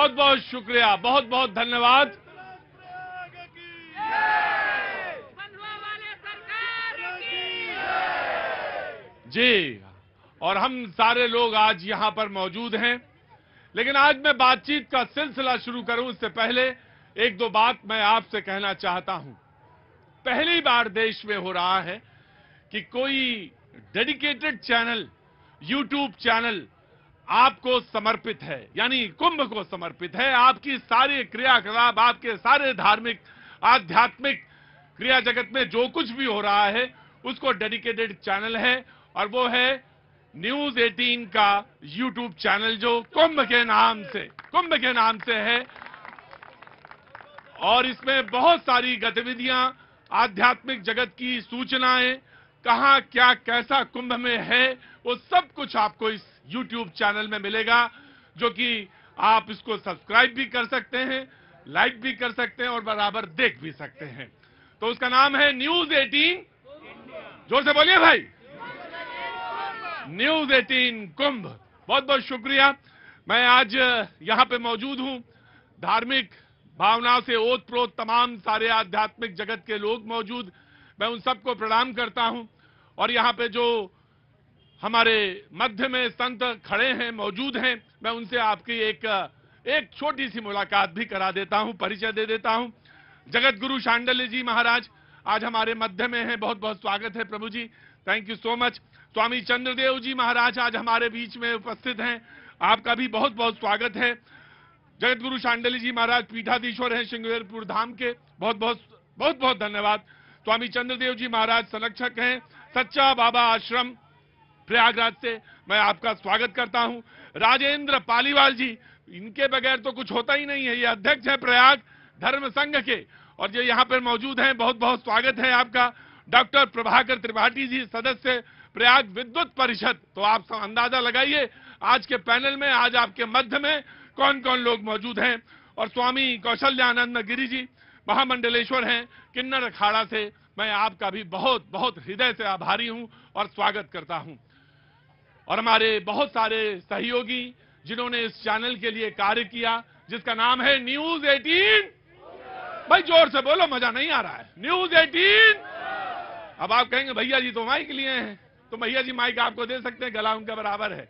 बहुत बहुत शुक्रिया, बहुत बहुत धन्यवाद। जी, और हम सारे लोग आज यहां पर मौजूद हैं, लेकिन आज मैं बातचीत का सिलसिला शुरू करूं उससे पहले एक दो बात मैं आपसे कहना चाहता हूं। पहली बार देश में हो रहा है कि कोई डेडिकेटेड चैनल, यूट्यूब चैनल आपको समर्पित है, यानी कुंभ को समर्पित है। आपकी सारी क्रियाकलाप, आपके सारे धार्मिक आध्यात्मिक क्रिया जगत में जो कुछ भी हो रहा है उसको डेडिकेटेड चैनल है, और वो है न्यूज 18 का यूट्यूब चैनल, जो कुंभ के नाम से है। और इसमें बहुत सारी गतिविधियां, आध्यात्मिक जगत की सूचनाएं, कहां क्या कैसा कुंभ में है, वो सब कुछ आपको इस YouTube चैनल में मिलेगा, जो कि आप इसको सब्सक्राइब भी कर सकते हैं, लाइक भी कर सकते हैं और बराबर देख भी सकते हैं। तो उसका नाम है न्यूज 18। जोर से बोलिए भाई, न्यूज 18 कुंभ। बहुत बहुत शुक्रिया। मैं आज यहां पे मौजूद हूं, धार्मिक भावनाओं से ओतप्रोत तमाम सारे आध्यात्मिक जगत के लोग मौजूद, मैं उन सबको प्रणाम करता हूं। और यहां पे जो हमारे मध्य में संत खड़े हैं, मौजूद हैं, मैं उनसे आपकी एक छोटी सी मुलाकात भी करा देता हूं, परिचय दे देता हूं। जगत गुरु शांडिल्य जी महाराज आज हमारे मध्य में हैं, बहुत बहुत स्वागत है प्रभु जी, थैंक यू सो मच। स्वामी चंद्रदेव जी महाराज आज हमारे बीच में उपस्थित हैं, आपका भी बहुत बहुत स्वागत है। जगत गुरु शांडिल्य जी महाराज पीठाधीश्वर हैं श्रृंगेरपुर धाम के, बहुत बहुत धन्यवाद। स्वामी चंद्रदेव जी महाराज संरक्षक हैं सच्चा बाबा आश्रम प्रयागराज से, मैं आपका स्वागत करता हूं। राजेंद्र पालीवाल जी, इनके बगैर तो कुछ होता ही नहीं है, ये अध्यक्ष है प्रयाग धर्म संघ के, और जो यहाँ पर मौजूद हैं, बहुत बहुत स्वागत है आपका। डॉक्टर प्रभाकर त्रिपाठी जी, सदस्य प्रयाग विद्युत परिषद। तो आप अंदाजा लगाइए आज के पैनल में, आज आपके मध्य में कौन कौन लोग मौजूद हैं। और स्वामी कौशल्यानंद गिरी जी महामंडलेश्वर हैं किन्नर अखाड़ा से, मैं आपका भी बहुत बहुत हृदय से आभारी हूं और स्वागत करता हूं। और हमारे बहुत सारे सहयोगी जिन्होंने इस चैनल के लिए कार्य किया, जिसका नाम है न्यूज 18। भाई जोर से बोलो, मजा नहीं आ रहा है। न्यूज 18। अब आप कहेंगे भैया जी तो माइक लिए हैं, तो भैया जी माइक आपको दे सकते हैं, गला उनका बराबर है।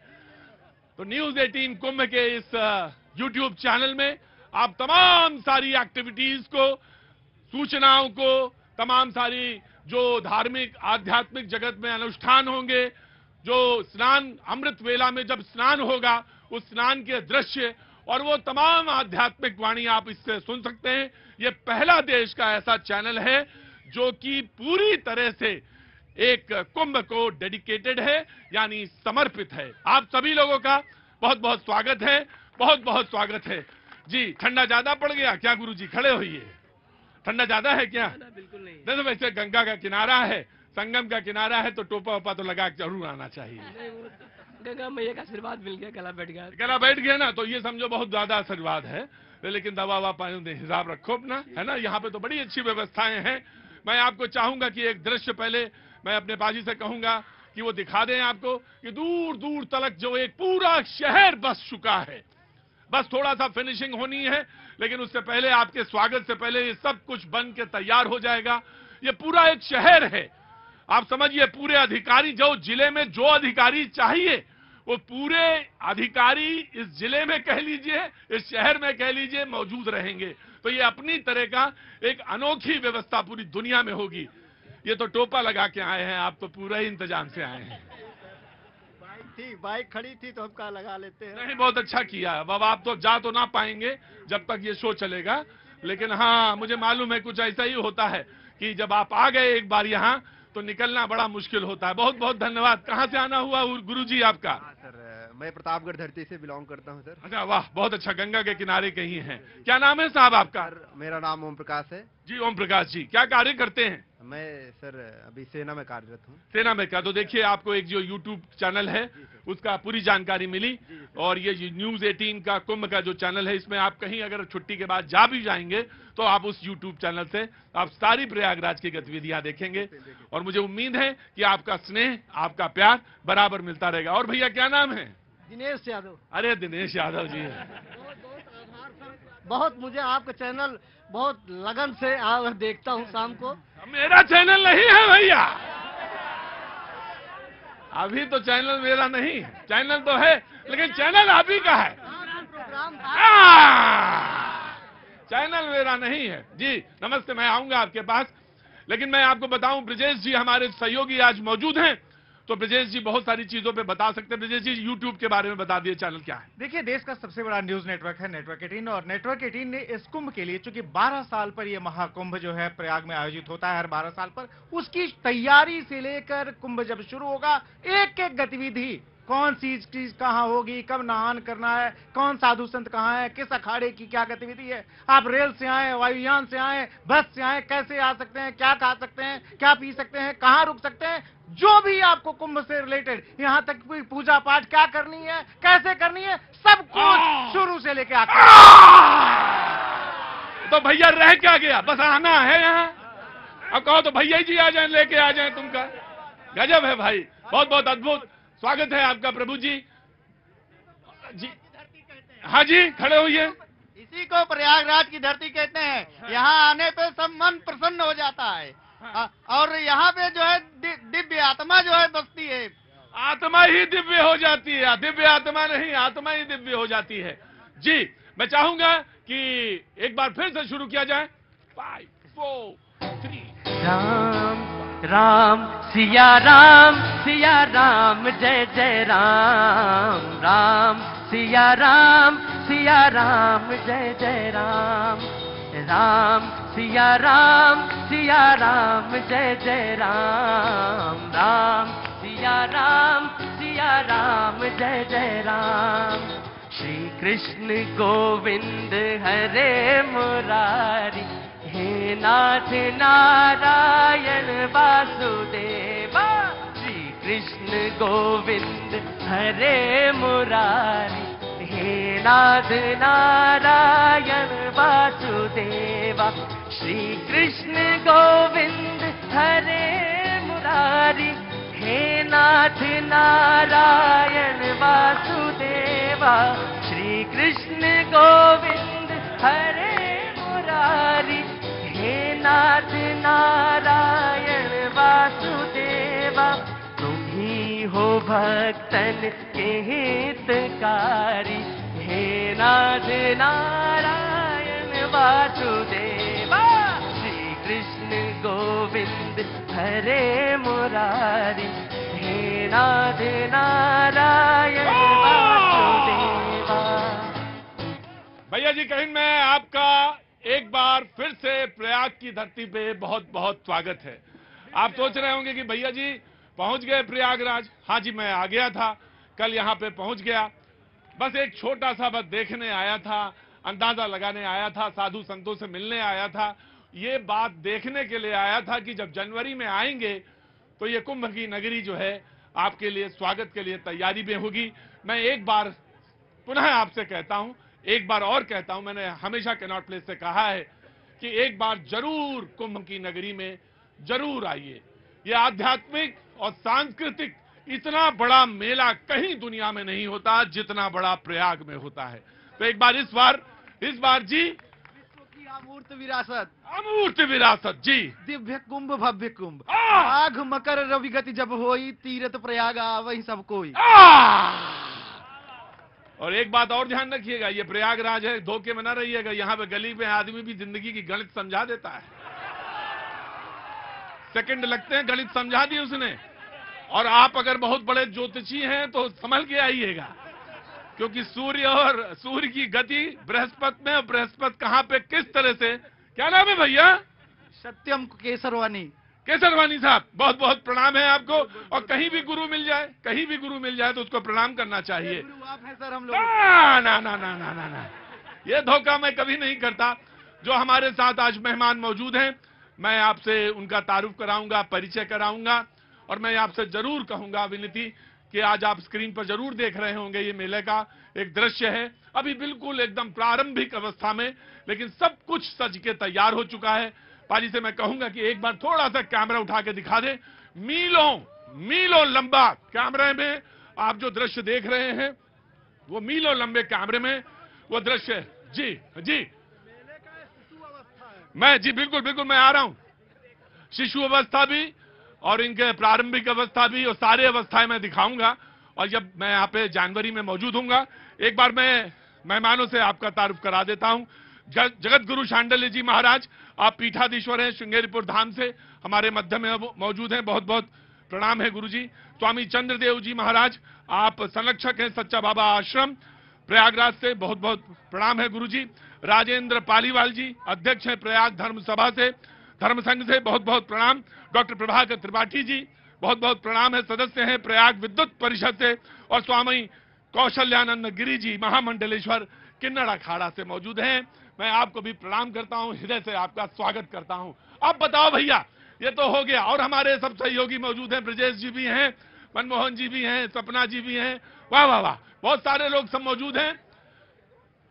तो न्यूज 18 कुंभ के इस यूट्यूब चैनल में आप तमाम सारी एक्टिविटीज को, सूचनाओं को, तमाम सारी जो धार्मिक आध्यात्मिक जगत में अनुष्ठान होंगे, जो स्नान अमृत वेला में जब स्नान होगा उस स्नान के दृश्य और वो तमाम आध्यात्मिक वाणी आप इससे सुन सकते हैं। ये पहला देश का ऐसा चैनल है जो कि पूरी तरह से एक कुंभ को डेडिकेटेड है, यानी समर्पित है। आप सभी लोगों का बहुत बहुत स्वागत है, बहुत बहुत स्वागत है जी। ठंडा ज्यादा पड़ गया क्या गुरु जी? खड़े होइए, ठंडा ज्यादा है क्या? बिल्कुल नहीं। देखो वैसे गंगा का किनारा है, संगम का किनारा है, तो टोपा वोपा तो लगा के जरूर आना चाहिए। गंगा मैया का आशीर्वाद मिल गया, गला बैठ गया। गला बैठ गया ना, तो ये समझो बहुत ज्यादा आशीर्वाद है। लेकिन दवा ववा पानी हिसाब रखो अपना, है ना। यहाँ पे तो बड़ी अच्छी व्यवस्थाएं हैं। मैं आपको चाहूंगा कि एक दृश्य पहले मैं अपने बाजी से कहूंगा कि वो दिखा दें आपको, कि दूर दूर तक जो एक पूरा शहर बस चुका है। बस थोड़ा सा फिनिशिंग होनी है, लेकिन उससे पहले, आपके स्वागत से पहले ये सब कुछ बन के तैयार हो जाएगा। ये पूरा एक शहर है, आप समझिए। पूरे अधिकारी, जो जिले में जो अधिकारी चाहिए वो पूरे अधिकारी इस जिले में कह लीजिए, इस शहर में कह लीजिए, मौजूद रहेंगे। तो ये अपनी तरह का एक अनोखी व्यवस्था पूरी दुनिया में होगी। ये तो टोपा लगा के आए हैं, आप तो पूरा ही इंतजाम से आए हैं। बाइक खड़ी थी तो हम कहा लगा लेते हैं। नहीं, बहुत अच्छा किया। अब आप तो जा तो ना पाएंगे जब तक ये शो चलेगा, लेकिन हाँ मुझे मालूम है कुछ ऐसा ही होता है कि जब आप आ गए एक बार यहाँ तो निकलना बड़ा मुश्किल होता है। बहुत बहुत धन्यवाद। कहाँ से आना हुआ गुरुजी आपका? सर मैं प्रतापगढ़ धरती से बिलोंग करता हूँ सर। अच्छा, वाह, बहुत अच्छा। गंगा के किनारे कहीं हैं। क्या नाम है साहब आपका? मेरा नाम ओम प्रकाश है जी। ओम प्रकाश जी, क्या कार्य करते हैं? मैं सर अभी सेना में कार्यरत हूँ। सेना में का? तो देखिए आपको एक जो यूट्यूब चैनल है उसका पूरी जानकारी मिली, और ये न्यूज 18 का कुंभ का जो चैनल है, इसमें आप कहीं अगर छुट्टी के बाद जा भी जाएंगे तो आप उस यूट्यूब चैनल से आप सारी प्रयागराज की गतिविधियां देखेंगे, और मुझे उम्मीद है कि आपका स्नेह, आपका प्यार बराबर मिलता रहेगा। और भैया क्या नाम है? दिनेश यादव। अरे दिनेश यादव जी, बहुत मुझे आपका चैनल बहुत लगन से देखता हूँ शाम को। मेरा चैनल नहीं है भैया, अभी तो चैनल मेरा नहीं है, चैनल तो है लेकिन चैनल आप ही का है। प्रोग्राम चैनल मेरा नहीं है जी। नमस्ते, मैं आऊंगा आपके पास, लेकिन मैं आपको बताऊं ब्रजेश जी हमारे सहयोगी आज मौजूद हैं, तो ब्रजेश जी बहुत सारी चीजों पे बता सकते हैं। ब्रजेश जी यूट्यूब के बारे में बता दिए, चैनल क्या है? देखिए, देश का सबसे बड़ा न्यूज नेटवर्क है नेटवर्क 18, और नेटवर्क 18 ने इस कुंभ के लिए, चूंकि 12 साल पर यह महाकुंभ जो है प्रयाग में आयोजित होता है हर 12 साल पर, उसकी तैयारी से लेकर कुंभ जब शुरू होगा, एक एक गतिविधि, कौन सी चीज कहाँ होगी, कब नहान करना है, कौन साधु संत कहाँ है, किस अखाड़े की क्या गतिविधि है, आप रेल से आए, वायुयान से आए, बस से आए, कैसे आ सकते हैं, क्या खा सकते हैं, क्या पी सकते हैं, कहाँ रुक सकते हैं, जो भी आपको कुंभ से रिलेटेड, यहाँ तक पूजा पाठ क्या करनी है, कैसे करनी है, सब कुछ शुरू से लेके आखिर। तो भैया रह क्या गया, बस आना है यहाँ। अब कहो तो भैया जी आ जाए, लेके आ जाए तुमका। गजब है भाई, बहुत बहुत अद्भुत स्वागत है आपका प्रभु जी। जी हाँ जी, खड़े होइए। इसी को प्रयागराज की धरती कहते हैं। यहाँ आने पे सब मन प्रसन्न हो जाता है। और यहाँ पे जो है दिव्य आत्मा जो है बसती है। आत्मा ही दिव्य हो जाती है, दिव्य आत्मा नहीं, आत्मा ही दिव्य हो जाती है जी। मैं चाहूंगा कि एक बार फिर से शुरू किया जाए। 5 4 3। राम राम सिया राम जय जय राम। राम सिया राम जय जय राम। राम सिया राम जय जय राम। राम सिया राम जय जय राम। श्री कृष्ण गोविंद हरे मुरारी, हे नाथ नारायण वासुदेवा। श्री कृष्ण गोविंद हरे मुरारी, हे नाथ नारायण वासुदेवा। श्री कृष्ण गोविंद हरे मुरारी, हे नाथ नारायण वासुदेवा। श्री कृष्ण गोविंद हरे मुरारी, हे नाथ नारायण वासुदेवा। तुम्ही हो भक्तन के हितकारी, हे नाथ नारायण वासुदेवा। श्री कृष्ण गोविंद हरे मुरारी, हे नाथ नारायण वासुदेवा। भैया जी कहीं मैं आपका एक बार फिर से प्रयाग की धरती पे बहुत बहुत स्वागत है। आप सोच रहे होंगे कि भैया जी पहुंच गए प्रयागराज। हाँ जी, मैं आ गया था, कल यहाँ पे पहुंच गया। बस एक छोटा सा बस देखने आया था, अंदाजा लगाने आया था, साधु संतों से मिलने आया था। ये बात देखने के लिए आया था कि जब जनवरी में आएंगे तो ये कुंभ की नगरी जो है आपके लिए स्वागत के लिए तैयारी में होगी। मैं एक बार पुनः आपसे कहता हूं, एक बार और कहता हूं, मैंने हमेशा कैनॉट प्लेस से कहा है कि एक बार जरूर कुंभ की नगरी में जरूर आइए। ये आध्यात्मिक और सांस्कृतिक इतना बड़ा मेला कहीं दुनिया में नहीं होता जितना बड़ा प्रयाग में होता है। तो एक बार इस बार जी, विश्व की अमूर्त विरासत, अमूर्त विरासत जी, दिव्य कुंभ भव्य कुंभ, माघ मकर रवि गति जब होई, तीरथ प्रयाग आवहि सब कोई। और एक बात और ध्यान रखिएगा, ये प्रयागराज है, धोखे में ना रहिएगा। यहाँ पे गली में आदमी भी जिंदगी की गणित समझा देता है, सेकंड लगते हैं, गणित समझा दी उसने। और आप अगर बहुत बड़े ज्योतिषी हैं तो संभल के आइएगा, क्योंकि सूर्य की गति बृहस्पति में, और बृहस्पति कहां पे किस तरह से, क्या नाम है भैया? सत्यम केसरवानी। केसरवानी साहब, बहुत बहुत प्रणाम है आपको। और कहीं भी गुरु मिल जाए तो उसको प्रणाम करना चाहिए। गुरु आप हैं सर, हम लोग ना ना ना ना ना ना ना, ये धोखा मैं कभी नहीं करता। जो हमारे साथ आज मेहमान मौजूद हैं, मैं आपसे उनका तारुफ कराऊंगा, परिचय कराऊंगा। और मैं आपसे जरूर कहूंगा विनती कि आज आप स्क्रीन पर जरूर देख रहे होंगे, ये मेले का एक दृश्य है, अभी बिल्कुल एकदम प्रारंभिक अवस्था में, लेकिन सब कुछ सज के तैयार हो चुका है। पाजी से मैं कहूंगा कि एक बार थोड़ा सा कैमरा उठा के दिखा दे। मीलों लंबा कैमरे में आप जो दृश्य देख रहे हैं, वो मीलों लंबे कैमरे में वो दृश्य। जी जी, मैं जी बिल्कुल बिल्कुल मैं आ रहा हूं। शिशु अवस्था भी और इनके प्रारंभिक अवस्था भी और सारे अवस्थाएं मैं दिखाऊंगा। और जब मैं यहाँ पे जनवरी में मौजूद हूंगा, एक बार मैं मेहमानों से आपका तारुफ करा देता हूं। जगत गुरु शांडिल्य जी महाराज, आप पीठाधीश्वर हैं, श्रृंगेरीपुर धाम से हमारे मध्य में मौजूद हैं। बहुत बहुत प्रणाम है गुरु जी। स्वामी चंद्रदेव जी महाराज, आप संरक्षक हैं सच्चा बाबा आश्रम प्रयागराज से, बहुत बहुत प्रणाम है गुरु जी। राजेंद्र पालीवाल जी, अध्यक्ष हैं प्रयाग धर्म सभा से, धर्म संघ से, बहुत बहुत प्रणाम। डॉक्टर प्रभाकर त्रिपाठी जी, बहुत बहुत प्रणाम है, सदस्य हैं प्रयाग विद्युत परिषद से। और स्वामी कौशल्यानंद गिरी जी, महामंडलेश्वर किन्नर अखाड़ा से मौजूद हैं। मैं आपको भी प्रणाम करता हूं, हृदय से आपका स्वागत करता हूं। अब बताओ भैया, ये तो हो गया। और हमारे सब सहयोगी मौजूद हैं, ब्रजेश जी भी हैं, मनमोहन जी भी हैं, सपना जी भी हैं, वाह वाह वाह, बहुत सारे लोग सब मौजूद हैं।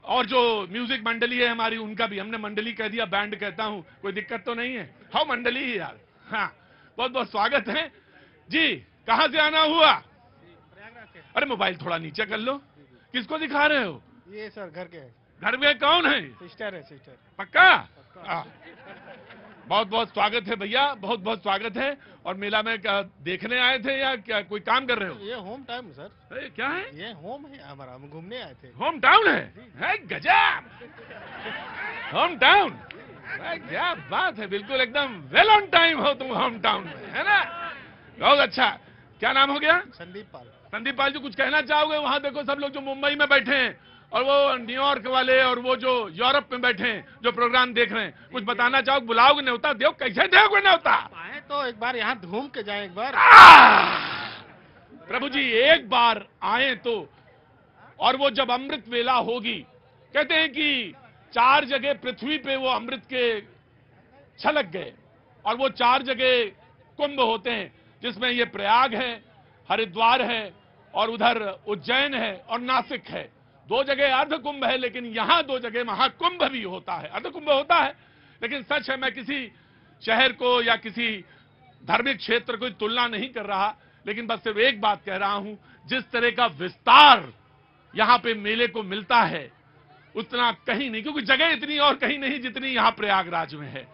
और जो म्यूजिक मंडली है हमारी, उनका भी हमने मंडली कह दिया, बैंड कहता हूं, कोई दिक्कत तो नहीं है। हाँ मंडली ही यार, हाँ बहुत बहुत स्वागत है जी। कहां से आना हुआ? अरे मोबाइल थोड़ा नीचे कर लो। किसको दिखा रहे हो? ये सर घर के घर में कौन है? सिस्टर है, सिस्टर। पक्का? बहुत बहुत स्वागत है भैया, बहुत बहुत स्वागत है। और मेला में क्या देखने आए थे या क्या कोई काम कर रहे हो? ये होम टाउन सर। अरे क्या है? ये होम है हमारा, हम घूमने आए थे। होम टाउन है गजब, होम टाउन, क्या बात है, बिल्कुल एकदम वेल ऑन टाइम हो तुम होम टाउन में, है ना? बहुत अच्छा। क्या नाम हो गया? संदीप पाल। संदीप पाल जी, कुछ कहना चाहोगे? वहां देखो सब लोग जो मुंबई में बैठे हैं और वो न्यूयॉर्क वाले और वो जो यूरोप में बैठे हैं जो प्रोग्राम देख रहे हैं, कुछ बताना चाहोगे? बुलाओगे न्योता? दो कैसे दोगे न्योता? आए तो एक बार यहाँ घूम के जाए एक बार। प्रभु जी एक बार आए तो, और वो जब अमृत वेला होगी, कहते हैं कि 4 जगह पृथ्वी पे वो अमृत के छलक गए और वो 4 जगह कुंभ होते हैं, जिसमें ये प्रयाग है, हरिद्वार है और उधर उज्जैन है और नासिक है। 2 जगह अर्ध कुंभ है, लेकिन यहां 2 जगह महाकुंभ भी होता है। अर्ध कुंभ होता है, लेकिन सच है, मैं किसी शहर को या किसी धार्मिक क्षेत्र को तुलना नहीं कर रहा, लेकिन बस सिर्फ एक बात कह रहा हूं, जिस तरह का विस्तार यहां पे मेले को मिलता है उतना कहीं नहीं, क्योंकि जगह इतनी और कहीं नहीं जितनी यहां प्रयागराज में है।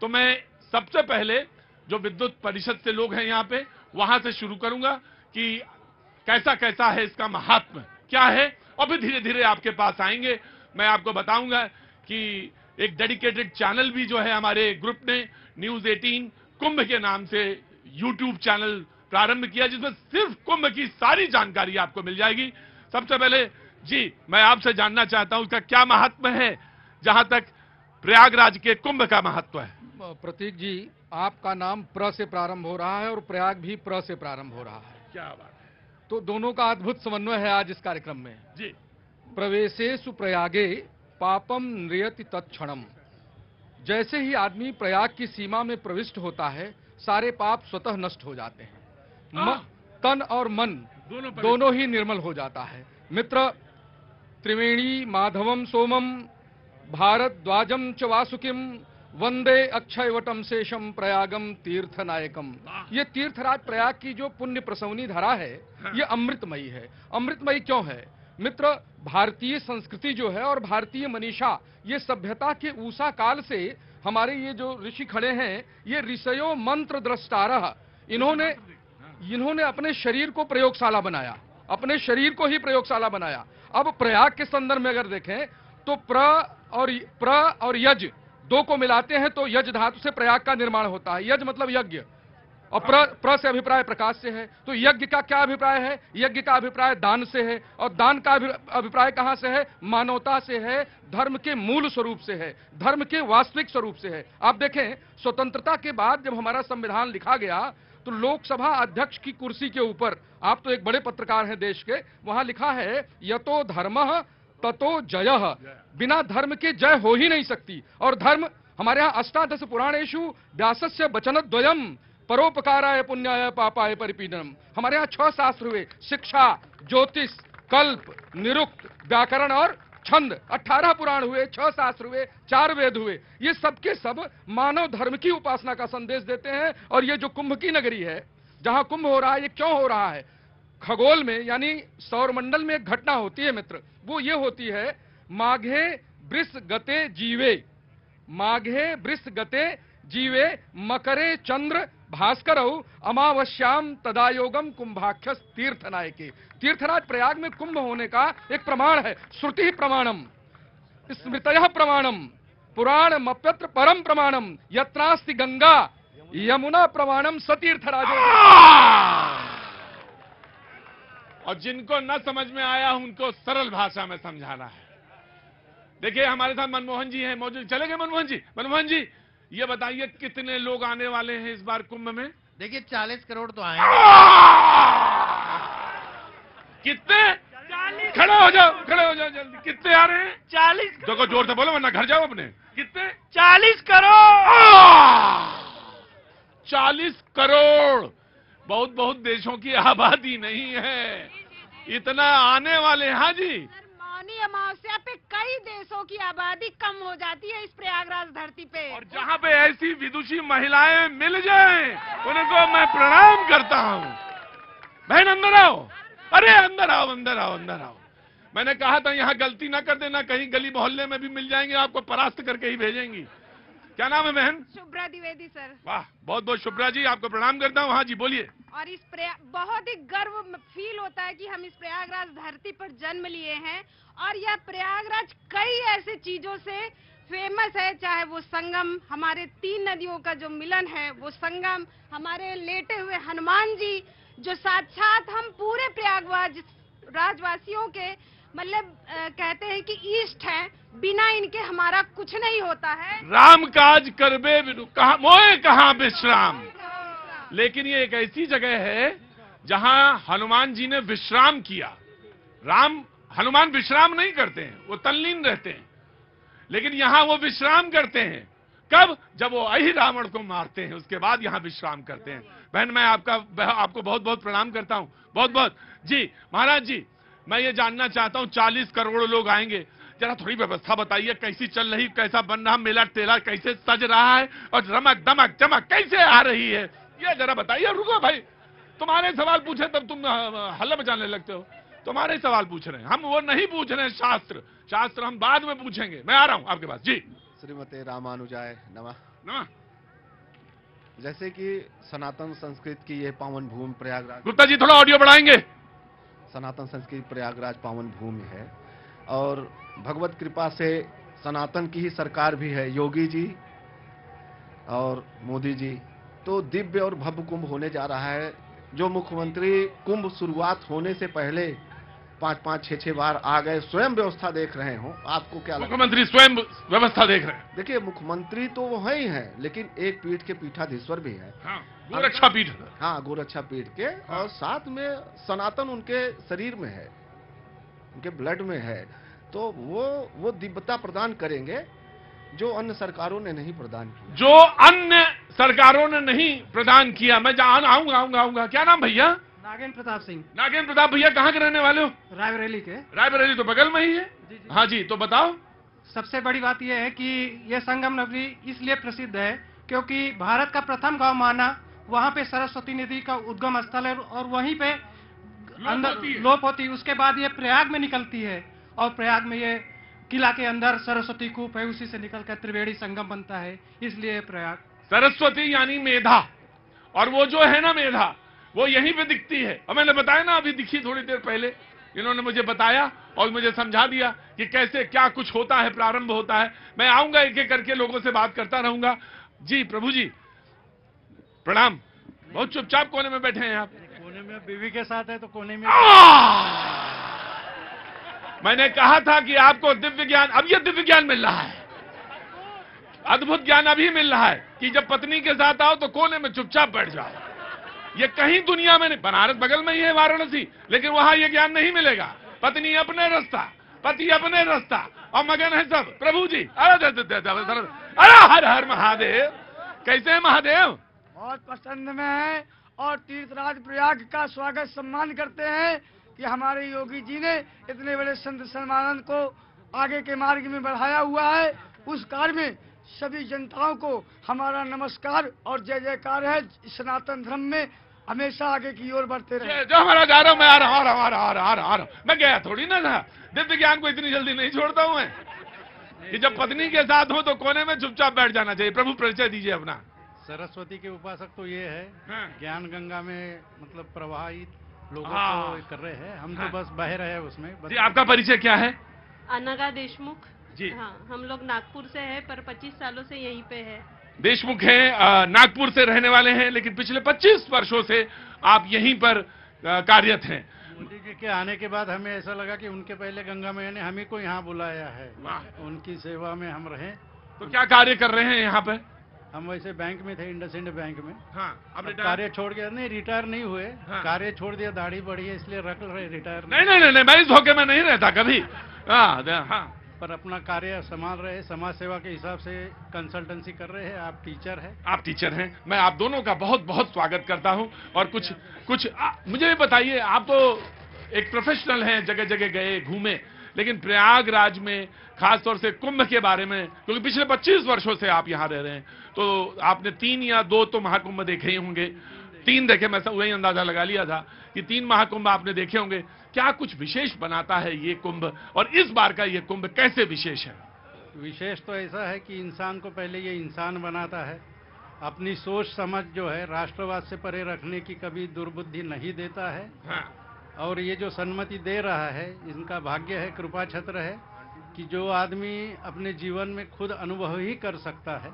तो मैं सबसे पहले जो विद्युत परिषद से लोग हैं यहां पे, वहां से शुरू करूंगा कि कैसा कैसा है इसका महात्म्य क्या है, और फिर धीरे धीरे आपके पास आएंगे। मैं आपको बताऊंगा कि एक डेडिकेटेड चैनल भी जो है हमारे ग्रुप ने न्यूज 18 कुंभ के नाम से यूट्यूब चैनल प्रारंभ किया, जिसमें सिर्फ कुंभ की सारी जानकारी आपको मिल जाएगी। सबसे पहले जी मैं आपसे जानना चाहता हूं उसका क्या महात्म्य है, जहां तक प्रयागराज के कुंभ का महत्व है। प्रतीक जी, आपका नाम प्र से प्रारंभ हो रहा है और प्रयाग भी प्र से प्रारंभ हो रहा है। क्या बात है, तो दोनों का अद्भुत समन्वय है आज इस कार्यक्रम में जी। प्रवेशेषु प्रयागे पापम नृयति तत्क्षणम। जैसे ही आदमी प्रयाग की सीमा में प्रविष्ट होता है, सारे पाप स्वतः नष्ट हो जाते हैं। तन और मन दोनों ही निर्मल हो जाता है। मित्र, त्रिवेणी माधवम सोमम भारद्वाजम च वासुकिम वंदे अक्षयवटम शेषम प्रयागम तीर्थनायकम। ये तीर्थराज प्रयाग की जो पुण्य प्रसवनी धरा है, ये अमृतमयी है। अमृतमयी क्यों है मित्र? भारतीय संस्कृति जो है और भारतीय मनीषा, ये सभ्यता के ऊषा काल से हमारे ये जो ऋषि खड़े हैं, ये ऋषयो मंत्र द्रष्टारः, इन्होंने अपने शरीर को प्रयोगशाला बनाया, अपने शरीर को ही प्रयोगशाला बनाया। अब प्रयाग के संदर्भ में अगर देखें तो प्र और यज 2 को मिलाते हैं तो यज धातु से प्रयाग का निर्माण होता है। यज मतलब यज्ञ, और प्र से अभिप्राय प्रकाश से है। तो यज्ञ का क्या अभिप्राय है? यज्ञ का अभिप्राय दान से है, और दान का अभिप्राय कहां से है? मानवता से है, धर्म के मूल स्वरूप से है, धर्म के वास्तविक स्वरूप से है। आप देखें, स्वतंत्रता के बाद जब हमारा संविधान लिखा गया तो लोकसभा अध्यक्ष की कुर्सी के ऊपर, आप तो एक बड़े पत्रकार हैं देश के, वहां लिखा है यतो धर्मः ततो जयः। बिना धर्म के जय हो ही नहीं सकती। और धर्म हमारे यहाँ अष्टादश पुराणेषु व्यासस्य वचनद्वयम परोपकाराय पुण्याय पापाय परिपीडनम। हमारे यहाँ 6 शास्त्र हुए, शिक्षा, ज्योतिष, कल्प, निरुक्त, व्याकरण और छंद। 18 पुराण हुए, 6 शास्त्र हुए, 4 वेद हुए। ये सबके सब मानव धर्म की उपासना का संदेश देते हैं। और ये जो कुंभ की नगरी है, जहां कुंभ हो रहा है, ये क्यों हो रहा है? खगोल में यानी सौरमंडल में एक घटना होती है मित्र, वो ये होती है, माघे वृष गते जीवे। माघे वृष गते जीवे मकरे चंद्र भास्करौ अमावस्याम तदायोगम कुंभाख्यस तीर्थनायके। तीर्थराज प्रयाग में कुंभ होने का एक प्रमाण है। श्रुति प्रमाणम स्मृतयः प्रमाणम पुराणमप्यत्र परम प्रमाणम यत्रास्ति गंगा यमुना प्रमाणम सतीर्थराजो। और जिनको न समझ में आया उनको सरल भाषा में समझाना है। देखिए हमारे साथ मनमोहन जी हैं मौजूद। चले गए मनमोहन जी? मनमोहन जी ये बताइए कितने लोग आने वाले हैं इस बार कुंभ में? देखिए 40 करोड़ तो आए। कितने? खड़े हो जाओ जल्दी। कितने आ रहे हैं? 40 देखो जोर से बोलो वरना घर जाओ अपने। कितने? 40 करोड़। 40 करोड़ बहुत बहुत देशों की आबादी नहीं है, इतना आने वाले हैं। हाँ जी, मौनी अमावस्या पे कई देशों की आबादी कम हो जाती है इस प्रयागराज धरती पे। और जहाँ पे ऐसी विदुषी महिलाएं मिल जाएं, उनको मैं प्रणाम करता हूँ। बहन अंदर आओ, अरे अंदर आओ अंदर आओ अंदर आओ। मैंने कहा था यहाँ गलती ना कर देना, कहीं गली मोहल्ले में भी मिल जाएंगे, आपको परास्त करके ही भेजेंगी। क्या नाम है बहन? शुभ्रा द्विवेदी सर। वाह, बहुत बहुत शुभ्रा जी, आपको प्रणाम करता हूँ। हाँ जी बोलिए। और इस बहुत ही गर्व फील होता है कि हम इस प्रयागराज धरती पर जन्म लिए हैं और यह प्रयागराज कई ऐसे चीजों से फेमस है, चाहे वो संगम, हमारे 3 नदियों का जो मिलन है वो संगम, हमारे लेटे हुए हनुमान जी जो साक्षात हम पूरे प्रयागराज राजवासियों के मतलब कहते हैं कि ईष्ट है, बिना इनके हमारा कुछ नहीं होता है। राम काज करबे बिनु कहा मोए कहाँ विश्राम। लेकिन ये एक ऐसी जगह है जहां हनुमान जी ने विश्राम किया। हनुमान विश्राम नहीं करते हैं, वो तल्लीन रहते हैं, लेकिन यहां वो विश्राम करते हैं। कब? जब वो अहि रावण को मारते हैं, उसके बाद यहां विश्राम करते हैं। बहन मैं आपको बहुत बहुत प्रणाम करता हूं, बहुत बहुत। जी महाराज जी, मैं ये जानना चाहता हूं 40 करोड़ लोग आएंगे, जरा थोड़ी व्यवस्था बताइए, कैसी चल रही, कैसा बन रहा मेला टेला, कैसे सज रहा है और रमक दमक चमक कैसे आ रही है, ये जरा बताइए। रुको भाई, तुम्हारे सवाल पूछे तब तुम हल्ला बजाने लगते हो। तुम्हारे सवाल पूछ रहे हैं, हम वो नहीं पूछ रहे हैं। शास्त्र हम बाद में पूछेंगे। मैं आ रहा हूं आपके पास। जी श्रीमते रामानुजाय नमः। नमः। जैसे कि सनातन संस्कृत की ये पावन भूमि प्रयागराज, गुप्ता जी थोड़ा ऑडियो बढ़ाएंगे। सनातन संस्कृत प्रयागराज पावन भूमि है और भगवत कृपा से सनातन की ही सरकार भी है, योगी जी और मोदी जी। तो दिव्य और भव्य कुंभ होने जा रहा है। जो मुख्यमंत्री कुंभ शुरुआत होने से पहले 5-5, 6-6 बार आ गए, स्वयं व्यवस्था देख रहे हो, आपको क्या लगता है? मुख्यमंत्री स्वयं व्यवस्था देख रहे हैं। देखिए मुख्यमंत्री तो वो है ही है, लेकिन एक पीठ के पीठाधीश्वर भी है। हाँ, गोरक्षा पीठ। हाँ, गोरक्षा पीठ के। और साथ में सनातन उनके शरीर में है, उनके ब्लड में है, तो वो दिव्यता प्रदान करेंगे जो अन्य सरकारों ने नहीं प्रदान किया। जो अन्य सरकारों ने नहीं प्रदान किया। मैं आऊंगा। क्या नाम भैया? नागेंद्र प्रताप सिंह। नागेंद्र प्रताप भैया कहाँ के रहने वाले हो? रायबरेली के। रायबरेली तो बगल में ही है। जी। हाँ जी, तो बताओ। सबसे बड़ी बात यह है कि यह संगम नगरी इसलिए प्रसिद्ध है क्योंकि भारत का प्रथम गांव माना, वहां पे सरस्वती नदी का उद्गम स्थल है और वहीं पे अंदर लोप होती है। उसके बाद ये प्रयाग में निकलती है और प्रयाग में ये किला के अंदर सरस्वती कूप है, उसी से निकलकर त्रिवेणी संगम बनता है, इसलिए प्रयाग। सरस्वती यानी मेधा, और वो जो है ना मेधा, वो यहीं पे दिखती है। और मैंने बताया ना, अभी दिखी थोड़ी देर पहले, इन्होंने मुझे बताया और मुझे समझा दिया कि कैसे क्या कुछ होता है, प्रारंभ होता है। मैं आऊंगा एक एक करके, लोगों से बात करता रहूंगा। जी प्रभु जी प्रणाम। बहुत चुपचाप कोने में बैठे हैं आप। कोने में बीवी के साथ है तो कोने में। मैंने कहा था कि आपको दिव्य ज्ञान, अब ये दिव्य ज्ञान मिल रहा है, अद्भुत ज्ञान अभी मिल रहा है कि जब पत्नी के साथ आओ तो कोने में चुपचाप बैठ जाओ। ये कहीं दुनिया में नहीं, बनारस बगल में ही है वाराणसी, लेकिन वहां ये ज्ञान नहीं मिलेगा। पत्नी अपने रास्ता, पति अपने रास्ता और मगन है सब। प्रभु जी अरे हर हर महादेव। कैसे है महादेव? बहुत प्रसन्न में है और तीर्थराज प्रयाग का स्वागत सम्मान करते हैं कि हमारे योगी जी ने इतने बड़े संत सन्मानन को आगे के मार्ग में बढ़ाया हुआ है। उस कार्य में सभी जनताओं को हमारा नमस्कार और जय जयकार है। सनातन धर्म में हमेशा आगे की ओर बढ़ते रहे। जो हमारा जा रहा हूँ, मैं आ रहा हूँ। मैं गया थोड़ी ना था, दिव्य ज्ञान को इतनी जल्दी नहीं छोड़ता हूँ मैं। कि जब पत्नी के साथ हो तो कोने में चुपचाप बैठ जाना चाहिए। प्रभु परिचय दीजिए अपना। सरस्वती के उपासक तो ये है, हाँ। ज्ञान गंगा में मतलब प्रवाहित लोगों हाँ। को कर रहे हैं, हम हाँ। तो बस बह रहे हैं उसमें बस। जी, आपका परिचय क्या है? अनगा देशमुख जी। हाँ, हम लोग नागपुर से हैं पर 25 सालों से यहीं पे है। देशमुख हैं, नागपुर से रहने वाले हैं, लेकिन पिछले 25 वर्षों से आप यहीं पर कार्यरत हैं। मोदी जी के आने के बाद हमें ऐसा लगा कि उनके पहले गंगा मैया ने हमें को यहाँ बुलाया है, उनकी सेवा में हम रहें। तो क्या कार्य कर रहे हैं यहाँ पे? हम वैसे बैंक में थे, इंडसइंड बैंक में। हाँ, अब कार्य छोड़ के नहीं, रिटायर नहीं हुए। हाँ। कार्य छोड़ दिया, दाढ़ी बढ़ी है इसलिए रख रहे रिटायर। नहीं, मैं इस धोखे में नहीं रहता कभी। हाँ, पर अपना कार्य संभाल रहे, समाज सेवा के हिसाब से कंसल्टेंसी कर रहे हैं। आप टीचर हैं? आप टीचर हैं। मैं आप दोनों का बहुत बहुत स्वागत करता हूं। और कुछ मुझे भी बताइए, आप तो एक प्रोफेशनल हैं, जगह जगह गए घूमे, लेकिन प्रयागराज में खासतौर से कुंभ के बारे में, क्योंकि पिछले 25 वर्षों से आप यहाँ रह रहे हैं, तो आपने 3 या 2 तो महाकुंभ देखे ही होंगे। 3 देखे, मैं वही अंदाजा लगा लिया था कि 3 महाकुंभ आपने देखे होंगे। क्या कुछ विशेष बनाता है ये कुंभ, और इस बार का ये कुंभ कैसे विशेष है? विशेष तो ऐसा है कि इंसान को पहले ये इंसान बनाता है, अपनी सोच समझ जो है राष्ट्रवाद से परे रखने की कभी दुर्बुद्धि नहीं देता है। हाँ। और ये जो सन्मति दे रहा है, इनका भाग्य है, कृपा छत्र है कि जो आदमी अपने जीवन में खुद अनुभव ही कर सकता है,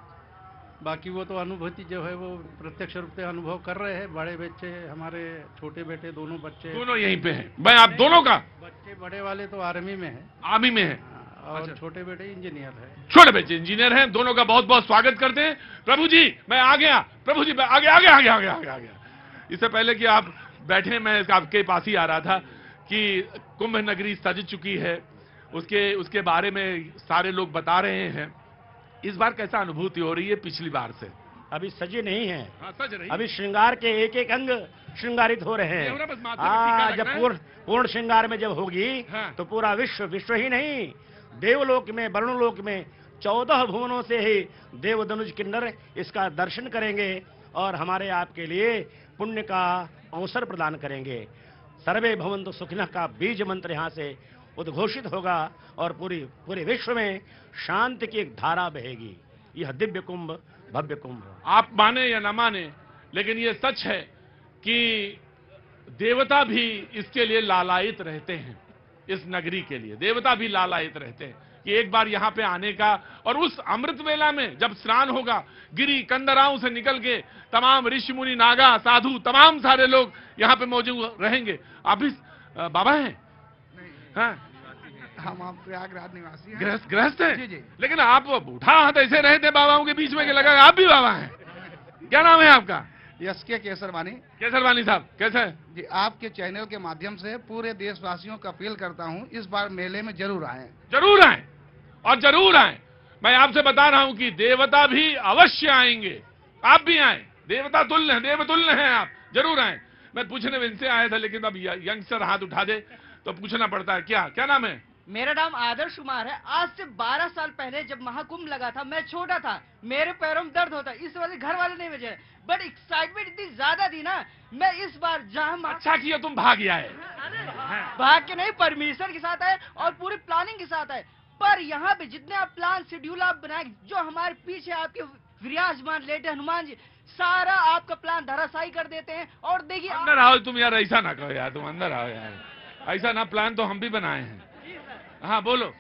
बाकी वो तो अनुभूति जो है वो प्रत्यक्ष रूप से अनुभव कर रहे हैं। बड़े बच्चे, हमारे छोटे बेटे, दोनों बच्चे दोनों यहीं पे हैं। मैं आप दोनों का, बच्चे बड़े वाले तो आर्मी में है। आर्मी में है, और छोटे बेटे इंजीनियर है। छोटे बच्चे इंजीनियर हैं। दोनों का बहुत बहुत स्वागत करते हैं। प्रभु जी मैं आ गया, प्रभु जी मैं आगे। इससे पहले कि आप बैठे, मैं आपके पास ही आ रहा था कि कुंभ नगरी सज चुकी है, उसके बारे में सारे लोग बता रहे हैं। इस बार कैसा अनुभूति हो रही है पिछली बार से? अभी सजे नहीं है। हाँ, सज रही। अभी श्रृंगार के एक एक अंग श्रृंगारित हो रहे हैं। जब पूर्ण श्रृंगार में जब होगी तो पूरा विश्व ही नहीं, देवलोक में, वरुणलोक में 14 भुवनों से ही देव धनुष किन्नर इसका दर्शन करेंगे और हमारे आपके लिए पुण्य का अवसर प्रदान करेंगे। सर्वे भवन्तु सुखिनः का बीज मंत्र यहाँ से उद्घोषित होगा और पूरे विश्व में शांति की एक धारा बहेगी। यह दिव्य कुंभ, भव्य कुंभ। आप माने या ना माने, लेकिन ये सच है कि देवता भी इसके लिए लालायित रहते हैं। इस नगरी के लिए देवता भी लालायित रहते हैं कि एक बार यहाँ पे आने का। और उस अमृत वेला में जब स्नान होगा, गिरी कंदराओं से निकल के तमाम ऋषि मुनि, नागा, साधु, तमाम सारे लोग यहाँ पे मौजूद रहेंगे। आप भी बाबा हैं? हाँ, हम आप प्रयागराज निवासी हैं। गृहस्थ हैं? जी जी। लेकिन आप बूढ़ा हाथ ऐसे रहे थे बाबाओं के बीच में कि लगा आप भी बाबा हैं। क्या नाम है आपका? यस.के. केसरवानी। केसरवानी साहब, कैसे है? जी, आपके चैनल के माध्यम से पूरे देशवासियों को अपील करता हूं, इस बार मेले में जरूर आएं। जरूर आएं और जरूर आएं। मैं आपसे बता रहा हूं कि देवता भी अवश्य आएंगे, आप भी आएं। देवता तुल्य हैं, देवतुल्य हैं आप, जरूर आएं। मैं पूछने इनसे आया था, लेकिन अब यंगस्टर हाथ उठा दे तो पूछना पड़ता है। क्या नाम है? मेरा नाम आदर्श कुमार है। आज से 12 साल पहले जब महाकुंभ लगा था, मैं छोटा था, मेरे पैरों में दर्द होता, इस वजह घर वाले नहीं भेजे, बट एक्साइटमेंट इतनी ज्यादा थी ना, मैं इस बार जहां अच्छा किया तुम भाग आए। भाग के नहीं, परमिशन के साथ आए और पूरी प्लानिंग के साथ आए। पर यहाँ पे जितने आप प्लान शेड्यूल आप बनाए, जो हमारे पीछे आपके विराजमान लेटे हनुमान जी, सारा आपका प्लान धराशायी कर देते हैं। और देखिए अंदर आओ तुम यार, ऐसा ना कहो यार, तुम अंदर आओ यार, ऐसा ना। प्लान तो हम भी बनाए हैं। हाँ बोलो।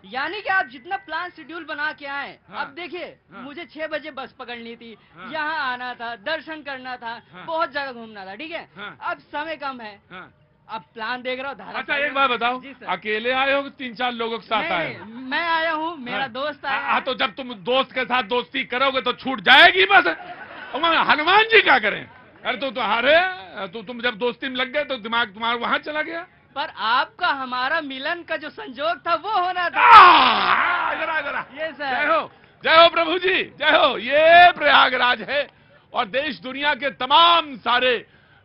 यानी कि आप जितना प्लान शेड्यूल बना के आए, हाँ, अब देखिए हाँ, मुझे 6 बजे बस पकड़नी थी, हाँ, यहाँ आना था, दर्शन करना था, हाँ, बहुत जगह घूमना था, ठीक है। हाँ, अब समय कम है, हाँ, अब प्लान देख रहा हूँ। अच्छा एक बात बताओ, अकेले आए हो कि 3-4 लोगों के साथ आए हो? मैं आया हूँ, मेरा दोस्त आया। हाँ, तो जब तुम दोस्त के साथ दोस्ती करोगे तो छूट जाएगी बस। हनुमान जी क्या करें? अरे तो हारे, तो तुम जब दोस्ती में लग गए तो दिमाग तुम्हारा वहां चला गया। पर आपका हमारा मिलन का जो संजोग था वो होना था। जरा ये सर, जय हो प्रभु जी, जय हो। ये प्रयागराज है और देश दुनिया के तमाम सारे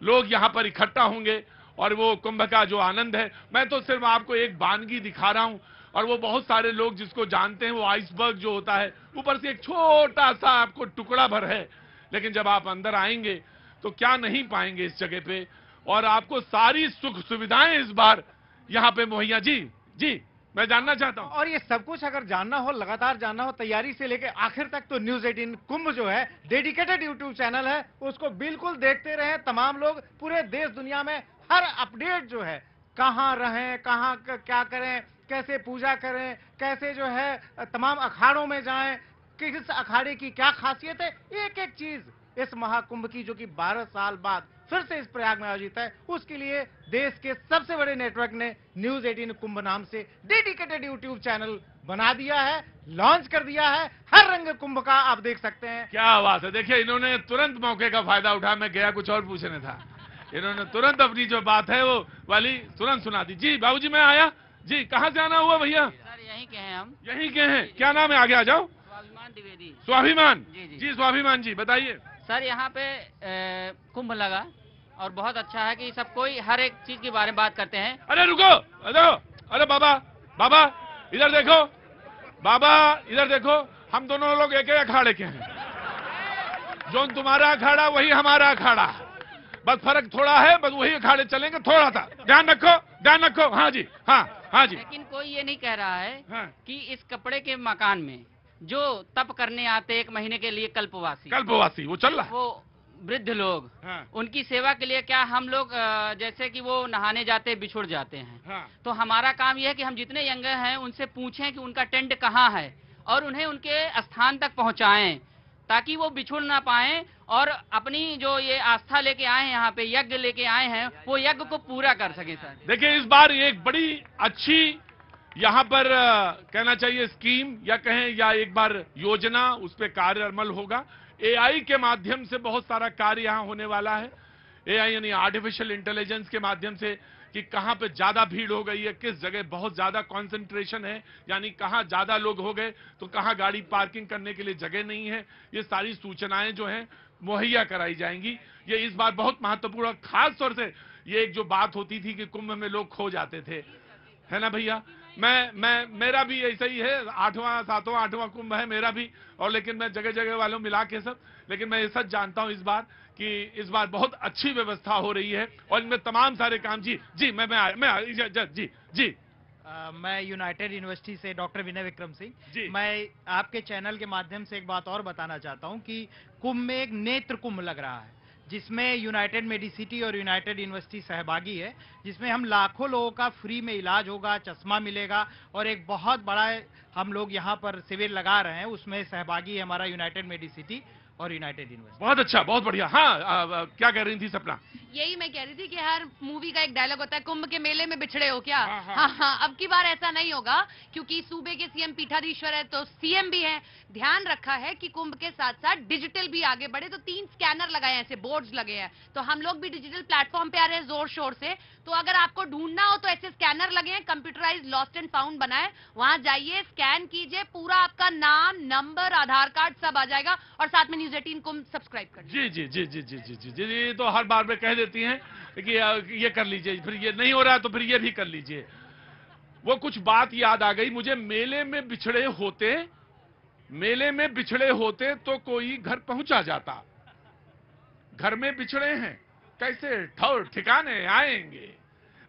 लोग यहाँ पर इकट्ठा होंगे और वो कुंभ का जो आनंद है। मैं तो सिर्फ आपको एक वानगी दिखा रहा हूँ, और वो बहुत सारे लोग जिसको जानते हैं, वो आइसबर्ग जो होता है, ऊपर से एक छोटा सा आपको टुकड़ा भर है, लेकिन जब आप अंदर आएंगे तो क्या नहीं पाएंगे इस जगह पे। और आपको सारी सुख सुविधाएं इस बार यहाँ पे मुहैया। जी मैं जानना चाहता हूं। और ये सब कुछ अगर जानना हो, लगातार जानना हो, तैयारी से लेकर आखिर तक, तो न्यूज 18 कुंभ जो है डेडिकेटेड यूट्यूब चैनल है, उसको बिल्कुल देखते रहें। तमाम लोग पूरे देश दुनिया में हर अपडेट जो है, कहां रहें, कहां क्या करें, कैसे पूजा करें, कैसे जो है तमाम अखाड़ों में जाएं, किस अखाड़े की क्या खासियत है, एक एक चीज इस महाकुंभ की, जो कि 12 साल बाद फिर से इस प्रयाग में आयोजित है, उसके लिए देश के सबसे बड़े नेटवर्क ने न्यूज 18 कुंभ नाम से डेडिकेटेड यूट्यूब चैनल बना दिया है, लॉन्च कर दिया है। हर रंग कुंभ का आप देख सकते हैं। क्या बात है। देखिए, इन्होंने तुरंत मौके का फायदा उठाया। मैं गया कुछ और पूछने था, इन्होंने तुरंत अपनी जो बात है वो वाली तुरंत सुना दी। जी बाबूजी, मैं आया जी। कहाँ से आना हुआ भैया? सर यहीं के हैं हम। यहीं के हैं। क्या नाम है? आगे आ जाओ। स्वाभिमान द्विवेदी। स्वाभिमान जी जी, स्वाभिमान जी बताइए। सर यहाँ पे कुंभ लगा और बहुत अच्छा है कि सब कोई हर एक चीज के बारे में बात करते हैं। अरे रुको, अरे बाबा, बाबा इधर देखो, बाबा इधर देखो, हम दोनों लोग एक एक अखाड़े के हैं। जो तुम्हारा अखाड़ा वही हमारा अखाड़ा, बस फर्क थोड़ा है, बस वही अखाड़े चलेंगे थोड़ा सा। ध्यान रखो, ध्यान रखो। हाँ जी, हाँ जी। लेकिन कोई ये नहीं कह रहा है हाँ। कि इस कपड़े के मकान में जो तप करने आते 1 महीने के लिए कल्पवासी वो चल रहा है, वो वृद्ध लोग, हाँ। उनकी सेवा के लिए क्या हम लोग जैसे कि वो नहाने जाते बिछुड़ जाते हैं, हाँ। तो हमारा काम यह है कि हम जितने यंग हैं उनसे पूछें कि उनका टेंट कहाँ है और उन्हें उनके स्थान तक पहुंचाएं, ताकि वो बिछुड़ ना पाएं और अपनी जो ये आस्था लेके आए हैं, यहाँ पे यज्ञ लेके आए हैं, वो यज्ञ को पूरा कर सके। सर देखिए, इस बार एक बड़ी अच्छी यहाँ पर कहना चाहिए स्कीम या कहें या एक बार योजना, उस पर कार्य अमल होगा। एआई के माध्यम से बहुत सारा कार्य यहाँ होने वाला है। एआई यानी आर्टिफिशियल इंटेलिजेंस के माध्यम से कि कहाँ पे ज्यादा भीड़ हो गई है, किस जगह बहुत ज्यादा कंसंट्रेशन है, यानी कहाँ ज्यादा लोग हो गए तो कहाँ गाड़ी पार्किंग करने के लिए जगह नहीं है। ये सारी सूचनाएं जो हैं मुहैया कराई जाएंगी। ये इस बार बहुत महत्वपूर्ण, खास तौर से ये एक जो बात होती थी कि कुंभ में लोग खो जाते थे, है ना भैया। मेरा भी ऐसा ही है, 8वां 7वां 8वां कुंभ है मेरा भी, और लेकिन मैं जगह जगह वालों मिला के सब, लेकिन मैं ये सच जानता हूं इस बार कि इस बार बहुत अच्छी व्यवस्था हो रही है और इनमें तमाम सारे काम। जी जी, जी मैं यूनाइटेड यूनिवर्सिटी से डॉक्टर विनय विक्रम सिंह। मैं आपके चैनल के माध्यम से एक बात और बताना चाहता हूं कि कुंभ में एक नेत्र कुंभ लग रहा है, जिसमें यूनाइटेड मेडिसिटी और यूनाइटेड यूनिवर्सिटी सहभागी है, जिसमें हम लाखों लोगों का फ्री में इलाज होगा, चश्मा मिलेगा और एक बहुत बड़ा हम लोग यहाँ पर शिविर लगा रहे हैं, उसमें सहभागी है हमारा यूनाइटेड मेडिसिटी और यूनाइटेड यूनिवर्सिटी। बहुत अच्छा, बहुत बढ़िया। हाँ, क्या कह रही थी सपना? यही मैं कह रही थी कि हर मूवी का एक डायलॉग होता है, कुंभ के मेले में बिछड़े हो क्या। हाँ, अब की बार ऐसा नहीं होगा, क्योंकि सूबे के सीएम पीठाधीश्वर है तो सीएम भी है। ध्यान रखा है कि कुंभ के साथ साथ डिजिटल भी आगे बढ़े, तो 3 स्कैनर लगाए हैं, ऐसे बोर्ड्स लगे हैं, तो हम लोग भी डिजिटल प्लेटफॉर्म पे आ रहे हैं जोर शोर से। तो अगर आपको ढूंढना हो तो ऐसे स्कैनर लगे हैं, कंप्यूटराइज लॉस्ट एंड फाउंड बनाए, वहां जाइए, स्कैन कीजिए, पूरा आपका नाम, नंबर, आधार कार्ड सब आ जाएगा, और साथ में न्यूज 18 कुंभ सब्सक्राइब कर। जी जी जी जी जी जी जी जी जी, तो हर बार में कह देती हैं कि ये कर लीजिए, फिर ये नहीं हो रहा तो फिर ये भी कर लीजिए। वो कुछ बात याद आ गई मुझे, मेले में बिछड़े होते तो कोई घर पहुंचा जाता, घर में बिछड़े हैं कैसे ठौर ठिकाने आएंगे।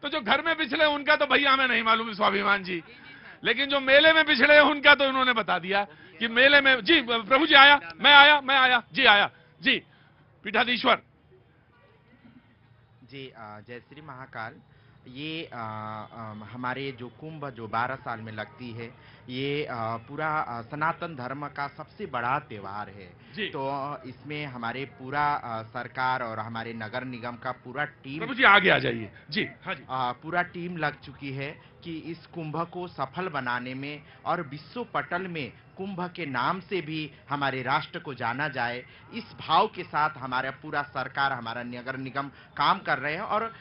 तो जो घर में बिछड़े उनका तो भैया हमें नहीं मालूम स्वाभिमान जी, लेकिन जो मेले में बिछड़े उनका तो उन्होंने बता दिया कि मेले में। जी प्रभु जी आया, मैं आया जी, आया जी पीठाधीश्वर जी। जय श्री महाकाल। ये हमारे जो कुंभ जो 12 साल में लगती है, ये पूरा सनातन धर्म का सबसे बड़ा त्योहार है। तो इसमें हमारे पूरा सरकार और हमारे नगर निगम का पूरा टीम, प्रभु जी आगे आ जाइए जी। हाँ जी, पूरा टीम लग चुकी है कि इस कुंभ को सफल बनाने में और विश्व पटल में कुंभ के नाम से भी हमारे राष्ट्र को जाना जाए, इस भाव के साथ हमारा पूरा सरकार, हमारा नगर निगम काम कर रहे हैं। और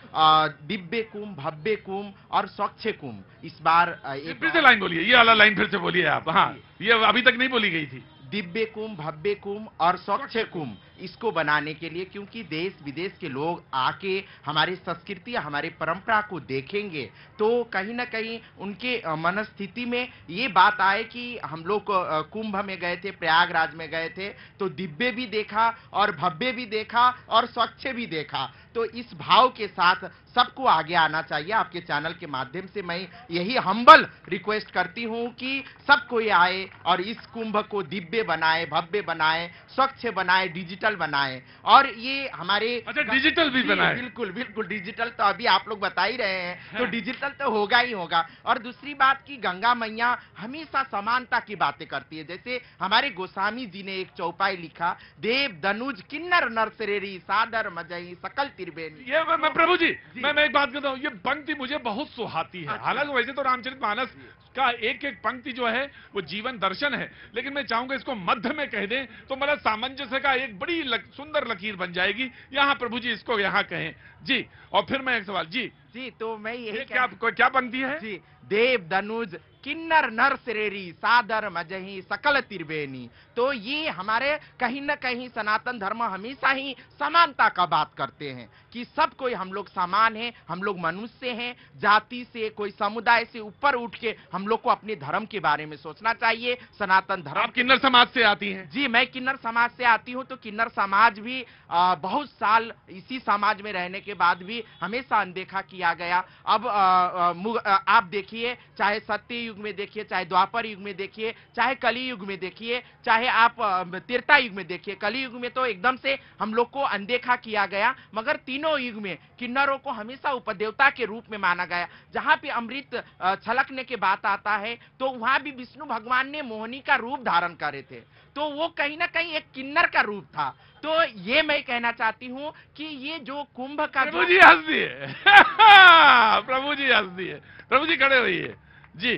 दिव्य कुंभ, भव्य कुंभ और स्वच्छ कुंभ इस बार फिर से लाइन बोलिए, ये वाला लाइन फिर से बोलिए आप। हाँ, ये अभी तक नहीं बोली गई थी। दिव्य कुंभ, भव्य कुंभ और स्वच्छ कुंभ इसको बनाने के लिए, क्योंकि देश विदेश के लोग आके हमारी संस्कृति हमारी परंपरा को देखेंगे तो कहीं ना कहीं उनके मनस्थिति में ये बात आए कि हम लोग कुंभ में गए थे, प्रयागराज में गए थे तो दिव्य भी देखा और भव्य भी देखा और स्वच्छ भी देखा। तो इस भाव के साथ सबको आगे आना चाहिए। आपके चैनल के माध्यम से मैं यही हम्बल रिक्वेस्ट करती हूं कि सब कोई आए और इस कुंभ को दिव्य बनाए, भव्य बनाए, स्वच्छ बनाए, डिजिटल बनाए। और ये हमारे डिजिटल भी बनाए। बिल्कुल बिल्कुल, डिजिटल तो अभी आप लोग बता ही रहे हैं, तो डिजिटल तो होगा ही होगा। और दूसरी बात की गंगा मैया हमेशा समानता की बातें करती है। जैसे हमारे गोस्वामी जी ने एक चौपाई लिखा, देव दनुज किन्नर नर सरेरी सादर मजई सकल तिरबेनी। ये मैं प्रभु जी मैं एक बात कहता हूँ, ये पंक्ति मुझे बहुत सुहाती है। हालांकि वैसे तो रामचरितमानस का एक एक पंक्ति जो है वो जीवन दर्शन है, लेकिन मैं चाहूंगा इसको मध्य में कह दें तो मतलब सामंजस्य का एक बड़ी सुंदर लकीर बन जाएगी। यहाँ प्रभु जी इसको यहाँ कहें जी। और फिर मैं एक सवाल जी तो मैं यही क्या पंक्ति है जी, देव दनुज किन्नर नर सरेरी सादर मजही सकल तिरबेनी। तो ये हमारे कहीं न कहीं सनातन धर्म हमेशा ही समानता का बात करते हैं कि सब कोई हम लोग समान हैं, हम लोग मनुष्य हैं। जाति से कोई समुदाय से ऊपर उठ के हम लोग को अपने धर्म के बारे में सोचना चाहिए। सनातन धर्म। आप किन्नर समाज से आती हैं? जी मैं किन्नर समाज से आती हूँ। तो किन्नर समाज भी बहुत साल इसी समाज में रहने के बाद भी हमेशा अनदेखा किया गया। अब आप देखिए, चाहे सत्य युग में देखिए, चाहे द्वापर युग में देखिए, चाहे कली युग में देखिए, चाहे आप त्रेता युग में देखिए। कली युग में तो एकदम से हम लोग को अनदेखा किया गया, मगर तीनों युग में किन्नरों को हमेशा उपदेवता के रूप में माना गया। जहां पे अमृत छलकने के बात आता है तो वहां भी विष्णु भगवान ने मोहिनी का रूप धारण करे थे, तो वो कहीं ना कहीं एक किन्नर का रूप था। तो ये मैं कहना चाहती हूँ कि ये जो कुंभ का प्रभु जी हंस दिए प्रभु जी हंस दिए। प्रभु जी खड़े रहिए जी।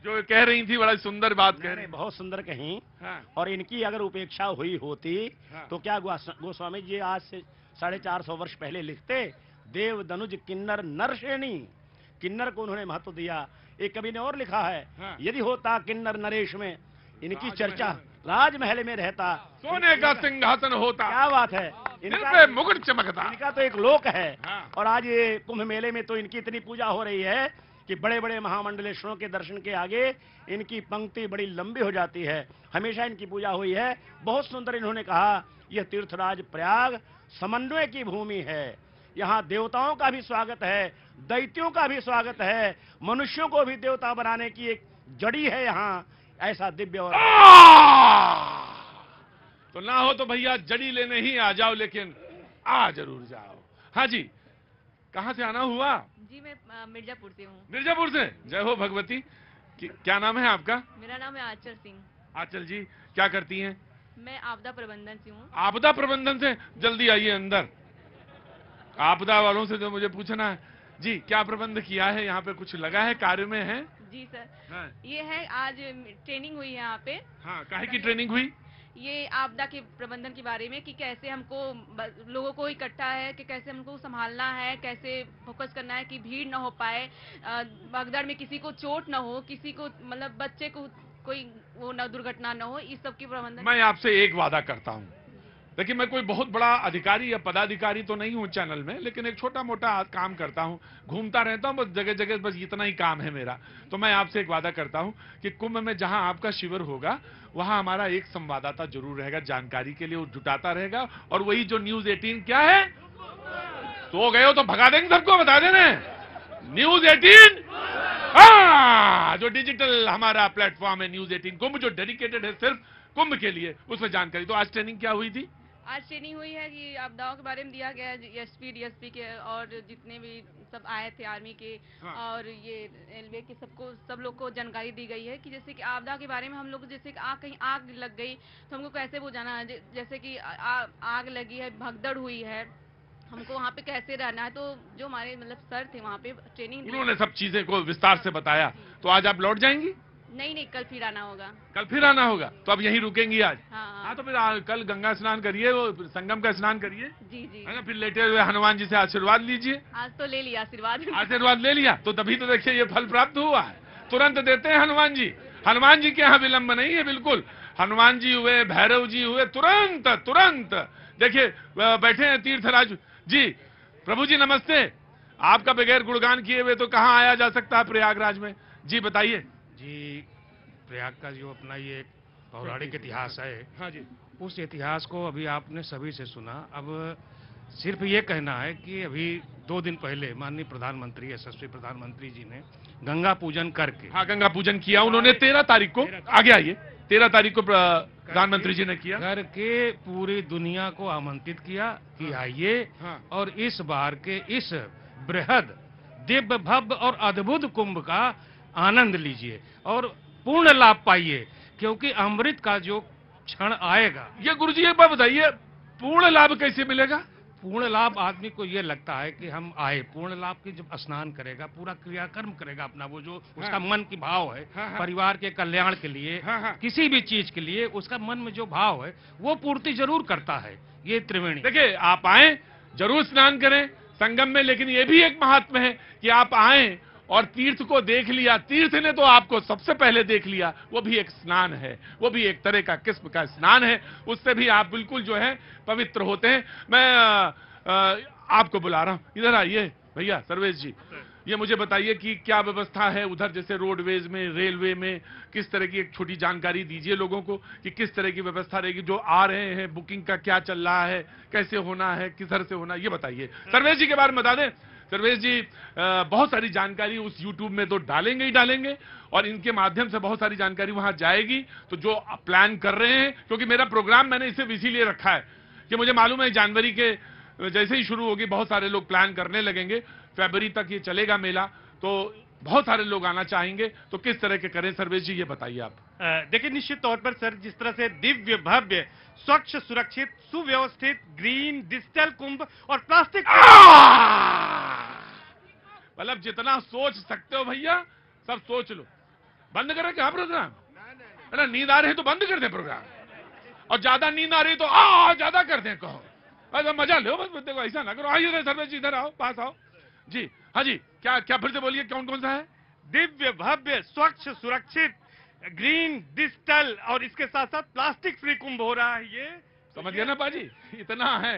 जो कह रही थी बड़ा सुंदर बात कह रही, बहुत सुंदर कहीं। हाँ। और इनकी अगर उपेक्षा हुई होती हाँ। तो क्या गोस्वामी जी आज से 450 वर्ष पहले लिखते, देव दनुज किन्नर नरश्रेणी। किन्नर को उन्होंने महत्व दिया। एक कवि ने और लिखा है, हाँ। यदि होता किन्नर नरेश में इनकी चर्चा राजमहल में रहता, सोने का सिंहासन होता। क्या बात है, इनका मुकुट चमकता। इनका तो एक लोक है। हाँ। और आज ये कुंभ मेले में तो इनकी इतनी पूजा हो रही है कि बड़े बड़े महामंडलेश्वरों के दर्शन के आगे इनकी पंक्ति बड़ी लंबी हो जाती है। हमेशा इनकी पूजा हुई है। बहुत सुंदर इन्होंने कहा, यह तीर्थराज प्रयाग समन्वय की भूमि है। यहाँ देवताओं का भी स्वागत है, दैत्यों का भी स्वागत है, मनुष्यों को भी देवता बनाने की एक जड़ी है यहाँ। ऐसा दिव्य और तो ना हो तो भैया जड़ी लेने ही आ जाओ, लेकिन आ जरूर जाओ। हाँ जी, कहाँ से आना हुआ? जी मैं मिर्जापुर से हूँ। मिर्जापुर से। जय हो भगवती। क्या नाम है आपका? मेरा नाम है आंचल सिंह। आंचल जी क्या करती हैं? मैं आपदा प्रबंधन से हूँ। आपदा प्रबंधन से? जल्दी आइए अंदर। आपदा वालों से जो मुझे पूछना है जी, क्या प्रबंध किया है यहाँ पे? कुछ लगा है, कार्य में है? जी सर। हाँ। ये है, आज ट्रेनिंग हुई है यहाँ पे। हाँ, काहे की ट्रेनिंग हुई? ये आपदा के प्रबंधन के बारे में कि कैसे हमको लोगों को इकट्ठा है, कि कैसे हमको संभालना है, कैसे फोकस करना है कि भीड़ ना हो पाए, भगदड़ में किसी को चोट ना हो, किसी को मतलब बच्चे को कोई वो न दुर्घटना ना हो, इस सब की प्रबंधन। मैं आपसे एक वादा करता हूँ, देखिए मैं कोई बहुत बड़ा अधिकारी या पदाधिकारी तो नहीं हूँ चैनल में, लेकिन एक छोटा मोटा काम करता हूँ, घूमता रहता हूँ, बस जगह जगह बस इतना ही काम है मेरा। तो मैं आपसे एक वादा करता हूँ कि कुंभ में जहाँ आपका शिविर होगा वहाँ हमारा एक संवाददाता जरूर रहेगा, जानकारी के लिए वो जुटाता रहेगा। और वही जो न्यूज 18 क्या है, तो गए हो तो भगा देंगे सबको, बता देना। न्यूज 18 जो डिजिटल हमारा प्लेटफॉर्म है न्यूज 18 कुंभ, जो डेडिकेटेड है सिर्फ कुंभ के लिए, उसमें जानकारी। तो आज ट्रेनिंग क्या हुई थी? आज ट्रेनिंग हुई है कि आपदाओं के बारे में दिया गया है, एसपी डीएसपी के और जितने भी सब आए थे आर्मी के। हाँ। और ये रेलवे के सबको, सब लोग को जानकारी दी गई है कि जैसे कि आपदा के बारे में हम लोग, जैसे कि कहीं आग लग गई तो हमको कैसे बुझाना है, जैसे कि आग लगी है, भगदड़ हुई है, हमको वहाँ पे कैसे रहना है। तो जो हमारे मतलब सर थे वहाँ पे ट्रेनिंग, उन्होंने सब चीजें को विस्तार से बताया। तो आज आप लौट जाएंगी? नहीं, कल फिर आना होगा। कल फिर आना होगा, तो अब यहीं रुकेंगी आज? हाँ। तो फिर कल गंगा स्नान करिए, वो संगम का स्नान करिए। जी है ना, फिर लेटे हुए हनुमान जी से आशीर्वाद लीजिए। आज तो ले लिया आशीर्वाद। आशीर्वाद ले लिया, तो तभी तो देखिए ये फल प्राप्त हुआ है। तुरंत देते हैं हनुमान जी। हनुमान जी के यहाँ विलंब नहीं है बिल्कुल। हनुमान जी हुए, भैरव जी हुए, तुरंत तुरंत देखिए बैठे हैं तीर्थराज जी। प्रभु जी नमस्ते। आपका बगैर गुणगान किए हुए तो कहाँ आया जा सकता है प्रयागराज में? जी बताइए। जी, प्रयाग का जो अपना ये एक पौराणिक इतिहास है, हाँ जी, उस इतिहास को अभी आपने सभी से सुना। अब सिर्फ ये कहना है कि अभी 2 दिन पहले माननीय प्रधानमंत्री, यशस्वी प्रधानमंत्री जी ने गंगा पूजन करके, हाँ गंगा पूजन किया उन्होंने 13 तारीख को, आगे आइए, 13 तारीख को प्रधानमंत्री जी ने किया, करके पूरी दुनिया को आमंत्रित किया कि आइए और इस बार के इस बृहद दिव्य भव्य और अद्भुत कुंभ का आनंद लीजिए और पूर्ण लाभ पाइए, क्योंकि अमृत का जो क्षण आएगा। ये गुरुजी एक बात बताइए, पूर्ण लाभ कैसे मिलेगा? पूर्ण लाभ आदमी को ये लगता है कि हम आए, पूर्ण लाभ की जब स्नान करेगा, पूरा क्रियाकर्म करेगा अपना, वो जो उसका मन की भाव है, परिवार के कल्याण के लिए, किसी भी चीज के लिए उसका मन में जो भाव है वो पूर्ति जरूर करता है। ये त्रिवेणी देखिए, आप आए जरूर स्नान करें संगम में, लेकिन ये भी एक महात्मा है कि आप आए और तीर्थ को देख लिया। तीर्थ ने तो आपको सबसे पहले देख लिया, वो भी एक स्नान है, वो भी एक तरह का किस्म का स्नान है, उससे भी आप बिल्कुल जो है पवित्र होते हैं। मैं आपको बुला रहा हूं, इधर आइए भैया सर्वेश जी, ये मुझे बताइए कि क्या व्यवस्था है उधर, जैसे रोडवेज में, रेलवे में, किस तरह की एक छोटी जानकारी दीजिए लोगों को कि किस तरह की व्यवस्था रहेगी। जो आ रहे हैं बुकिंग का क्या चल रहा है, कैसे होना है, किधर से होना, ये बताइए। सर्वेश जी के बारे में बता दें। सर्वेश जी बहुत सारी जानकारी उस YouTube में तो डालेंगे ही डालेंगे और इनके माध्यम से बहुत सारी जानकारी वहां जाएगी। तो जो प्लान कर रहे हैं, क्योंकि मेरा प्रोग्राम मैंने इसे इसीलिए रखा है कि मुझे मालूम है जनवरी के जैसे ही शुरू होगी बहुत सारे लोग प्लान करने लगेंगे, फरवरी तक ये चलेगा मेला, तो बहुत सारे लोग आना चाहेंगे। तो किस तरह के करें सर्वेश जी, ये बताइए आप। देखिए, निश्चित तौर पर सर, जिस तरह से दिव्य भव्य स्वच्छ सुरक्षित सुव्यवस्थित ग्रीन डिजिटल कुंभ और प्लास्टिक, मतलब जितना सोच सकते हो भैया सब सोच लो। बंद करें क्या प्रोग्राम? अरे नींद आ रही है तो बंद कर दे प्रोग्राम, और ज्यादा नींद आ रही तो ज्यादा कर दें, कहो बस मजा लो, बस देखो ऐसा ना करो। आइए सर्वेश जी इधर आओ, पास आओ जी। हाँ जी, क्या क्या फिर से बोलिए, कौन कौन सा है? दिव्य भव्य स्वच्छ सुरक्षित ग्रीन डिजिटल और इसके साथ साथ प्लास्टिक फ्री कुंभ हो रहा है। ये समझ गए ना पाजी, इतना है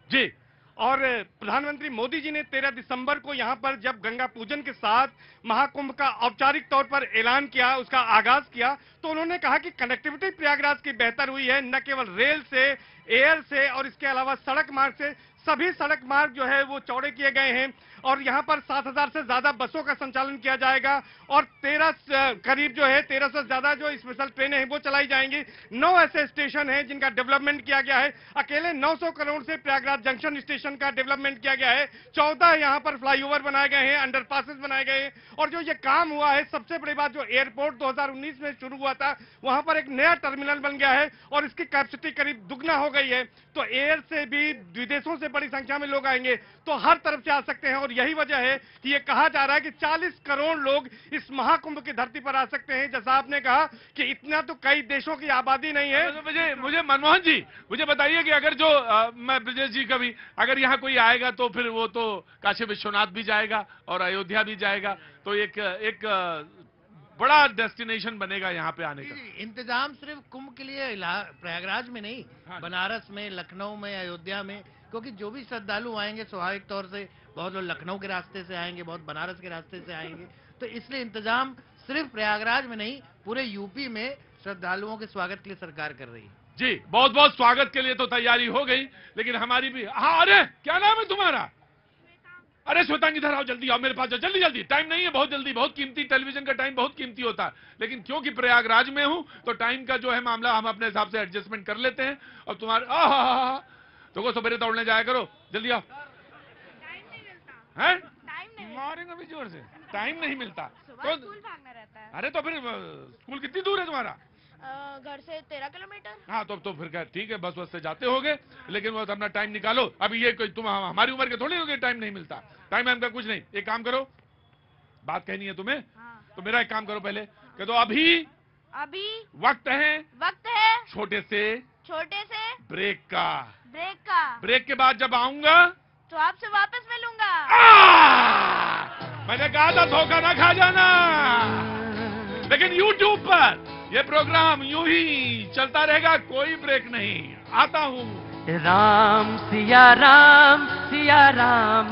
जी। और प्रधानमंत्री मोदी जी ने 13 दिसंबर को यहां पर जब गंगा पूजन के साथ महाकुंभ का औपचारिक तौर पर ऐलान किया, उसका आगाज किया, तो उन्होंने कहा कि कनेक्टिविटी प्रयागराज की बेहतर हुई है, न केवल रेल से, एयर से और इसके अलावा सड़क मार्ग से। सभी सड़क मार्ग जो है वो चौड़े किए गए हैं और यहाँ पर 7,000 से ज्यादा बसों का संचालन किया जाएगा और 1300 से ज्यादा जो स्पेशल ट्रेनें हैं वो चलाई जाएंगी। 9 ऐसे स्टेशन हैं जिनका डेवलपमेंट किया गया है। अकेले 900 करोड़ से प्रयागराज जंक्शन स्टेशन का डेवलपमेंट किया गया है। 14 यहाँ पर फ्लाईओवर बनाए गए हैं, अंडरपासेस बनाए गए हैं और जो ये काम हुआ है, सबसे बड़ी बात, जो एयरपोर्ट 2019 में शुरू हुआ था, वहां पर एक नया टर्मिनल बन गया है और इसकी कैपेसिटी करीब दुगना हो गई है। तो एयर से भी विदेशों से बड़ी संख्या में लोग आएंगे, तो हर तरफ से आ सकते हैं और यही वजह है कि ये कहा जा रहा है कि 40 करोड़ लोग इस महाकुंभ की धरती पर आ सकते हैं। जैसा आपने कहा कि इतना तो कई देशों की आबादी नहीं है। मुझे मनमोहन जी मुझे बताइए कि अगर जो मैं ब्रजेश जी का भी, अगर यहाँ कोई आएगा तो फिर वो तो काशी विश्वनाथ भी जाएगा और अयोध्या भी जाएगा, तो एक बड़ा डेस्टिनेशन बनेगा यहाँ पे आने का। इंतजाम सिर्फ कुंभ के लिए प्रयागराज में नहीं, बनारस में, लखनऊ में, अयोध्या में, क्योंकि जो भी श्रद्धालु आएंगे स्वाभाविक तौर से बहुत लोग लखनऊ के रास्ते से आएंगे, बहुत बनारस के रास्ते से आएंगे, तो इसलिए इंतजाम सिर्फ प्रयागराज में नहीं, पूरे यूपी में श्रद्धालुओं के स्वागत के लिए सरकार कर रही है। जी, बहुत बहुत स्वागत के लिए तो तैयारी हो गई, लेकिन हमारी भी। हाँ, अरे क्या नाम है तुम्हारा? अरे श्वेतांग इधर आओ, जल्दी आओ मेरे पास, जल्दी जल्दी, टाइम नहीं है, बहुत जल्दी, बहुत कीमती, टेलीविजन का टाइम बहुत कीमती होता है, लेकिन क्योंकि प्रयागराज में हूं तो टाइम का जो है मामला हम अपने हिसाब से एडजस्टमेंट कर लेते हैं। और तुम्हारे तो सवेरे दौड़ने जाया करो, जल्दी आओ। हैं? मारेंगे भी जोर से, टाइम नहीं मिलता तो स्कूल भागना रहता है। अरे तो फिर स्कूल कितनी दूर है तुम्हारा? घर से 13 किलोमीटर। हाँ, तो फिर क्या ठीक है, बस से जाते होगे, लेकिन वो अपना टाइम निकालो। अभी ये कोई तुम हमारी उम्र के थोड़ी हो गए, टाइम नहीं मिलता, टाइम का कुछ नहीं। एक काम करो, बात कहनी है तुम्हें, तो मेरा एक काम करो पहले, कि तो अभी वक्त है छोटे से ब्रेक का। ब्रेक के बाद जब आऊंगा तो आपसे वापस मिलूंगा। मैंने कहा था धोखा ना खा जाना, लेकिन YouTube पर ये प्रोग्राम यूं ही चलता रहेगा, कोई ब्रेक नहीं। आता हूँ। राम सिया राम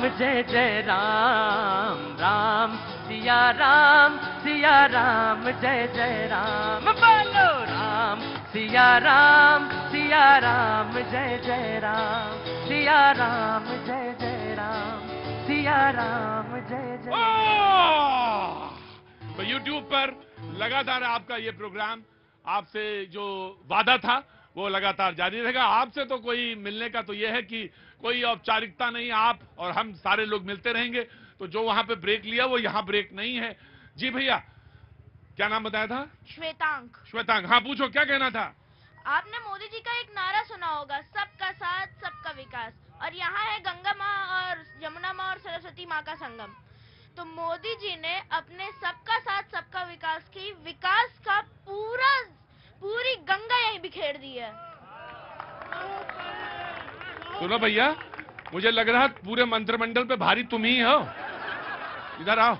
जय जय राम, राम सिया राम जय जय राम, बोलो राम सिया राम जय जय राम, सिया राम जय जय राम, सिया राम जय जय राम। तो YouTube पर लगातार आपका ये प्रोग्राम, आपसे जो वादा था वो लगातार जारी रहेगा। आपसे तो कोई मिलने का तो ये है कि कोई औपचारिकता नहीं, आप और हम सारे लोग मिलते रहेंगे। तो जो वहां पे ब्रेक लिया वो यहाँ ब्रेक नहीं है। जी भैया, क्या नाम बताया था? श्वेतांक। श्वेतांक, हाँ पूछो, क्या कहना था? आपने मोदी जी का एक नारा सुना होगा, सबका साथ सबका विकास, और यहाँ है गंगा माँ और यमुना माँ और सरस्वती माँ का संगम। तो मोदी जी ने अपने सबका साथ सबका विकास की विकास का पूरी गंगा यहीं बिखेर दी है। सुनो भैया, मुझे लग रहा पूरे मंत्रिमंडल पे भारी तुम ही हो। इधर आओ।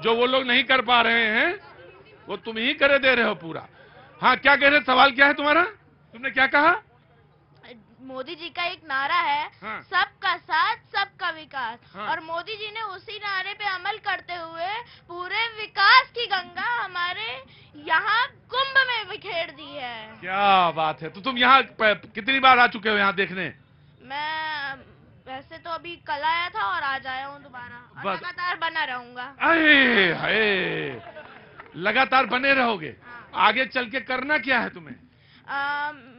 जो वो लोग नहीं कर पा रहे हैं वो तुम ही करे दे रहे हो पूरा। हाँ, क्या कह रहे? सवाल क्या है तुम्हारा? तुमने क्या कहा? मोदी जी का एक नारा है, हाँ। सबका साथ सबका विकास, हाँ। और मोदी जी ने उसी नारे पे अमल करते हुए पूरे विकास की गंगा हमारे यहाँ कुंभ में बिखेर दी है। क्या बात है। तो तुम यहाँ कितनी बार आ चुके हो यहाँ देखने? मैं वैसे तो अभी कल आया था और आज आया हूँ दोबारा, और लगातार बना रहूंगा। लगातार बने रहोगे? हाँ। आगे चल के करना क्या है तुम्हें?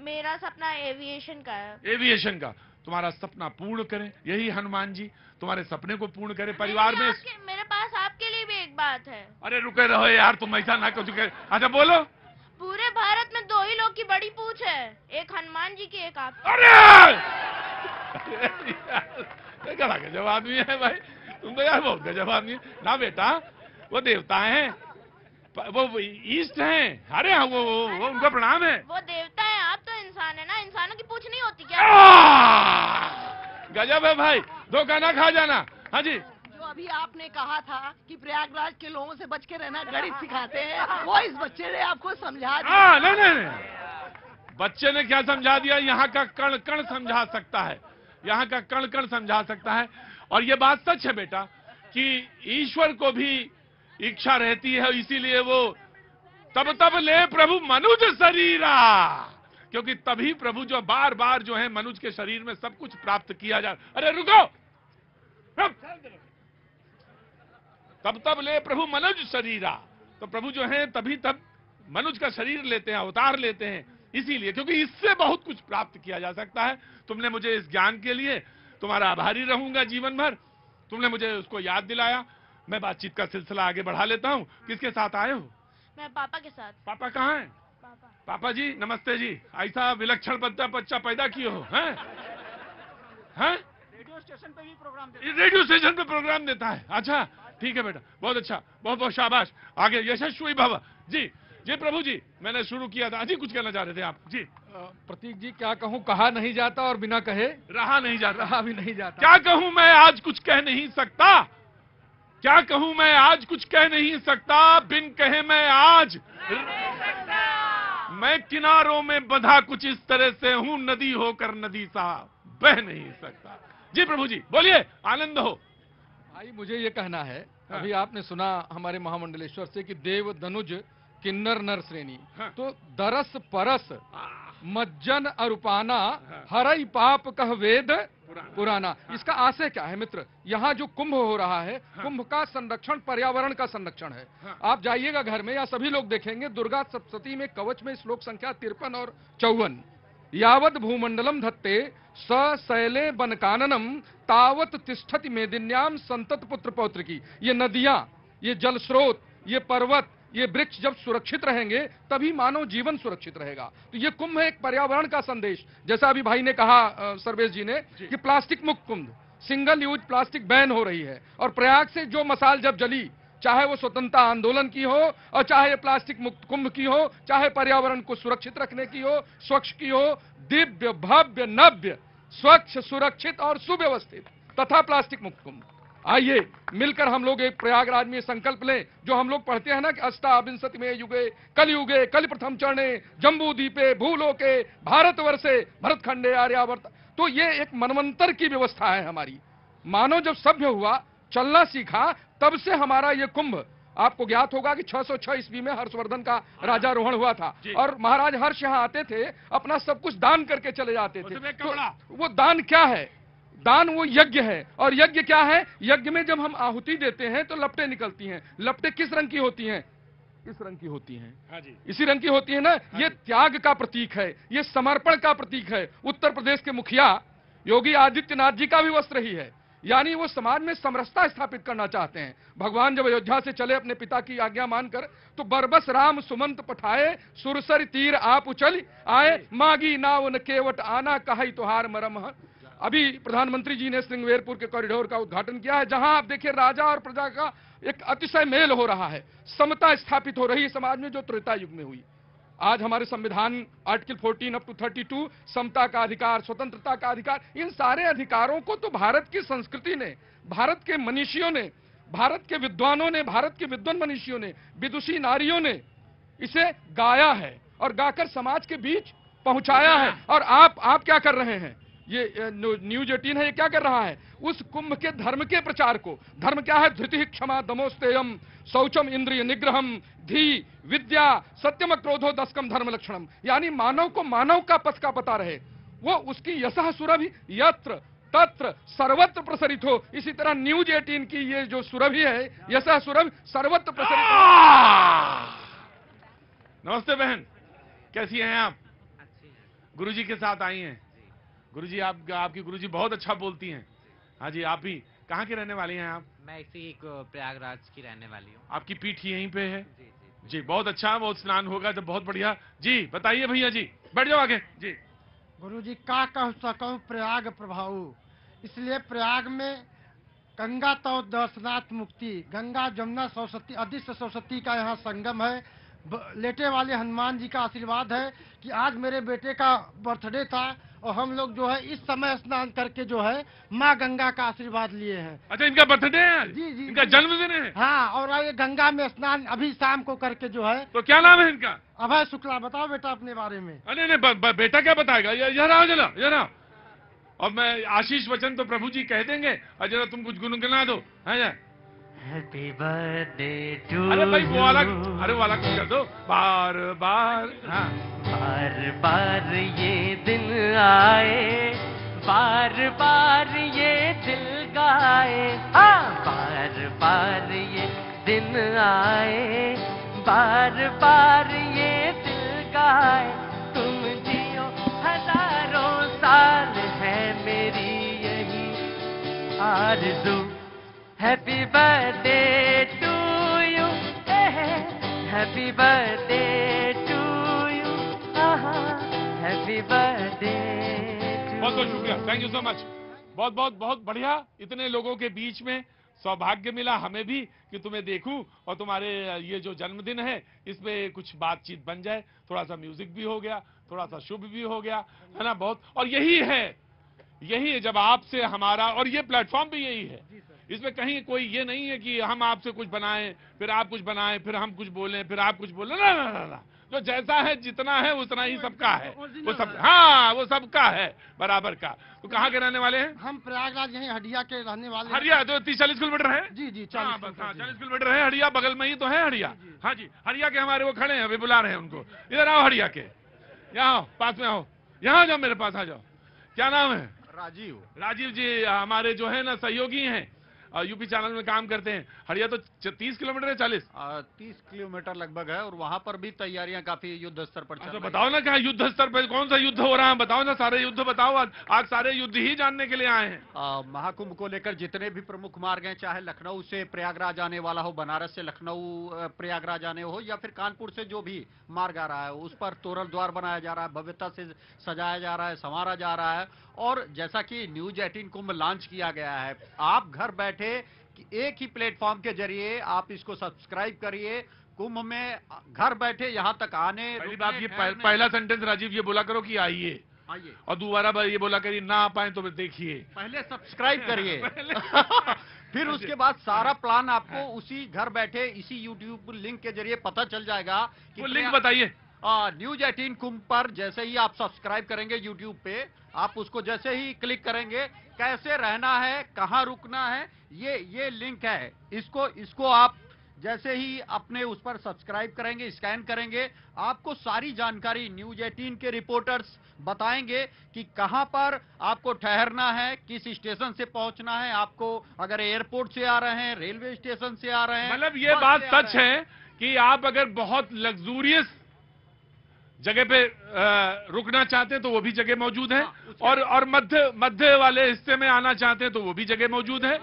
मेरा सपना एविएशन का है। एविएशन का? तुम्हारा सपना पूर्ण करें, यही हनुमान जी तुम्हारे सपने को पूर्ण करें। परिवार में मेरे पास आपके लिए भी एक बात है। अरे रुके रहो यार, तुम ऐसा ना करो। अच्छा बोलो। पूरे भारत में 2 ही लोग की बड़ी पूंछ है, एक हनुमान जी की, एक आप। अरे गजब आदमी है भाई तुम तो यार, बहुत गजब आदमी है ना बेटा। वो देवता हैं, वो ईस्ट हैं। अरे हाँ, वो उनको प्रणाम है। वो देवता है, आप तो इंसान है ना, इंसानों की पूछ नहीं होती क्या? गजब है भाई, धोखा ना खा जाना। हाँ जी। जो अभी आपने कहा था कि प्रयागराज के लोगों से बच के रहना, गणित सिखाते हैं, वो इस बच्चे ने आपको समझा दिया। नहीं, बच्चे ने क्या समझा दिया? यहाँ का कण कण समझा सकता है, यहाँ का कण कण समझा सकता है। और ये बात सच है बेटा कि ईश्वर को भी इच्छा रहती है, इसीलिए वो तब ले प्रभु मनुज शरीरा, क्योंकि तभी प्रभु जो बार बार जो है मनुज के शरीर में सब कुछ प्राप्त किया जा। अरे रुको, तब ले प्रभु मनुज शरीरा, तो प्रभु जो है तभी तब मनुज का शरीर लेते हैं, अवतार लेते हैं, इसीलिए, क्योंकि इससे बहुत कुछ प्राप्त किया जा सकता है। तुमने मुझे इस ज्ञान के लिए तुम्हारा आभारी रहूंगा जीवन भर। तुमने मुझे उसको याद दिलाया। मैं बातचीत का सिलसिला आगे बढ़ा लेता हूँ। किसके साथ आए हो? मैं पापा के साथ। पापा कहाँ हैं? पापा जी नमस्ते जी। ऐसा विलक्षण बच्चा पैदा किए हो हैं? रेडियो स्टेशन पे भी प्रोग्राम देता है। रेडियो स्टेशन पे प्रोग्राम देता है? अच्छा ठीक है बेटा, बहुत अच्छा, बहुत बहुत शाबाश, आगे यशस्वी भव। जी प्रभु जी, मैंने शुरू किया था। जी कुछ कहना चाह रहे थे आप? जी प्रतीक जी, क्या कहूँ, कहा नहीं जाता और बिना कहे रहा नहीं जाता। रहा भी नहीं जाता। क्या कहूँ मैं आज कुछ कह नहीं सकता, क्या कहूँ मैं आज कुछ कह नहीं सकता, बिन कहे मैं आज मैं किनारों में बंधा कुछ इस तरह से हूँ, नदी होकर नदी सा बह नहीं सकता। जी प्रभु जी बोलिए, आनंद हो। भाई मुझे ये कहना है, अभी आपने सुना हमारे महामंडलेश्वर से कि देव धनुज किन्नर नर श्रेणी, तो दरस परस मज्जन अरुपाना हरई पाप कह वेद पुराना। इसका आशय क्या है मित्र? यहाँ जो कुंभ हो रहा है, कुंभ का संरक्षण पर्यावरण का संरक्षण है। आप जाइएगा घर में या सभी लोग देखेंगे, दुर्गा सप्तशती में कवच में श्लोक संख्या 53 और 54, यावत भूमंडलम धत्ते स शैले बनकाननम तावत तिष्ठति मेदिन्याम संतत पुत्र पौत्र की। ये नदियां, ये जल स्रोत, ये पर्वत, ये वृक्ष जब सुरक्षित रहेंगे तभी मानव जीवन सुरक्षित रहेगा। तो ये कुंभ है एक पर्यावरण का संदेश। जैसा अभी भाई ने कहा, सर्वेश जी ने, कि प्लास्टिक मुक्त कुंभ, सिंगल यूज प्लास्टिक बैन हो रही है। और प्रयाग से जो मसाल जब जली, चाहे वो स्वतंत्रता आंदोलन की हो, और चाहे प्लास्टिक मुक्त कुंभ की हो, चाहे पर्यावरण को सुरक्षित रखने की हो, स्वच्छ की हो, दिव्य भव्य नव्य स्वच्छ सुरक्षित और सुव्यवस्थित तथा प्लास्टिक मुक्त कुंभ। आइए मिलकर हम लोग एक प्रयागराज में संकल्प लें, जो हम लोग पढ़ते हैं ना कि अष्टाविंशति में युगे कलयुगे कलि प्रथम चरणे जम्बू द्वीपे भूलोके भारतवर्षे भरतखंडे आर्यावर्त। तो ये एक मनवंतर की व्यवस्था है हमारी। मानव जब सभ्य हुआ, चलना सीखा, तब से हमारा ये कुंभ, आपको ज्ञात होगा कि 606 ईस्वी में हर्षवर्धन का राजारोहण हुआ था और महाराज हर्ष यहाँ आते थे, अपना सब कुछ दान करके चले जाते थे। तो वो दान क्या है? दान वो यज्ञ है। और यज्ञ क्या है? यज्ञ में जब हम आहुति देते हैं तो लपटें निकलती हैं। लपटें किस रंग की होती हैं? इस रंग की होती हैं। हाँ जी। इसी रंग की होती है ना। ये त्याग का प्रतीक है, ये समर्पण का प्रतीक है। उत्तर प्रदेश के मुखिया योगी आदित्यनाथ जी का भी वस्त्र ही है, यानी वो समाज में समरसता स्थापित करना चाहते हैं। भगवान जब अयोध्या से चले अपने पिता की आज्ञा मानकर, तो बरबस राम सुमंत पठाए, सुरसर तीर आप उचल आए, मागी नाव न केवट आना कहाई तुहार मरम। अभी प्रधानमंत्री जी ने श्रृंगवेरपुर के कॉरिडोर का उद्घाटन किया है, जहां आप देखिए राजा और प्रजा का एक अतिशय मेल हो रहा है, समता स्थापित हो रही है समाज में, जो त्रेता युग में हुई। आज हमारे संविधान आर्टिकल 14 अप टू 32 समता का अधिकार, स्वतंत्रता का अधिकार, इन सारे अधिकारों को तो भारत की संस्कृति ने, भारत के मनीषियों ने, भारत के विद्वानों ने, भारत के विद्वान मनीषियों ने, विदुषी नारियों ने इसे गाया है और गाकर समाज के बीच पहुंचाया है। और आप क्या कर रहे हैं? ये न्यूज 18 है, ये क्या कर रहा है? उस कुंभ के धर्म के प्रचार को। धर्म क्या है? धृति क्षमा दमोस्तेयम शौचम इंद्रिय निग्रहम धी विद्या सत्यम क्रोधो दशकम धर्म लक्षणम, यानी मानव को मानव का पथ का पता रहे, वो उसकी यशः सुरभि यत्र तत्र सर्वत्र प्रसरित हो। इसी तरह न्यूज 18 की ये जो सुरभि है, यशः सुरभि सर्वत्र प्रसरित हो। नमस्ते बहन, कैसी हैं आप? गुरुजी के साथ आई हैं। गुरुजी आपकी गुरुजी बहुत अच्छा बोलती हैं। हाँ जी, आप भी कहाँ के रहने वाली हैं आप? मैं इसी प्रयागराज की रहने वाली हूँ। आपकी पीठ यहीं पे है? जी बहुत अच्छा, बहुत स्नान होगा जब, बहुत बढ़िया। जी बताइए भैया जी, बैठ जाओ आगे जी। गुरुजी का कह सकूं प्रयाग प्रभाऊ, इसलिए प्रयाग में गंगा तो दर्शनाथ मुक्ति, गंगा जमुना सरस्वती अदृश्य सरस्वती का यहाँ संगम है। लेटे वाले हनुमान जी का आशीर्वाद है कि आज मेरे बेटे का बर्थडे था और हम लोग जो है इस समय स्नान करके जो है माँ गंगा का आशीर्वाद लिए हैं। अच्छा, इनका बर्थडे है? जी जी, इनका जन्मदिन है? हाँ, और ये गंगा में स्नान अभी शाम को करके जो है। तो क्या नाम है इनका? अभय शुक्ला। बताओ बेटा अपने बारे में। अरे नहीं, बेटा क्या बताएगा? जरा और मैं आशीष वचन तो प्रभु जी कह देंगे, और जरा तुम कुछ गुनगुना दो। है हैप्पी बर्थडे टू। अरे भाई वो वाला कुछ कर दो। बार बार, हाँ, बार बार ये दिन आए, बार बार ये दिल गाए, हाँ, बार बार ये दिन आए, बार बार ये दिल गाए, तुम जियो हजारों साल है मेरी यही आरज़ू। Happy birthday to you, happy birthday to you, happy birthday. बहुत बहुत शुक्रिया, थैंक यू सो मच। बहुत बहुत बहुत बढ़िया। इतने लोगों के बीच में सौभाग्य मिला हमें भी कि तुम्हें देखूं और तुम्हारे ये जो जन्मदिन है इसमें कुछ बातचीत बन जाए, थोड़ा सा म्यूजिक भी हो गया, थोड़ा सा शुभ भी हो गया, है ना। बहुत, और यही है जब आपसे हमारा, और ये प्लेटफॉर्म भी यही है, इसमें कहीं कोई ये नहीं है कि हम आपसे कुछ बनाएं, फिर आप कुछ बनाएं, फिर हम कुछ बोलें, फिर आप कुछ बोलें। ना, जो जैसा है जितना है उतना ही सबका है, वो सब, हाँ, वो सबका है बराबर का। तो कहाँ के रहने वाले हैं? हम प्रयागराज यहीं हडिया के रहने वाले। हडिया तो 30-40 किलोमीटर है? जी जी, 40 किलोमीटर है। हडिया बगल में ही तो है हडिया। हाँ जी, हडिया के हमारे वो खड़े हैं, अभी बुला रहे हैं उनको। इधर आओ हडिया के, यहाँ आओ, पास में आओ, यहाँ जाओ, मेरे पास आ जाओ। क्या नाम है? राजीव जी हमारे जो है ना सहयोगी हैं, यूपी चैनल में काम करते हैं। हड़िया तो 30 किलोमीटर है, 30 किलोमीटर लगभग है, और वहाँ पर भी तैयारियां काफी युद्ध स्तर पर चल रही हैं। बताओ ना क्या युद्ध स्तर पर कौन सा युद्ध हो रहा है? बताओ ना, सारे युद्ध बताओ। आज सारे युद्ध ही जानने के लिए आए हैं। महाकुंभ को लेकर जितने भी प्रमुख मार्ग हैं, चाहे लखनऊ से प्रयागराज आने वाला हो, बनारस से लखनऊ प्रयागराज आने हो, या फिर कानपुर से जो भी मार्ग आ रहा है, उस पर तोरण द्वार बनाया जा रहा है, भव्यता से सजाया जा रहा है, संवारा जा रहा है। और जैसा कि न्यूज 18 कुंभ लॉन्च किया गया है, आप घर बैठे एक ही प्लेटफॉर्म के जरिए आप इसको सब्सक्राइब करिए। कुंभ में घर बैठे यहाँ तक आने, पहली बात ये पहला सेंटेंस राजीव ये बोला करो कि आइए, और दोबारा ये बोला करिए ना आ पाए तो देखिए। पहले सब्सक्राइब करिए। फिर उसके बाद सारा प्लान आपको उसी घर बैठे इसी यूट्यूब लिंक के जरिए पता चल जाएगा कि वो लिंक बताइए। न्यूज 18 कुंभ पर जैसे ही आप सब्सक्राइब करेंगे यूट्यूब पे, आप उसको जैसे ही क्लिक करेंगे, कैसे रहना है, कहाँ रुकना है, ये लिंक है। इसको आप जैसे ही अपने उस पर सब्सक्राइब करेंगे, स्कैन करेंगे, आपको सारी जानकारी न्यूज 18 के रिपोर्टर्स बताएंगे कि कहां पर आपको ठहरना है, किस स्टेशन से पहुंचना है, आपको अगर एयरपोर्ट से आ रहे हैं, रेलवे स्टेशन से आ रहे हैं, मतलब ये बात सच है कि आप अगर बहुत लग्जूरियस जगह पे रुकना चाहते हैं तो वो भी जगह मौजूद है, और मध्य वाले हिस्से में आना चाहते हैं तो वो भी जगह मौजूद है।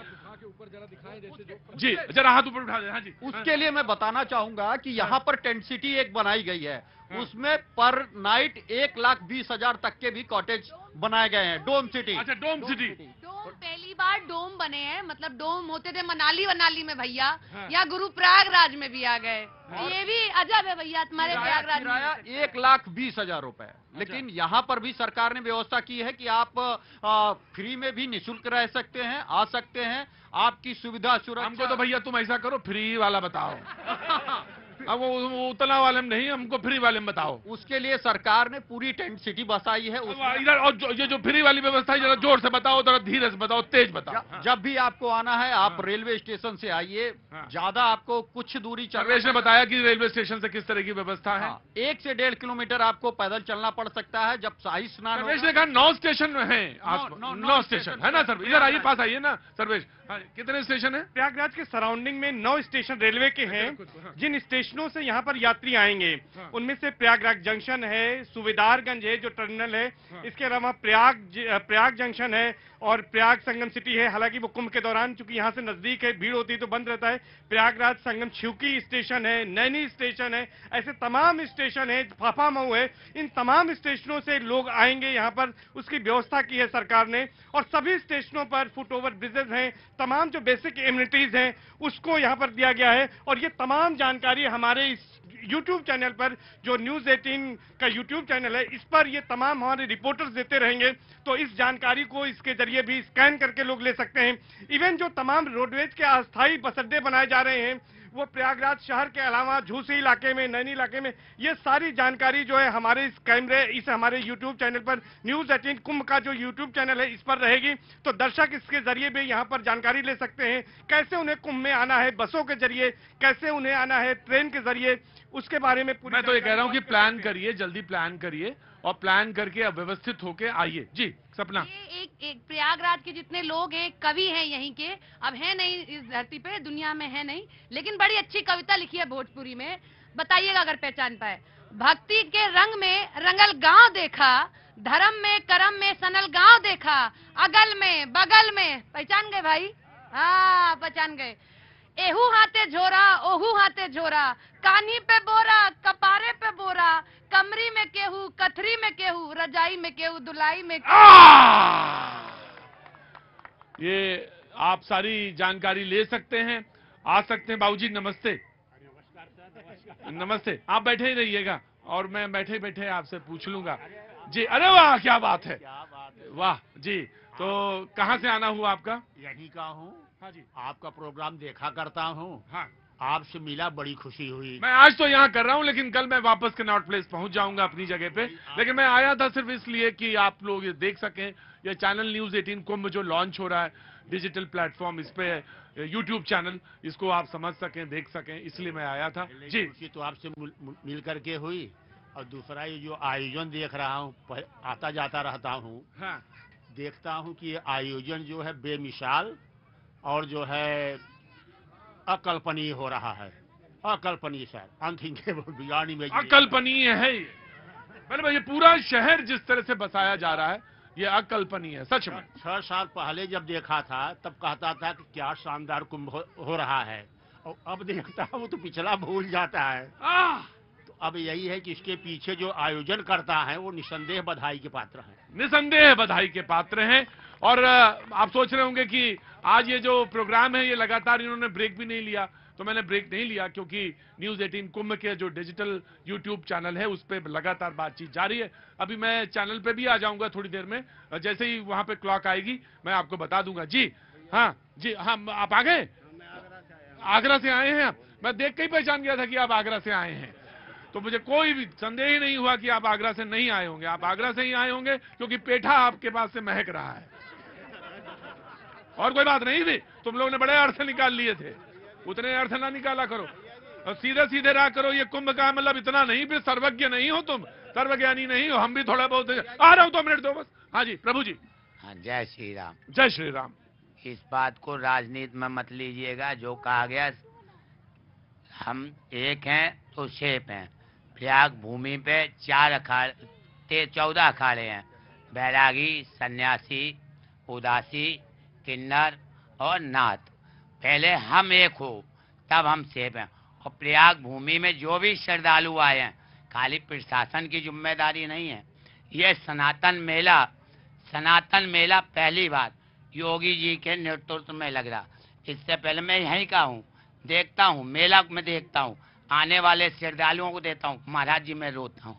जी जरा हाथ ऊपर उठा दे। हाँ जी। उसके लिए मैं बताना चाहूंगा कि यहाँ पर टेंट सिटी एक बनाई गई है, उसमें पर नाइट 1,20,000 तक के भी कॉटेज बनाए गए हैं। डोम सिटी। अच्छा, डोम सिटी। डोम पहली बार डोम बने हैं, मतलब डोम होते थे मनाली में भैया, या गुरु प्रयागराज में भी आ गए। ये भी अजब है भैया तुम्हारे प्रयागराज में। किराया 1,20,000 रुपए। लेकिन यहाँ पर भी सरकार ने व्यवस्था की है कि आप फ्री में भी निःशुल्क रह सकते हैं, आ सकते हैं, आपकी सुविधा सुरक्षा। हमको तो भैया तुम ऐसा करो, फ्री वाला बताओ। अब वो उतना वाले में नहीं, हमको फ्री वाले में बताओ। उसके लिए सरकार ने पूरी टेंट सिटी बसाई है। इधर और ये जो फ्री वाली व्यवस्था है जरा जोर से बताओ, जरा धीरे से बताओ, तेज बताओ। जब भी आपको आना है आप रेलवे स्टेशन से आइए, ज्यादा आपको कुछ दूरी सर्वेश ने बताया कि रेलवे स्टेशन से किस तरह की व्यवस्था है। 1 से 1.5 किलोमीटर आपको पैदल चलना पड़ सकता है। जब शाही स्नान सर्वेश ने कहा 9 स्टेशन है, 9 स्टेशन है ना सर? इधर आइए, पास आइए ना सर्वेश। कितने स्टेशन है? प्रयागराज के सराउंडिंग में 9 स्टेशन रेलवे के हैं। जिन स्टेशनों से यहाँ पर यात्री आएंगे उनमें से प्रयागराज जंक्शन है, सुवेदारगंज है जो टर्मिनल है, इसके अलावा प्रयाग जंक्शन है और प्रयाग संगम सिटी है। हालांकि वो कुंभ के दौरान चूंकि यहाँ से नजदीक है, भीड़ होती है तो बंद रहता है। प्रयागराज संगम छिवकी स्टेशन है, नैनी स्टेशन है, ऐसे तमाम स्टेशन है, फाफामऊ है। इन तमाम स्टेशनों से लोग आएंगे यहाँ पर, उसकी व्यवस्था की है सरकार ने। और सभी स्टेशनों पर फुट ओवर ब्रिजेस हैं, तमाम जो बेसिक एमिनिटीज हैं उसको यहाँ पर दिया गया है। और ये तमाम जानकारी हमारे इस YouTube चैनल पर, जो न्यूज 18 का YouTube चैनल है, इस पर ये तमाम हमारे रिपोर्टर्स देते रहेंगे। तो इस जानकारी को इसके जरिए भी स्कैन करके लोग ले सकते हैं। इवन जो तमाम रोडवेज के अस्थायी बस अड्डे बनाए जा रहे हैं वो प्रयागराज शहर के अलावा झूसी इलाके में, नैनी इलाके में, ये सारी जानकारी जो है हमारे इस हमारे YouTube चैनल पर, न्यूज 18 कुंभ का जो YouTube चैनल है इस पर रहेगी। तो दर्शक इसके जरिए भी यहाँ पर जानकारी ले सकते हैं, कैसे उन्हें कुंभ में आना है, बसों के जरिए कैसे उन्हें आना है, ट्रेन के जरिए, उसके बारे में पूरी। मैं तो ये कह रहा हूँ कि प्लान करिए, जल्दी प्लान करिए और प्लान करके व्यवस्थित होके आइए। जी सपना। ये एक प्रयागराज के जितने लोग हैं, कवि हैं यहीं के, अब है नहीं इस धरती पे, दुनिया में है नहीं, लेकिन बड़ी अच्छी कविता लिखी है भोजपुरी में, बताइएगा अगर पहचान पाए। भक्ति के रंग में रंगल गांव देखा, धर्म में करम में सनल गांव देखा, अगल में बगल में, पहचान गए भाई? हाँ पहचान गए। एहू हाथे झोरा ओहू हाथे झोरा, कान्ही पे बोरा कपारे पे बोरा, कमरी में केहू कथरी में केहू, रजाई में केहू दुलाई में केहू। ये आप सारी जानकारी ले सकते हैं, आ सकते हैं। बाबूजी नमस्ते। नमस्ते। आप बैठे ही रहिएगा और मैं बैठे बैठे आपसे पूछ लूंगा। जी अरे वाह क्या बात है, वाह जी। तो कहाँ से आना हुआ आपका? यहीं का हूँ। हाँ जी। आपका प्रोग्राम देखा करता हूँ। हाँ। आपसे मिला बड़ी खुशी हुई। मैं आज तो यहाँ कर रहा हूँ, लेकिन कल मैं वापस कनॉट प्लेस पहुंच जाऊंगा अपनी जगह पे। लेकिन मैं आया था सिर्फ इसलिए कि आप लोग ये देख सकें, ये चैनल न्यूज 18 कुंभ जो लॉन्च हो रहा है डिजिटल प्लेटफॉर्म, इस पे यूट्यूब चैनल, इसको आप समझ सकें, देख सकें, इसलिए मैं आया था। जी खुशी तो आपसे मिल करके हुई, और दूसरा ये जो आयोजन देख रहा हूँ, आता जाता रहता हूँ। हाँ। देखता हूँ कि ये आयोजन जो है बेमिसाल और जो है अकल्पनीय हो रहा है। अकल्पनीय सर, अनथिंकेबल, बियॉन्ड इमेजिनेशन। अकल्पनीय है मतलब ये पूरा शहर जिस तरह से बसाया जा रहा है, ये अकल्पनीय है सच में। 6 साल पहले जब देखा था तब कहता था कि क्या शानदार कुंभ हो रहा है, और अब देखता हूँ तो पिछला भूल जाता है। तो अब यही है कि इसके पीछे जो आयोजन करता है वो निसंदेह बधाई के पात्र है। निसंदेह बधाई के पात्र हैं। और आप सोच रहे होंगे कि आज ये जो प्रोग्राम है ये लगातार इन्होंने ब्रेक भी नहीं लिया, तो मैंने ब्रेक नहीं लिया क्योंकि न्यूज 18 कुंभ के जो डिजिटल यूट्यूब चैनल है उस पर लगातार बातचीत जारी है। अभी मैं चैनल पे भी आ जाऊंगा थोड़ी देर में, जैसे ही वहां पे क्लॉक आएगी मैं आपको बता दूंगा। जी हाँ जी, हाँ आप आ गए? आगरा से आए हैं आप? मैं देख के ही पहचान गया था कि आप आगरा से आए हैं, तो मुझे कोई भी संदेह ही नहीं हुआ कि आप आगरा से नहीं आए होंगे। आप आगरा से ही आए होंगे क्योंकि पेठा आपके पास से महक रहा है, और कोई बात नहीं थी। तुम लोग ने बड़े अर्थ निकाल लिए थे, उतने अर्थ ना निकाला करो और सीधे सीधे रहा करो। ये कुंभ का मतलब इतना नहीं, फिर सर्वज्ञ नहीं हो तुम, सर्वज्ञानी नहीं हो। हम भी थोड़ा बहुत आ रहा हूं, 2 मिनट दो बस। हाँ जी प्रभु जी। हाँ, जय श्री राम। जय श्री राम। इस बात को राजनीति में मत लीजिएगा। जो कहा गया, हम एक हैं तो शेप हैं। प्रयाग भूमि पे 14 अखाड़े हैं, बैरागी, सन्यासी, उदासी, किन्नर और नाथ। पहले हम एक हो तब हम सेब हैं। और प्रयाग भूमि में जो भी श्रद्धालु आए हैं, खाली प्रशासन की जिम्मेदारी नहीं है। ये सनातन मेला पहली बार योगी जी के नेतृत्व में लग रहा। इससे पहले मैं यहीं का हूँ, देखता हूँ, मेला में देखता हूँ, आने वाले श्रद्धालुओं को देता हूँ, महाराज जी मैं रोता हूँ।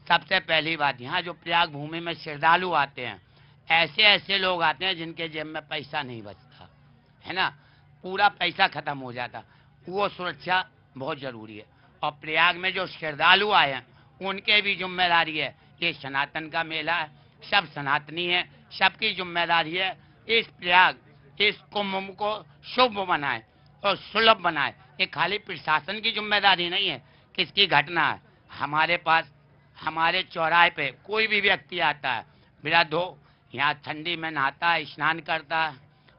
सबसे पहली बात, यहाँ जो प्रयाग भूमि में श्रद्धालु आते हैं, ऐसे ऐसे लोग आते हैं जिनके जेब में पैसा नहीं बचता है ना, पूरा पैसा खत्म हो जाता। वो सुरक्षा बहुत जरूरी है। और प्रयाग में जो श्रद्धालु आए हैं उनके भी जिम्मेदारी है। ये सनातन का मेला है, सब सनातनी है, सबकी जिम्मेदारी है इस प्रयाग, इस कुंभ को शुभ बनाए और सुलभ बनाए। ये खाली प्रशासन की जिम्मेदारी नहीं है, किसकी घटना है। हमारे पास, हमारे चौराहे पे कोई भी व्यक्ति आता है, वृद्ध हो, यहाँ ठंडी में नहाता है, स्नान करता है,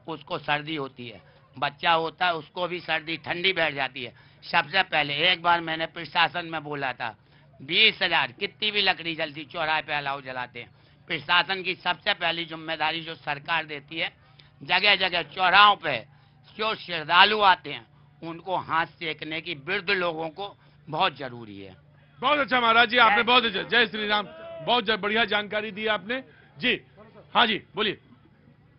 उसको सर्दी होती है, बच्चा होता है उसको भी सर्दी ठंडी बैठ जाती है। सबसे पहले एक बार मैंने प्रशासन में बोला था, 20,000 कितनी भी लकड़ी जलती चौराहे पे अलाव जलाते हैं। प्रशासन की सबसे पहली जिम्मेदारी जो सरकार देती है, जगह जगह चौराहों पे जो श्रद्धालु आते हैं उनको हाथ सेकने की वृद्ध लोगों को बहुत जरूरी है। बहुत अच्छा महाराज जी, आपने बहुत अच्छा, जय श्री राम, बहुत बढ़िया जानकारी दी आपने जी। हाँ जी बोलिए।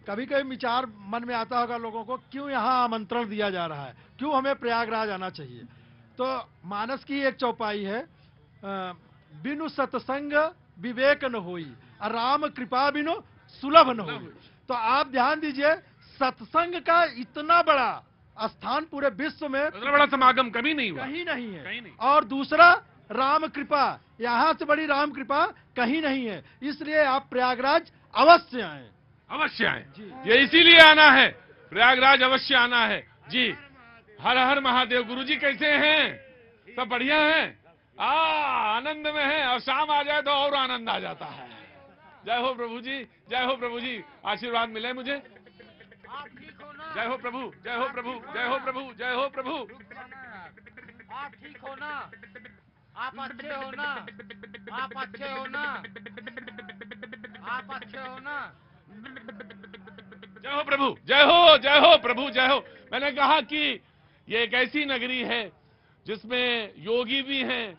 कभी कभी विचार मन में आता होगा लोगों को, क्यों यहाँ आमंत्रण दिया जा रहा है, क्यों हमें प्रयागराज आना चाहिए। तो मानस की एक चौपाई है, बिनु सत्संग विवेक न होई, और राम कृपा बिनु सुलभ न होई। तो आप ध्यान दीजिए, सत्संग का इतना बड़ा स्थान पूरे विश्व में, इतना बड़ा समागम कभी नहीं हुआ, कहीं नहीं है, कहीं नहीं। और दूसरा राम कृपा, यहाँ से बड़ी राम कृपा कहीं नहीं है। इसलिए आप प्रयागराज अवश्य आए, अवश्य आए। ये इसीलिए आना है, प्रयागराज अवश्य आना है जी। हर हर महादेव। गुरुजी कैसे हैं? सब बढ़िया हैं? आनंद में हैं, और शाम आ जाए तो और आनंद आ जाता है। जय हो प्रभु जी, जय हो प्रभु जी, आशीर्वाद मिले मुझे। जय हो प्रभु, जय हो प्रभु, जय हो प्रभु, जय हो प्रभु। आप ठीक हो ना, आप अच्छे हो ना, आप अच्छे हो ना, आप अच्छे हो ना। जय हो प्रभु, जय हो, जय हो प्रभु, जय हो। मैंने कहा कि ये एक ऐसी नगरी है जिसमें योगी भी हैं,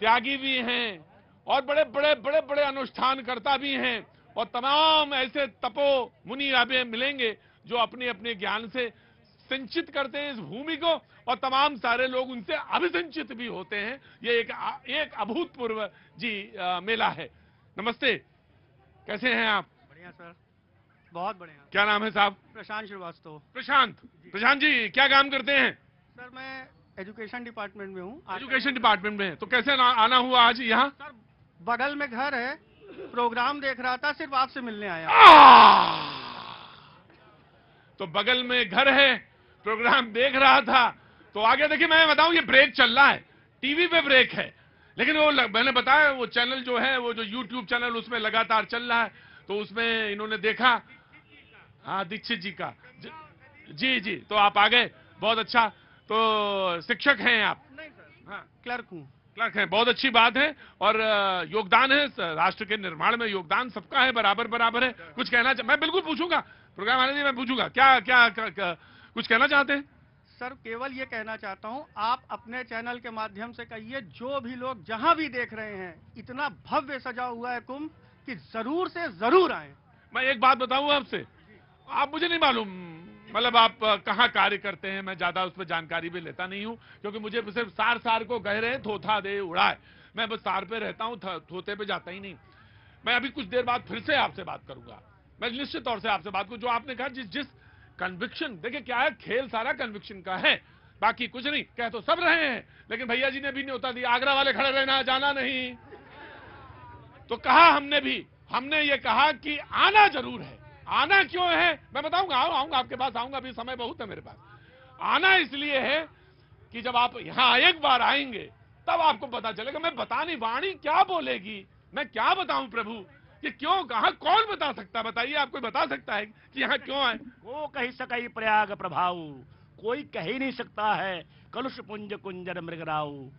त्यागी भी हैं, और बड़े बड़े बड़े बड़े अनुष्ठान करता भी हैं, और तमाम ऐसे तपो मुनि अभी मिलेंगे जो अपने अपने ज्ञान से सिंचित करते हैं इस भूमि को, और तमाम सारे लोग उनसे अभिसिंचित भी होते हैं। ये एक अभूतपूर्व जी मेला है। नमस्ते, कैसे हैं आप? बढ़िया सर, बहुत बढ़िया। क्या नाम है साहब? प्रशांत श्रीवास्तव। प्रशांत जी क्या काम करते हैं? सर मैं एजुकेशन डिपार्टमेंट में हूँ। एजुकेशन डिपार्टमेंट में हैं, तो कैसे आना हुआ आज यहाँ? सर बगल में घर है, प्रोग्राम देख रहा था, सिर्फ आपसे मिलने आया। तो बगल में घर है, प्रोग्राम देख रहा था, तो आगे देखिए मैं बताऊं, ये ब्रेक चल रहा है, टीवी पे ब्रेक है, लेकिन वो मैंने बताया वो चैनल जो है, वो जो यूट्यूब चैनल उसमें लगातार चल रहा है, तो उसमें इन्होंने देखा, हाँ दीक्षित जी का जी जी, तो आप आ गए, बहुत अच्छा। तो शिक्षक हैं आप? नहीं सर, हाँ क्लर्क हूँ। क्लर्क हैं, बहुत अच्छी बात है, और योगदान है राष्ट्र के निर्माण में, योगदान सबका है, बराबर बराबर है। कुछ कहना मैं बिल्कुल पूछूंगा, प्रोग्राम आने दी मैं पूछूंगा, क्या कुछ कहना चाहते हैं? सर केवल ये कहना चाहता हूँ, आप अपने चैनल के माध्यम से कहिए, जो भी लोग जहाँ भी देख रहे हैं, इतना भव्य सजा हुआ है कुंभ कि जरूर से जरूर आए। मैं एक बात बताऊं आपसे, आप मुझे नहीं मालूम, मतलब आप कहाँ कार्य करते हैं, मैं ज्यादा उस पर जानकारी भी लेता नहीं हूँ, क्योंकि मुझे सिर्फ सार को कह रहे हैं थोथा दे उड़ाए, मैं बस सार पे रहता हूँ, थोते पे जाता ही नहीं। मैं अभी कुछ देर बाद फिर से आपसे बात करूंगा, मैं निश्चित तौर से आपसे बात करूँ। जो आपने कहा जिस कन्विक्शन, देखिए क्या है, खेल सारा कन्विक्शन का है, बाकी कुछ नहीं। कह तो सब रहे हैं, लेकिन भैया जी ने भी न्योता दिया, आगरा वाले खड़े रहना, जाना नहीं। तो कहा हमने ये कहा कि आना जरूर है। आना क्यों है मैं बताऊंगा, आऊंगा आपके पास, आऊंगा, अभी समय बहुत है मेरे पास। आना इसलिए है कि जब आप यहां एक बार आएंगे तब आपको पता चलेगा। मैं बता नहीं, वाणी क्या बोलेगी, मैं क्या बताऊं प्रभु, कि क्यों, कहां, कौन बता सकता है, बताइए, आप कोई बता सकता है कि यहाँ क्यों आए? वो कही सकाई प्रयाग प्रभाव, कोई कह ही नहीं सकता है। कलुष पुंज कुंजर मृगराऊ।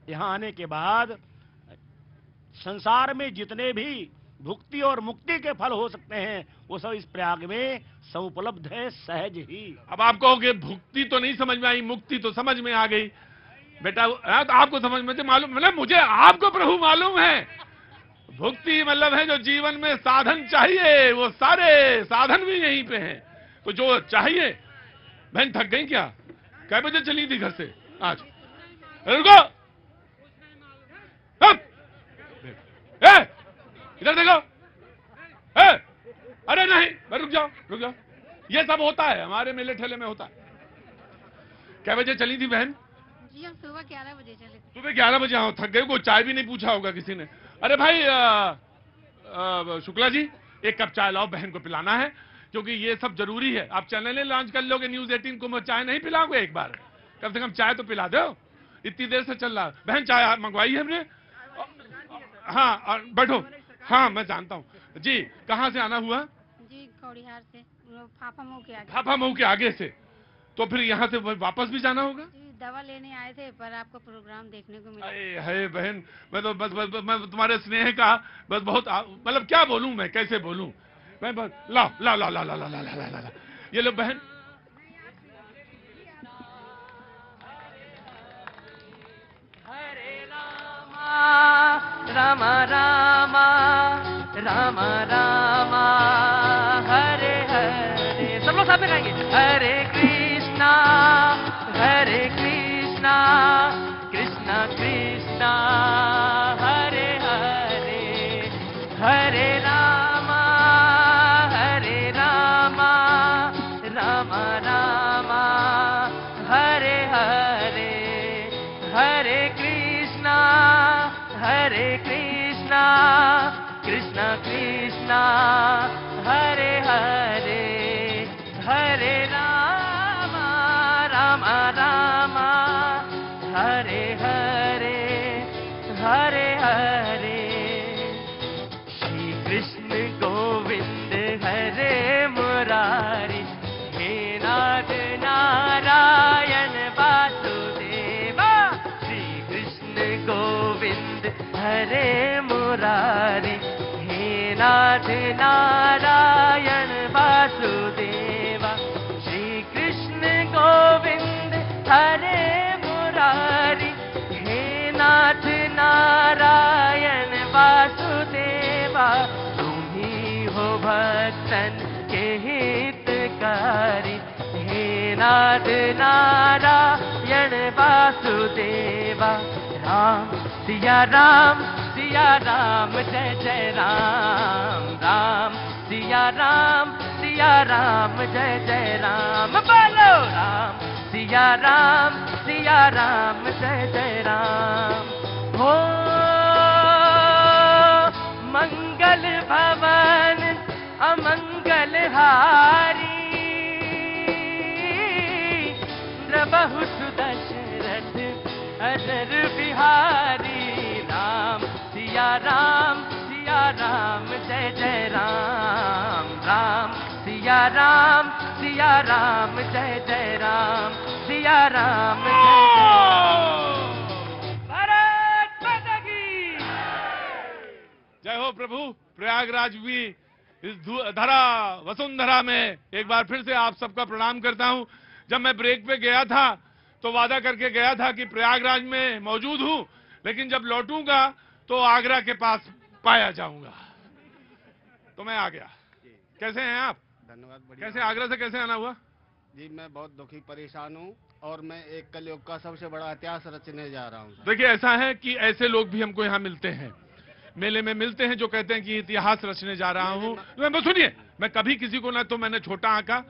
यहाँ आने के बाद संसार में जितने भी भुक्ति और मुक्ति के फल हो सकते हैं वो सब इस प्रयाग में समुपलब्ध है, सहज ही। अब आप कहोगे भुक्ति तो नहीं समझ में आई, मुक्ति तो समझ में आ गई। बेटा तो आपको समझ में मालूम, मतलब मुझे आपको प्रभु मालूम है। भुक्ति मतलब है जो जीवन में साधन चाहिए, वो सारे साधन भी यहीं पे हैं। तो जो चाहिए, बहन थक गई क्या? कै बजे चली थी घर से आज? रुको, इधर देखो। अरे नहीं, रुक जाओ। ये सब होता है हमारे मेले ठेले में होता है। कै बजे चली थी बहन? जी हम सुबह 11 बजे चले। सुबह 11 बजे आओ, थक गए, को चाय भी नहीं पूछा होगा किसी ने। अरे भाई शुक्ला जी, एक कप चाय लाओ, बहन को पिलाना है, क्योंकि ये सब जरूरी है। आप चैनल लॉन्च कर लोगे न्यूज 18 को, मैं चाय नहीं पिलाओगे एक बार? कम से कम चाय तो पिला दो, इतनी देर से चल रहा। बहन चाय मंगवाई है हमने। हाँ और बैठो। हाँ मैं जानता हूँ जी। कहाँ से आना हुआ? जी कौड़िहार से, फाफा मऊ के आगे। फाफा मऊ के आगे से, तो फिर यहाँ से वापस भी जाना होगा? जी दवा लेने आए थे, पर आपका प्रोग्राम देखने को मिला। है बहन, मैं तो बस मैं तुम्हारे स्नेह का बस बहुत, मतलब क्या बोलूं मैं, कैसे बोलूं मैं, बस ला ला ला ला ला ला ला ला ला, ये लो बहन। राम राम राम राम हरे हरे, सब लोग साथ में गाएंगे। हरे कृष्णा कृष्णा कृष्णा हरे हरे, हरे राम राम राम हरे हरे, हरे कृष्णा कृष्णा कृष्णा हरे हरे, हरे राम राम हरे हरे, हरे हरे। श्री कृष्ण गोविंद हरे मुरारी, हे नाथ नारायण वासुदेवा। श्री कृष्ण गोविंद हरे मुरारी, हे नाथ नारायण वासुदेवा। श्री कृष्ण गोविंद हरे मुरारी, हे नाथ नारायण वासुदेवा। तुम्ही हो भक्तन के हितकारी, हे नाथ नारायण वासुदेवा। राम सिया राम जय जय राम, राम सिया राम जय जय राम। बोलो राम सिया राम जय जय राम। हो मंगल भवन अमंगल हारी, प्रभु सुदशरथ अजर बिहारी। राम सिया राम जय जय राम, राम सिया राम जय जय राम, सिया राम जय जय राम। भारत माता की जय हो प्रभु। प्रयागराज भी इस धरा वसुंधरा में एक बार फिर से आप सबका प्रणाम करता हूं। जब मैं ब्रेक पे गया था तो वादा करके गया था कि प्रयागराज में मौजूद हूं, लेकिन जब लौटूंगा तो आगरा के पास पाया जाऊंगा। तो मैं आ गया। कैसे हैं आप? धन्यवाद। कैसे आगरा से कैसे आना हुआ? जी मैं बहुत दुखी परेशान हूँ और मैं एक कलयुग का सबसे बड़ा इतिहास रचने जा रहा हूँ। देखिए ऐसा है कि ऐसे लोग भी हमको यहाँ मिलते हैं, मेले में मिलते हैं, जो कहते हैं कि इतिहास रचने जा रहा हूँ। मैं सुनिए, मैं कभी किसी को ना तो मैंने छोटा आंका,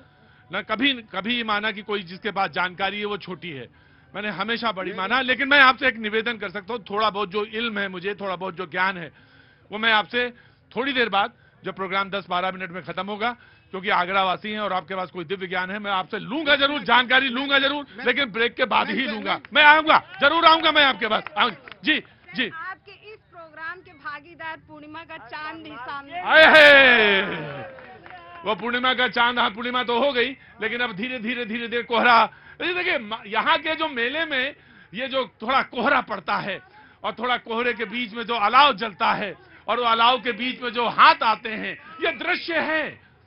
न कभी कभी माना कि कोई जिसके पास जानकारी है वो छोटी है। मैंने हमेशा बड़ी माना। लेकिन मैं आपसे एक निवेदन कर सकता हूँ, थोड़ा बहुत जो इल्म है मुझे, थोड़ा बहुत जो ज्ञान है, वो मैं आपसे थोड़ी देर बाद, जब प्रोग्राम 10-12 मिनट में खत्म होगा, क्योंकि आगरा वासी हैं और आपके पास कोई दिव्य ज्ञान है, मैं आपसे लूंगा जरूर, जानकारी लूंगा जरूर, लेकिन ब्रेक के बाद ही लूंगा। मैं आऊंगा, जरूर आऊंगा मैं आपके पास। जी जी। आपके इस प्रोग्राम के भागीदार पूर्णिमा का चांद ही सामने आए वो पूर्णिमा का चांद, हाँ पूर्णिमा तो हो गई, लेकिन अब धीरे धीरे धीरे धीरे कोहरा। देखिए यहाँ के जो मेले में ये जो थोड़ा कोहरा पड़ता है और थोड़ा कोहरे के बीच में जो अलाव जलता है और वो अलाव के बीच में जो हाथ आते हैं, ये दृश्य है,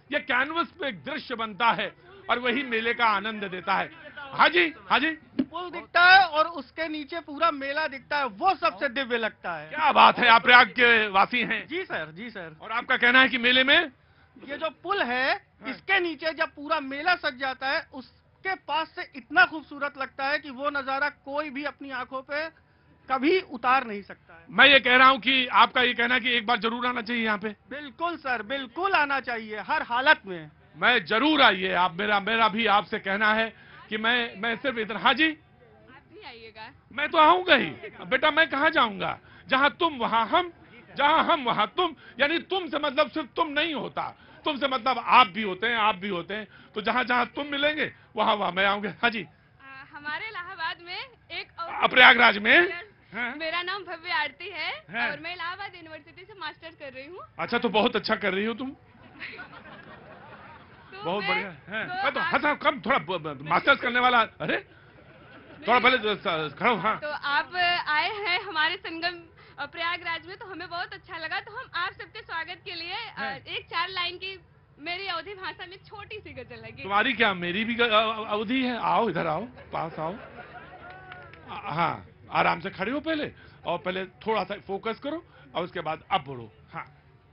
ये कैनवस पे एक दृश्य बनता है और वही मेले का आनंद देता है। हाँ जी, हाँ जी। पुल दिखता है और उसके नीचे पूरा मेला दिखता है, वो सबसे दिव्य लगता है। क्या बात है, आप प्रयाग के वासी हैं? जी सर, जी सर। और आपका कहना है कि मेले में ये जो पुल है, इसके नीचे जब पूरा मेला सज जाता है, उसके पास से इतना खूबसूरत लगता है कि वो नजारा कोई भी अपनी आंखों पे कभी उतार नहीं सकता है। मैं ये कह रहा हूँ कि आपका ये कहना है कि एक बार जरूर आना चाहिए यहाँ पे। बिल्कुल सर, बिल्कुल आना चाहिए, हर हालत में। मैं जरूर आइए आप, मेरा भी आपसे कहना है कि मैं सिर्फ इतना। हाँ जी, आप भी आइएगा। मैं तो आऊंगा ही बेटा, मैं कहाँ जाऊंगा, जहाँ तुम वहाँ हम, जहाँ हम वहाँ तुम, यानी तुम से मतलब सिर्फ तुम नहीं होता, तुम से मतलब आप भी होते हैं, आप भी होते हैं, तो जहाँ जहाँ तुम मिलेंगे वहाँ वहाँ मैं आऊंगा। हाँ जी। हमारे इलाहाबाद में एक प्रयागराज में मेरा नाम भव्य आरती है और मैं इलाहाबाद यूनिवर्सिटी से मास्टर्स कर रही हूँ। अच्छा, तो बहुत अच्छा कर रही हो तुम। बहुत बढ़िया है। मैं तो हंसा कम, थोड़ा मास्टर्स करने वाला, अरे थोड़ा पहले खड़ा हूँ। हाँ, तो आप आए हैं हमारे संगम प्रयागराज में, तो हमें बहुत अच्छा लगा। तो हम आप सबके स्वागत के लिए एक 4 लाइन की मेरी अवधी भाषा में छोटी सी गजल लगी। तुम्हारी क्या, मेरी भी अवधि है। आओ इधर आओ, पास आओ। हाँ, आराम से खड़े हो पहले, और पहले थोड़ा सा फोकस करो और उसके बाद अब बोलो। हाँ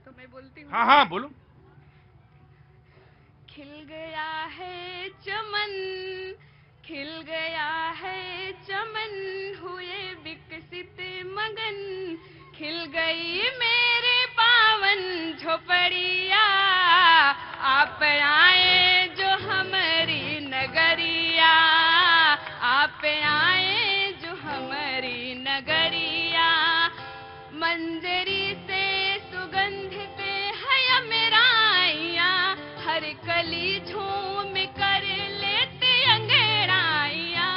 तो मैं बोलती हूँ। हाँ हाँ बोलो। खिल गया है चमन, खिल गया है चमन, हुए विकसित मगन, खिल गई मेरे पावन झोपड़िया, आप आए जो हमारी नगरिया, आप आए जो हमारी नगरिया, मंजरी से सुगंधित है मेरा आइया, हर कली झूम कर लेते अंगड़ाइया,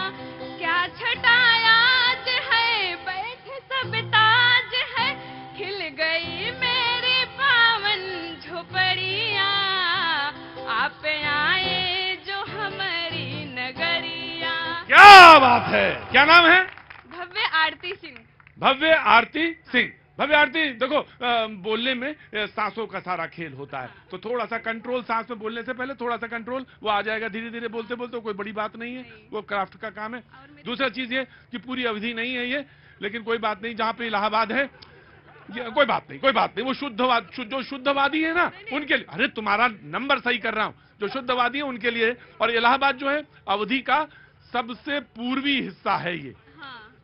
क्या छटायाज है बैठे सब ताज है, खिल गई मेरे पावन झोपड़िया, आप आए जो हमारी नगरिया। क्या बात है, क्या नाम है? भव्य आरती सिंह। भव्य आरती सिंह। भव्य आरती, देखो बोलने में सांसों का सारा खेल होता है, तो थोड़ा सा कंट्रोल, सांस में बोलने से पहले थोड़ा सा कंट्रोल, वो आ जाएगा धीरे धीरे बोलते बोलते, कोई बड़ी बात नहीं है, वो क्राफ्ट का काम है। दूसरा चीज ये कि पूरी अवधि नहीं है ये, लेकिन कोई बात नहीं, जहाँ पे इलाहाबाद है कोई बात नहीं, कोई बात नहीं, वो जो शुद्धवादी है ना उनके लिए, अरे तुम्हारा नंबर सही कर रहा हूँ, जो शुद्धवादी है उनके लिए। और इलाहाबाद जो है अवधि का सबसे पूर्वी हिस्सा है, ये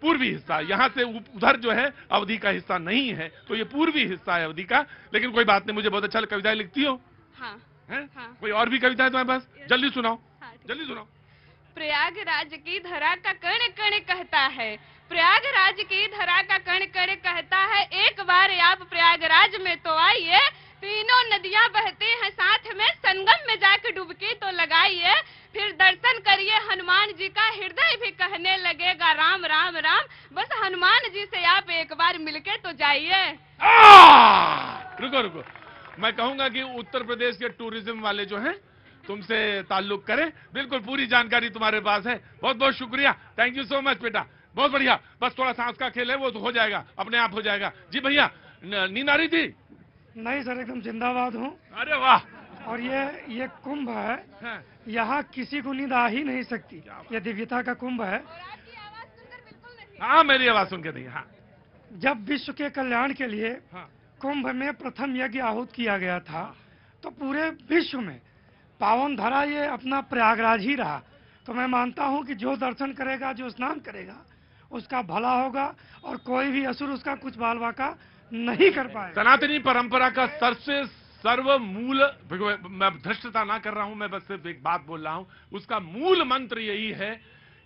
पूर्वी हिस्सा, यहाँ से उधर जो है अवधि का हिस्सा नहीं है, तो ये पूर्वी हिस्सा है अवधि का। लेकिन कोई बात नहीं, मुझे बहुत अच्छा, कविताएं लिखती हो। हाँ, हाँ। कोई और भी कविताएं तुम्हारे पास? जल्दी सुनाओ। हाँ, जल्दी सुनाओ। प्रयागराज की धरा का कण कण कहता है, प्रयागराज की धरा का कण कण कहता है, एक बार आप प्रयागराज में तो आइए, तीनों नदियां बहती हैं साथ में, संगम में जाकर डुबकी तो लगाइए, फिर दर्शन करिए हनुमान जी का, हृदय भी कहने लगेगा राम राम राम, बस हनुमान जी से आप एक बार मिलके तो जाइए। रुको रुको, मैं कहूंगा कि उत्तर प्रदेश के टूरिज्म वाले जो हैं तुमसे ताल्लुक करें, बिल्कुल पूरी जानकारी तुम्हारे पास है। बहुत बहुत शुक्रिया, थैंक यू सो मच बेटा, बहुत बढ़िया। बस थोड़ा सांस का खेल है, वो तो हो जाएगा, अपने आप हो जाएगा। जी भैया, नींद आ रही थी? नहीं सर, एकदम जिंदाबाद हूँ। अरे वाह। और ये कुंभ है, यहाँ किसी को नींद आ ही नहीं सकती, ये दिव्यता का कुंभ है। हाँ, मेरी आवाज सुन के नहीं। हाँ, जब विश्व के कल्याण के लिए कुंभ में प्रथम यज्ञ आहूत किया गया था, तो पूरे विश्व में पावन धरा ये अपना प्रयागराज ही रहा। तो मैं मानता हूँ कि जो दर्शन करेगा, जो स्नान करेगा, उसका भला होगा, और कोई भी असुर उसका कुछ बाल बाका नहीं कर पाए। सनातनी परंपरा का सबसे सर्व मूल, मैं धृष्टता ना कर रहा हूं, मैं बस सिर्फ एक बात बोल रहा हूं, उसका मूल मंत्र यही है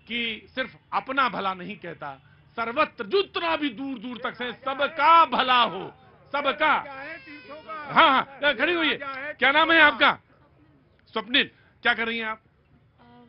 कि सिर्फ अपना भला नहीं कहता, सर्वत्र जितना भी दूर दूर तक से सबका भला हो, सबका। हाँ हाँ, खड़ी हुई है। क्या नाम है आपका? स्वप्निल। क्या कर रही हैं आप?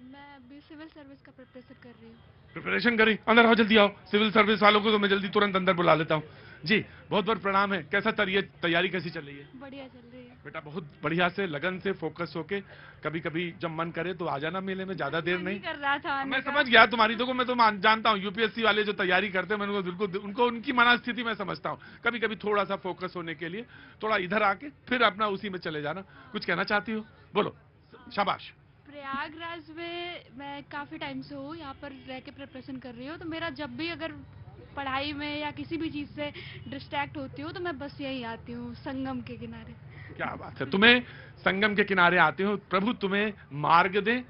मैं अभी सिविल सर्विस का प्रिपरेशन कर रही हूँ। प्रिपरेशन करी? अंदर आओ, जल्दी आओ। सिविल सर्विस वालों को तो मैं जल्दी तुरंत अंदर बुला लेता हूँ। जी बहुत बहुत प्रणाम है। कैसा तैयारी कैसी चल रही है? बढ़िया चल रही है बेटा, बहुत बढ़िया से लगन से फोकस होके, कभी कभी जब मन करे तो आ जाना मेले में, ज्यादा देर नहीं कर रहा था। मैं समझ गया तुम्हारी, देखो मैं तो जानता हूँ यूपीएससी वाले जो तैयारी करते हैं, मैंने बिल्कुल उनको उनकी मनस्थिति मैं समझता हूँ। कभी कभी थोड़ा सा फोकस होने के लिए थोड़ा इधर आके फिर अपना उसी में चले जाना। कुछ कहना चाहती हो? बोलो। शाबाश। प्रयागराज में मैं काफी टाइम से हूँ, यहाँ पर रह के प्रिपरेशन कर रही हूँ, तो मेरा जब भी अगर पढ़ाई में या किसी भी चीज से डिस्ट्रैक्ट होती हूँ तो मैं बस यही आती हूँ, संगम के किनारे। क्या बात है, तुम्हें संगम के किनारे आते हो। प्रभु तुम्हें मार्ग दे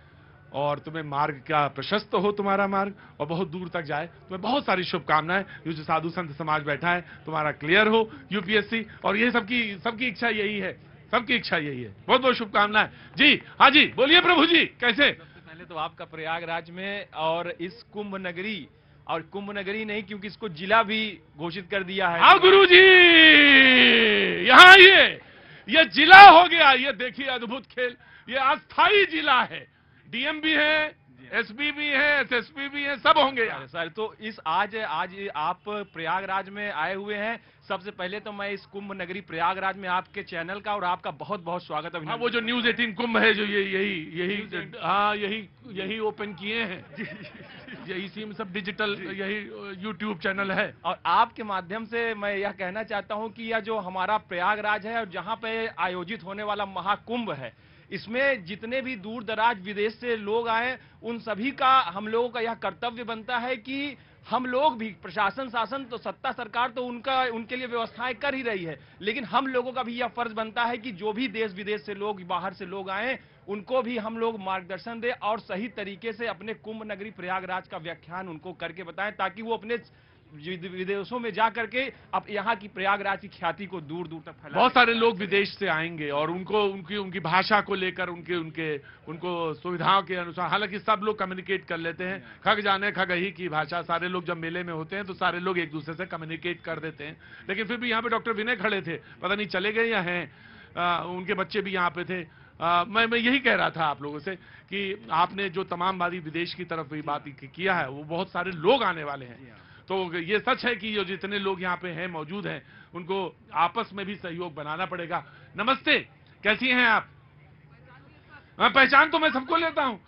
और तुम्हें मार्ग का प्रशस्त हो, तुम्हारा मार्ग, और बहुत दूर तक जाए। तुम्हें बहुत सारी शुभकामनाएं। ये जो साधु संत समाज बैठा है, तुम्हारा क्लियर हो यूपीएससी, और ये सबकी इच्छा यही है, सबकी इच्छा यही है। बहुत बहुत शुभकामनाएं। जी हाँ जी, बोलिए प्रभु जी। कैसे? सबसे पहले तो आपका प्रयागराज में और इस कुंभ नगरी, और कुंभ नगरी नहीं क्योंकि इसको जिला भी घोषित कर दिया है। हाँ गुरु जी, यहाँ ये जिला हो गया। ये देखिए अद्भुत खेल, ये अस्थाई जिला है। डीएम भी है, एसपी भी है, एसएसपी भी है, सब होंगे यार। सर तो इस आज आप प्रयागराज में आए हुए हैं। सबसे पहले तो मैं इस कुंभ नगरी प्रयागराज में आपके चैनल का और आपका बहुत बहुत स्वागत है। हाँ, वो जो न्यूज 18 कुंभ है, जो यही ओपन किए हैं, यही सीम सब डिजिटल, यही यूट्यूब चैनल है। और आपके माध्यम से मैं यह कहना चाहता हूं कि यह जो हमारा प्रयागराज है और जहां पे आयोजित होने वाला महाकुंभ है, इसमें जितने भी दूर दराज विदेश से लोग आए, उन सभी का हम लोगों का यह कर्तव्य बनता है कि हम लोग भी, प्रशासन शासन तो सत्ता सरकार तो उनके लिए व्यवस्थाएं कर ही रही है, लेकिन हम लोगों का भी यह फर्ज बनता है कि जो भी देश विदेश से लोग, बाहर से लोग आए, उनको भी हम लोग मार्गदर्शन दें और सही तरीके से अपने कुंभ नगरी प्रयागराज का व्याख्यान उनको करके बताएं, ताकि वो अपने विदेशों में जा करके अब यहाँ की प्रयागराज की ख्याति को दूर दूर तक फैला। बहुत सारे लोग विदेश से आएंगे और उनको उनकी भाषा को लेकर उनको सुविधाओं के अनुसार, हालांकि सब लोग कम्युनिकेट कर लेते हैं। खग जाने खगही की भाषा, सारे लोग जब मेले में होते हैं तो सारे लोग एक दूसरे से कम्युनिकेट कर देते हैं। लेकिन फिर भी यहाँ पे डॉक्टर विनय खड़े थे, पता नहीं चले गए या हैं, उनके बच्चे भी यहाँ पे थे। मैं यही कह रहा था आप लोगों से कि आपने जो तमाम बारी विदेश की तरफ बात किया है, वो बहुत सारे लोग आने वाले हैं। तो ये सच है कि जो जितने लोग यहाँ पे हैं, मौजूद हैं, उनको आपस में भी सहयोग बनाना पड़ेगा। नमस्ते, कैसी हैं आप? पहचान तो मैं सबको लेता हूँ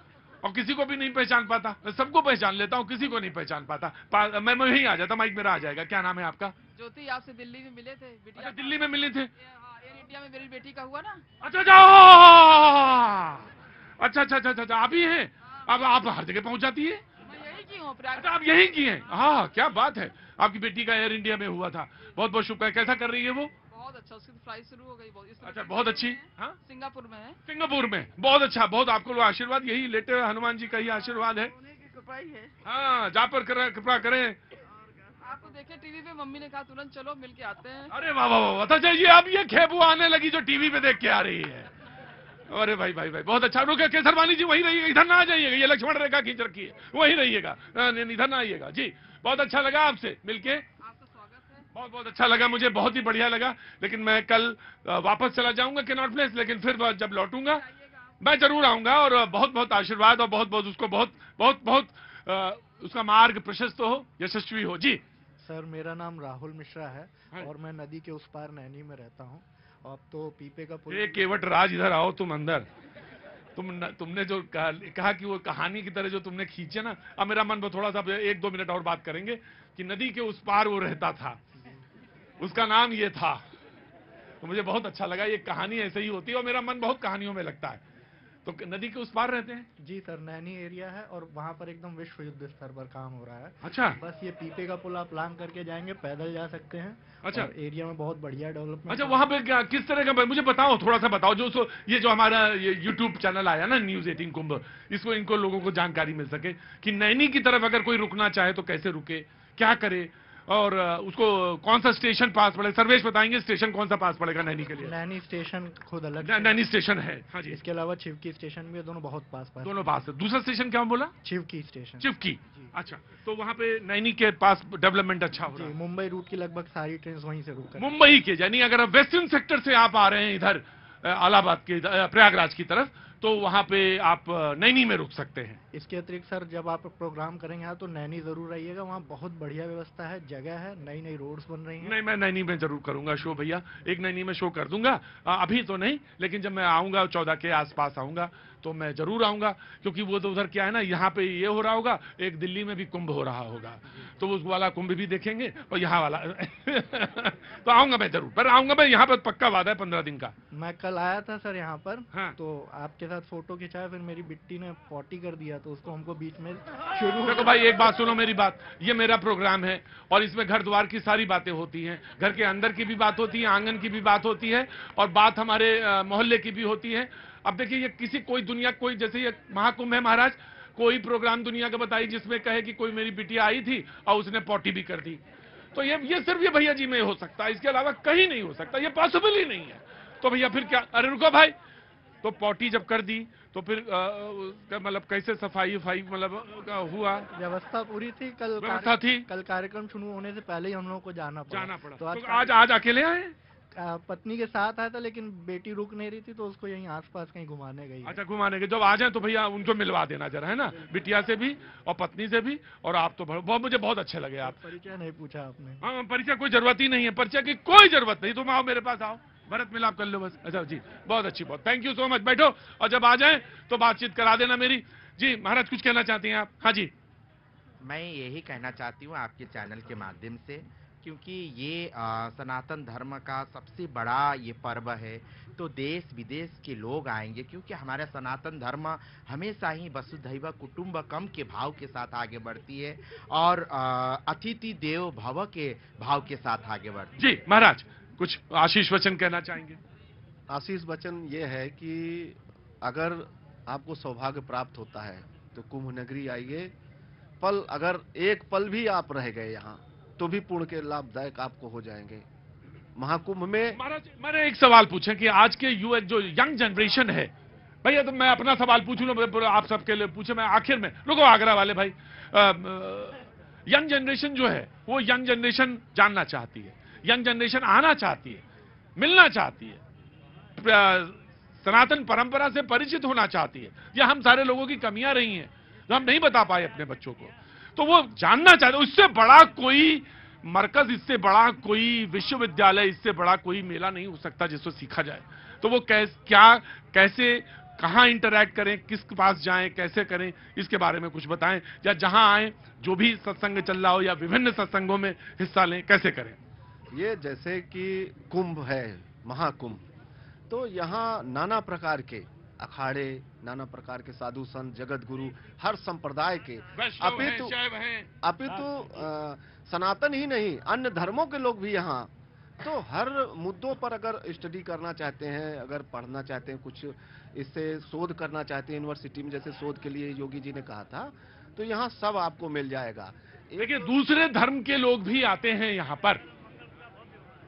और किसी को भी नहीं पहचान पाता। मैं सबको पहचान लेता हूँ, किसी को नहीं पहचान पाता। मैं यहीं आ जाता, माइक मेरा आ जाएगा। क्या नाम है आपका? ज्योति, आपसे दिल्ली में मिले थे। अच्छा, दिल्ली में मिले थे? एयर इंडिया में मेरी बेटी का हुआ ना। अच्छा, आप ही हैं? अब आप हर जगह पहुंच जाती है। अच्छा, आप यहीं की हैं? हाँ, क्या बात है। आपकी बेटी का एयर इंडिया में हुआ था। बहुत बहुत शुक्रिया। कैसा कर रही है वो? बहुत अच्छा, उसकी फ्लाइट शुरू हो गई। अच्छा, बहुत अच्छी। हाँ, सिंगापुर में है। सिंगापुर में, बहुत अच्छा। बहुत आपको आशीर्वाद, यही लेटे हुए हनुमान जी का ही आशीर्वाद है। हाँ, जा पर कृपा करें। आपको देखे टीवी पे, मम्मी ने कहा तुरंत चलो मिल के आते हैं। अरे वाह वाह वाह, अच्छा ये अब ये खेबू आने लगी जो टीवी पे देख के आ रही है। अरे भाई भाई भाई, बहुत अच्छा। रुके, केसरवानी जी वहीं रहिएगा, इधर ना आ जाइएगा, ये लक्ष्मण रेखा खींच रखी है, वहीं रहिएगा, इधर ना आइएगा। जी बहुत अच्छा लगा आपसे मिलके, बहुत बहुत अच्छा लगा मुझे, बहुत ही बढ़िया लगा। लेकिन मैं कल वापस चला जाऊंगा कैनॉट प्लेस, लेकिन फिर जब लौटूंगा मैं जरूर आऊंगा। और बहुत बहुत आशीर्वाद और बहुत बहुत उसको बहुत उसका मार्ग प्रशस्त हो, यशस्वी हो। जी सर, मेरा नाम राहुल मिश्रा है और मैं नदी के उस पार नैनी में रहता हूँ। अब तो पीपे का पुल। केवट राज, इधर आओ तुम अंदर। तुमने जो कहा कि वो कहानी की तरह जो तुमने खींचे ना, अब मेरा मन थोड़ा सा 1-2 मिनट और बात करेंगे कि नदी के उस पार वो रहता था, उसका नाम ये था। तो मुझे बहुत अच्छा लगा, ये कहानी ऐसे ही होती है और मेरा मन बहुत कहानियों में लगता है। तो नदी के उस पार रहते हैं? जी सर, नैनी एरिया है और वहाँ पर एकदम विश्व युद्ध स्तर पर काम हो रहा है। अच्छा, बस ये पीपे का पुल आप लांग करके जाएंगे, पैदल जा सकते हैं। अच्छा, और एरिया में बहुत बढ़िया डेवलपमेंट। अच्छा, वहाँ पे क्या किस तरह का, मुझे बताओ, थोड़ा सा बताओ। ये जो हमारा ये यूट्यूब चैनल आया ना, न्यूज 18 कुंभ, इनको लोगों को जानकारी मिल सके कि नैनी की तरफ अगर कोई रुकना चाहे तो कैसे रुके, क्या करे, और उसको कौन सा स्टेशन पास पड़ेगा? सर्वेश बताएंगे स्टेशन कौन सा पास पड़ेगा नैनी के लिए? नैनी स्टेशन खुद अलग नैनी स्टेशन है। हाँ जी। इसके अलावा चिवकी स्टेशन भी है, दोनों बहुत पास दोनों पास है। दूसरा स्टेशन क्या बोला? चिवकी स्टेशन। चिवकी, अच्छा। तो वहाँ पे नैनी के पास डेवलपमेंट अच्छा हो रहा है। मुंबई रूट की लगभग सारी ट्रेन वहीं से रुक कर। मुंबई के, यानी अगर आप वेस्टर्न सेक्टर से आप आ रहे हैं इधर इलाहाबाद के प्रयागराज की तरफ, तो वहाँ पे आप नैनी में रुक सकते हैं। इसके अतिरिक्त सर जब आप प्रोग्राम करेंगे यहाँ तो नैनी जरूर रहिएगा, वहाँ बहुत बढ़िया व्यवस्था है, जगह है, नई नई रोड्स बन रही हैं। नहीं, मैं नैनी में जरूर करूंगा शो भैया, एक नैनी में शो कर दूंगा। अभी तो नहीं, लेकिन जब मैं आऊंगा 14 के आसपास आऊंगा तो मैं जरूर आऊंगा, क्योंकि वो तो उधर क्या है ना, यहाँ पे ये हो रहा होगा, एक दिल्ली में भी कुंभ हो रहा होगा, तो उस वाला कुंभ भी देखेंगे और यहाँ वाला तो आऊंगा मैं जरूर, पर आऊंगा मैं यहाँ पर, पक्का वादा है 15 दिन का। मैं कल आया था सर यहाँ पर। हाँ। तो आपके साथ फोटो खिंचाया, फिर मेरी बिट्टी ने पॉटी कर दिया तो उसको हमको बीच में शुरू। देखो भाई, एक बात सुनो मेरी बात, ये मेरा प्रोग्राम है और इसमें घर द्वार की सारी बातें होती हैं, घर के अंदर की भी बात होती है, आंगन की भी बात होती है, और बात हमारे मोहल्ले की भी होती है। अब देखिए, ये किसी कोई दुनिया, कोई जैसे ये महाकुंभ है महाराज, कोई प्रोग्राम दुनिया का बताइए जिसमें कहे कि कोई मेरी बिटिया आई थी और उसने पॉटी भी कर दी, तो ये सिर्फ ये भैया जी में हो सकता है, इसके अलावा कहीं नहीं हो सकता, ये पॉसिबल ही नहीं है। तो भैया फिर क्या, अरे रुको भाई, तो पॉटी जब कर दी तो फिर मतलब कैसे सफाई मतलब हुआ? व्यवस्था पूरी थी, कल व्यवस्था थी, कल कार्यक्रम शुरू होने से पहले ही हम लोगों को जाना पड़ा। तो आज अकेले आए? पत्नी के साथ आया था, लेकिन बेटी रुक नहीं रही थी तो उसको यहीं आसपास कहीं घुमाने गई। अच्छा, घुमाने के, जब आ जाए तो भैया उनको मिलवा देना जरा, है ना, बिटिया से भी और पत्नी से भी। और आप तो मुझे बहुत अच्छे लगे। आप परिचय नहीं पूछा आपने? हाँ, परिचय कोई जरूरत ही नहीं है, परिचय की कोई जरूरत नहीं, तुम आओ मेरे पास, आओ, भरत मिलाप कर लो बस। अच्छा जी, बहुत अच्छी, बहुत थैंक यू सो मच, बैठो, और जब आ जाए तो बातचीत करा देना मेरी। जी महाराज, कुछ कहना चाहती हैं आप? हाँ जी। मैं यही कहना चाहती हूँ आपके चैनल के माध्यम से, क्योंकि ये सनातन धर्म का सबसे बड़ा ये पर्व है, तो देश विदेश के लोग आएंगे, क्योंकि हमारा सनातन धर्म हमेशा ही वसुधैव कुटुंबकम के भाव के साथ आगे बढ़ती है और अतिथि देव भव के भाव के साथ आगे बढ़ती है। जी महाराज, कुछ आशीष वचन कहना चाहेंगे? आशीष वचन ये है कि अगर आपको सौभाग्य प्राप्त होता है तो कुंभ नगरी आइए, अगर एक पल भी आप रह गए यहाँ तो भी पुण्य के लाभदायक आपको हो जाएंगे। महाकुंभ में महाराज, मैंने एक सवाल पूछा कि आज के जो यंग जनरेशन है, भैया तो मैं अपना सवाल पूछ लूं, आप सबके लिए पूछे, मैं आखिर में, रुको आगरा वाले भाई, यंग जनरेशन जो है वो यंग जनरेशन जानना चाहती है, यंग जनरेशन आना चाहती है, मिलना चाहती है, सनातन परंपरा से परिचित होना चाहती है। या हम सारे लोगों की कमियां रही हैं जो हम नहीं बता पाए अपने बच्चों को, तो वो जानना चाहते। उससे बड़ा कोई मरकज, इससे बड़ा कोई विश्वविद्यालय, इससे बड़ा कोई मेला नहीं हो सकता जिसको सीखा जाए। तो वो कैसे कहाँ इंटरैक्ट करें, किस के पास जाएं, कैसे करें, इसके बारे में कुछ बताएं। या जहां आए, जो भी सत्संग चल रहा हो या विभिन्न सत्संगों में हिस्सा लें, कैसे करें? ये जैसे कि कुंभ है, महाकुंभ, तो यहाँ नाना प्रकार के अखाड़े, नाना प्रकार के साधु संत, जगत गुरु, हर संप्रदाय के, अपितु सनातन ही नहीं अन्य धर्मों के लोग भी यहाँ, तो हर मुद्दों पर अगर स्टडी करना चाहते हैं, अगर पढ़ना चाहते हैं, कुछ इससे शोध करना चाहते हैं यूनिवर्सिटी में, जैसे शोध के लिए योगी जी ने कहा था, तो यहाँ सब आपको मिल जाएगा। देखिए, दूसरे धर्म के लोग भी आते हैं यहाँ पर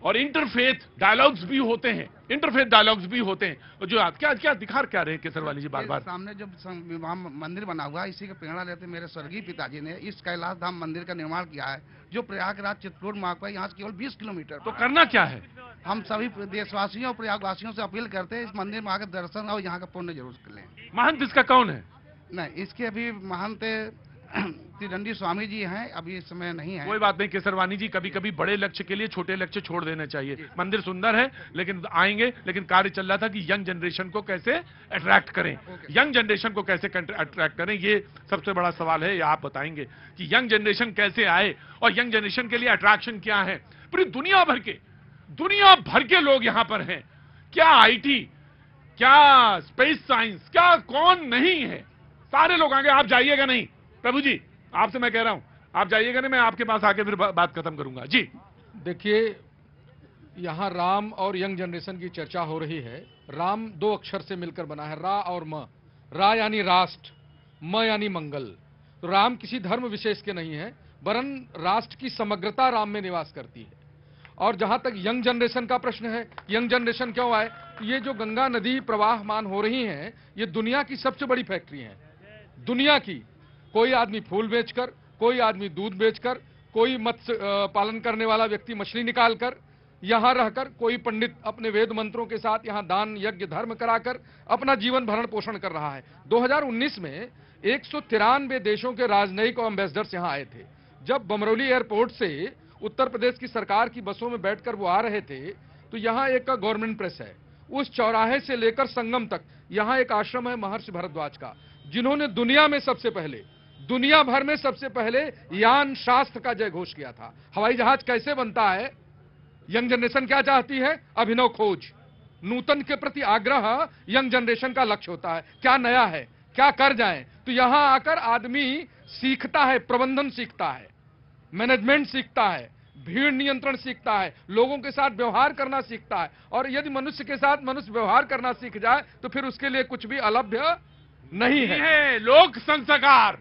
और इंटरफेथ डायलॉग्स भी होते हैं, इंटरफेथ डायलॉग्स भी होते हैं। और जो क्या दिखा क्या रहे हैं केसरवाली जी बार-बार? सामने जो मंदिर बना हुआ है, इसी का प्रेरणा लेते मेरे स्वर्गीय पिताजी ने इस कैलाश धाम मंदिर का निर्माण किया है, जो प्रयागराज चित्रकूट मार्ग पर यहाँ से केवल 20 किलोमीटर। तो करना क्या है? हम सभी देशवासियों और प्रयागवासियों से अपील करते हैं, इस मंदिर में आकर दर्शन और यहाँ का पुण्य जरूर कर लें। महंत इसका कौन है? नहीं, इसके अभी महंत त्रिदंडी स्वामी जी हैं, अभी इस समय नहीं है। कोई बात नहीं केसरवानी जी, कभी कभी बड़े लक्ष्य के लिए छोटे लक्ष्य छोड़ देने चाहिए। मंदिर सुंदर है, लेकिन आएंगे, लेकिन कार्य चल रहा था कि यंग जनरेशन को कैसे अट्रैक्ट करें, यंग जनरेशन को कैसे अट्रैक्ट करें, ये सबसे बड़ा सवाल है। ये आप बताएंगे कि यंग जनरेशन कैसे आए और यंग जनरेशन के लिए अट्रैक्शन क्या है। पूरी दुनिया भर के लोग यहाँ पर हैं, क्या IT, क्या स्पेस साइंस, क्या कौन नहीं है, सारे लोग आगे। आप जाइएगा नहीं प्रभु जी, आपसे मैं कह रहा हूं, आप जाइएगा नहीं, मैं आपके पास आके फिर बात खत्म करूंगा। जी देखिए, यहां राम और यंग जनरेशन की चर्चा हो रही है। राम 2 अक्षर से मिलकर बना है, रा और म। रा यानी राष्ट्र, म यानी मंगल। तो राम किसी धर्म विशेष के नहीं है, वरन राष्ट्र की समग्रता राम में निवास करती है। और जहां तक यंग जनरेशन का प्रश्न है, यंग जनरेशन क्यों आए, ये जो गंगा नदी प्रवाहमान हो रही हैं, ये दुनिया की सबसे बड़ी फैक्ट्री हैं, दुनिया की। कोई आदमी फूल बेचकर, कोई आदमी दूध बेचकर, कोई मत्स्य पालन करने वाला व्यक्ति मछली निकालकर, यहां रहकर कोई पंडित अपने वेद मंत्रों के साथ यहां दान यज्ञ धर्म कराकर अपना जीवन भरण पोषण कर रहा है। 2019 में 193 देशों के राजनयिक और एम्बेसडर्स यहां आए थे। जब बमरौली एयरपोर्ट से उत्तर प्रदेश की सरकार की बसों में बैठकर वो आ रहे थे, तो यहाँ एक गवर्नमेंट प्रेस है, उस चौराहे से लेकर संगम तक यहाँ एक आश्रम है महर्षि भरद्वाज का, जिन्होंने दुनिया में सबसे पहले, दुनिया भर में सबसे पहले यान शास्त्र का जय घोष किया था। हवाई जहाज कैसे बनता है, यंग जनरेशन क्या चाहती है, अभिनव खोज, नूतन के प्रति आग्रह यंग जनरेशन का लक्ष्य होता है। क्या नया है, क्या कर जाएं, तो यहां आकर आदमी सीखता है, प्रबंधन सीखता है, मैनेजमेंट सीखता है, भीड़ नियंत्रण सीखता है, लोगों के साथ व्यवहार करना सीखता है। और यदि मनुष्य के साथ मनुष्य व्यवहार करना सीख जाए तो फिर उसके लिए कुछ भी अलभ्य नहीं है। लोक संस्कार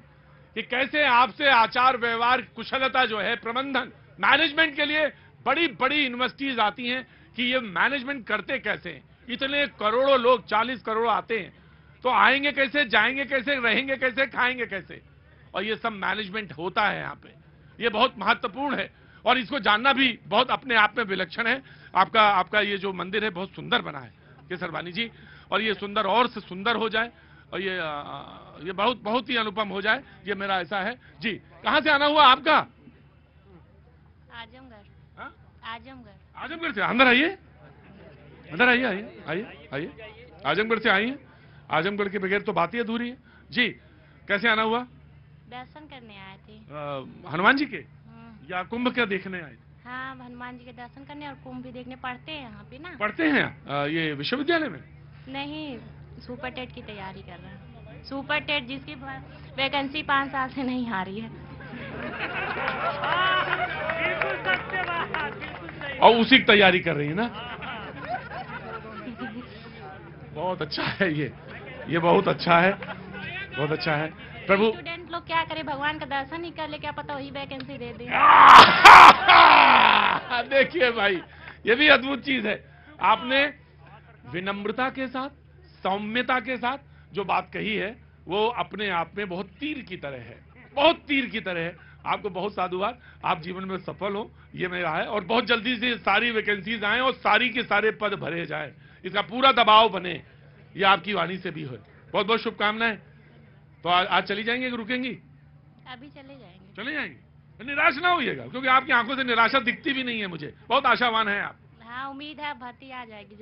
कि कैसे आपसे आचार व्यवहार कुशलता जो है, प्रबंधन मैनेजमेंट के लिए बड़ी बड़ी यूनिवर्सिटीज आती हैं कि ये मैनेजमेंट करते कैसे हैं। इतने करोड़ों लोग, 40 करोड़ आते हैं, तो आएंगे कैसे, जाएंगे कैसे, रहेंगे कैसे, खाएंगे कैसे, और ये सब मैनेजमेंट होता है यहाँ पे। ये बहुत महत्वपूर्ण है और इसको जानना भी बहुत अपने आप में विलक्षण है। आपका ये जो मंदिर है बहुत सुंदर बना है केसरवानी जी, और ये सुंदर और से सुंदर हो जाए और ये बहुत बहुत ही अनुपम हो जाए, ये मेरा ऐसा है जी। कहाँ से आना हुआ आपका? आजमगढ़। आजमगढ़। आजमगढ़ से अंदर आइए, अंदर आइए, आइए आइए आइए, आजमगढ़ से आइए। आजमगढ़ के बगैर तो बात ही अधूरी है जी। कैसे आना हुआ? दर्शन करने आए थे। हनुमान जी के या कुंभ क्या देखने आए? हाँ, हनुमान जी के दर्शन करने और कुंभ भी देखने। पढ़ते हैं यहाँ पे ना। पढ़ते हैं ये विश्वविद्यालय में? नहीं, सुपर टेट की तैयारी कर रहे हैं। सुपर टेट जिसकी वैकेंसी 5 साल से नहीं आ रही है। और उसी की तैयारी कर रही है ना। बहुत अच्छा है ये बहुत अच्छा है, बहुत अच्छा है। प्रभु स्टूडेंट लोग क्या करे, भगवान का दर्शन ही कर ले, क्या पता वही वैकेंसी दे दे। देखिए भाई, ये भी अद्भुत चीज है। आपने विनम्रता के साथ, सौम्यता के साथ जो बात कही है वो अपने आप में बहुत तीर की तरह है, बहुत तीर की तरह है। आपको बहुत साधुवाद, आप जीवन में सफल हो, ये मेरा है। और बहुत जल्दी से सारी वैकेंसीज आए और सारी के सारे पद भरे जाए, इसका पूरा दबाव बने, ये आपकी वाणी से भी हो। बहुत बहुत शुभकामनाएं। तो आज चली जाएंगे कि रुकेंगी? अभी चले जाएंगे। चले जाएंगे। निराश ना होइएगा, क्योंकि आपकी आंखों से निराशा दिखती भी नहीं है मुझे। बहुत आशावान है आप। हाँ, उम्मीद है भर्ती आ जाएगी।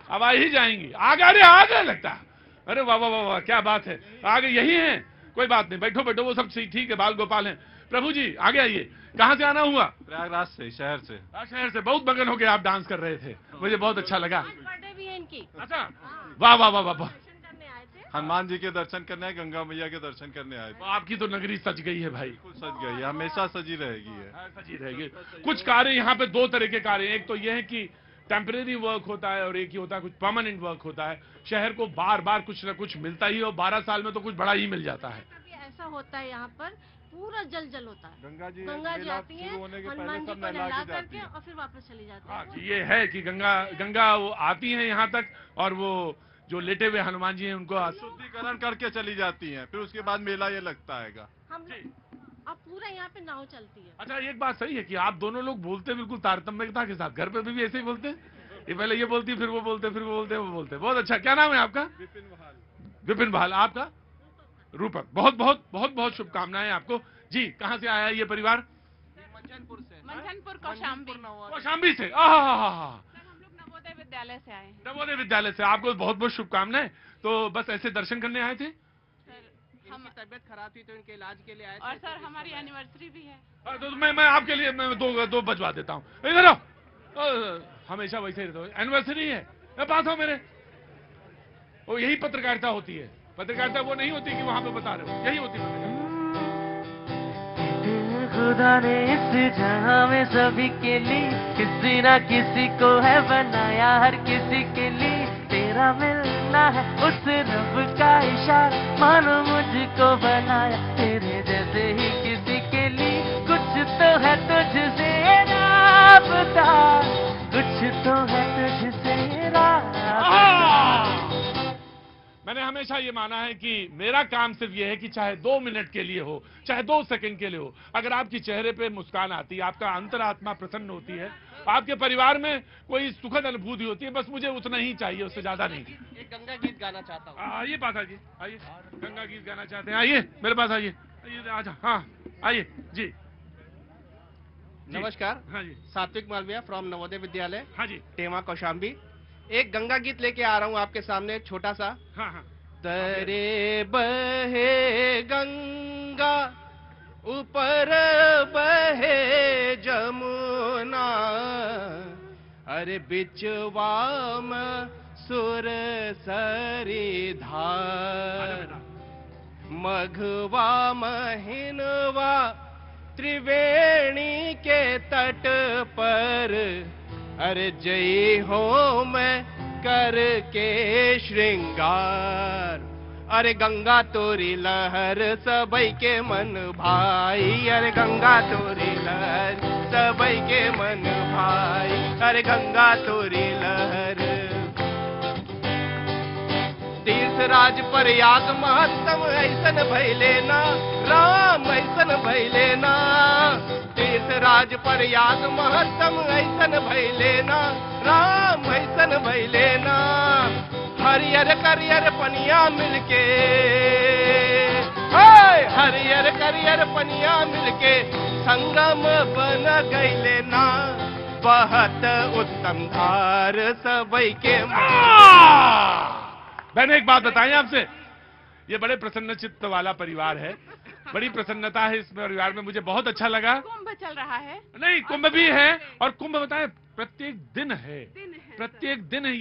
अब आ ही जाएंगी। आगे लगता है। अरे वाह वाह वाह, क्या बात है। आगे यही है, कोई बात नहीं, बैठो बैठो, वो सब ठीक है, बाल गोपाल हैं। प्रभु जी आगे आइए। कहाँ से आना हुआ? प्रयागराज से, शहर से। शहर से। बहुत मगन होके आप डांस कर रहे थे, मुझे बहुत अच्छा लगा। बर्थडे भी है इनकी। अच्छा, वाह वाह वाह वाह। हनुमान जी के दर्शन करने आए, गंगा मैया के दर्शन करने आए थे। आपकी तो नगरी सज गई है भाई। सज गई है, हमेशा सजी रहेगी है। सजी रहेगी। कुछ कार्य यहाँ पे दो तरह के कार्य, एक तो ये है कि टेम्परेरी वर्क होता है और एक ही होता है कुछ परमानेंट वर्क होता है। शहर को बार बार कुछ न कुछ मिलता ही, और 12 साल में तो कुछ बड़ा ही मिल जाता है। ऐसा होता है यहाँ पर, पूरा जल होता है। गंगा जी आती है, हनुमान जी को नहला करके और फिर वापस चली जाती है। ये है कि गंगा वो आती है यहाँ तक, और वो जो लेटे हुए हनुमान जी हैं उनको शुद्धिकरण करके चली जाती हैं, फिर उसके बाद मेला ये लगता है। अब पूरा यहाँ पे नाव चलती है। अच्छा, एक बात सही है कि आप दोनों लोग बोलते बिल्कुल तारतम्यता के साथ। घर पे भी ऐसे ही बोलते हैं, ये पहले ये बोलती, फिर वो बोलते, फिर वो बोलते, वो बोलते। बहुत अच्छा। क्या नाम है आपका? विपिन बहाल। आपका? रूपक। बहुत बहुत बहुत बहुत शुभकामनाएं आपको जी। कहाँ से आया ये परिवार? मंझनपुर कौशाम्बी से। नवोदय विद्यालय से आए। नवोदय विद्यालय से। आपको बहुत बहुत शुभकामनाएं। तो बस ऐसे दर्शन करने आए थे? इनकी तबीयत खराब थी तो इनके इलाज के लिए आए थे। और सर हमारी एनिवर्सरी भी है। तो मैं आपके लिए मैं दो बजवा देता हूँ। इधर आओ, हमेशा वैसे ही रहता हूँ। एनिवर्सरी है, मैं पास हूँ मेरे। वो यही पत्रकारिता होती है। पत्रकारिता वो नहीं होती कि वहां पे बता रहे हो, यही होती है। खुदा ने इस जहां में सभी के लिए किसी ना किसी को है बनाया, हर किसी के लिए तेरा मिलना है उस रब का इशारा, मानो मुझको बनाया तेरे जैसे ही। तो है तुझसे रात। मैंने हमेशा ये माना है कि मेरा काम सिर्फ ये है कि चाहे 2 मिनट के लिए हो, चाहे 2 सेकंड के लिए हो, अगर आपकी चेहरे पे मुस्कान आती है, आपका अंतरात्मा प्रसन्न होती है, आपके परिवार में कोई सुखद अनुभूति होती है, बस मुझे उतना ही चाहिए, उससे ज्यादा नहीं। एक गंगा गीत गाना चाहता हूँ। आइए पाठक जी, आइए, गंगा गीत गाना चाहते हैं, आइए मेरे पास आइए, आजा, हाँ आइए जी। नमस्कार। हाँ जी। सात्विक मालविया फ्रॉम नवोदय विद्यालय। हाँ जी। टेमा कौशाम्बी। एक गंगा गीत लेके आ रहा हूँ आपके सामने, छोटा सा। हाँ हाँ। तरे बहे गंगा ऊपर बहे जमुना, अरे बिचवा में सुर सरी धार, मघवा महीनवा त्रिवेणी के तट पर, अरे जय हो मैं करके श्रृंगार, अरे गंगा तोरी लहर सबई के मन भाई, अरे गंगा तोरी लहर सबई के मन भाई, अरे गंगा तोरी लहर। तीर्थ राज पर याग महत्तम ऐसन भैले ना राम, ऐसन भैले ना। तीर्थ राज पर याग महत्तम ऐसन भैले ना राम, ऐसन भैले ना। हरियर करियर पनिया मिलके, हरियर करियर पनिया मिलके संगम बन गईले ना, बहत उत्तम धार सबई के। मैंने एक बात बताई आपसे, ये बड़े प्रसन्न चित्त वाला परिवार है, बड़ी प्रसन्नता है इस परिवार में, मुझे बहुत अच्छा लगा। कुंभ चल रहा है। नहीं, कुंभ भी है, और कुंभ बताएं प्रत्येक दिन है, प्रत्येक दिन है।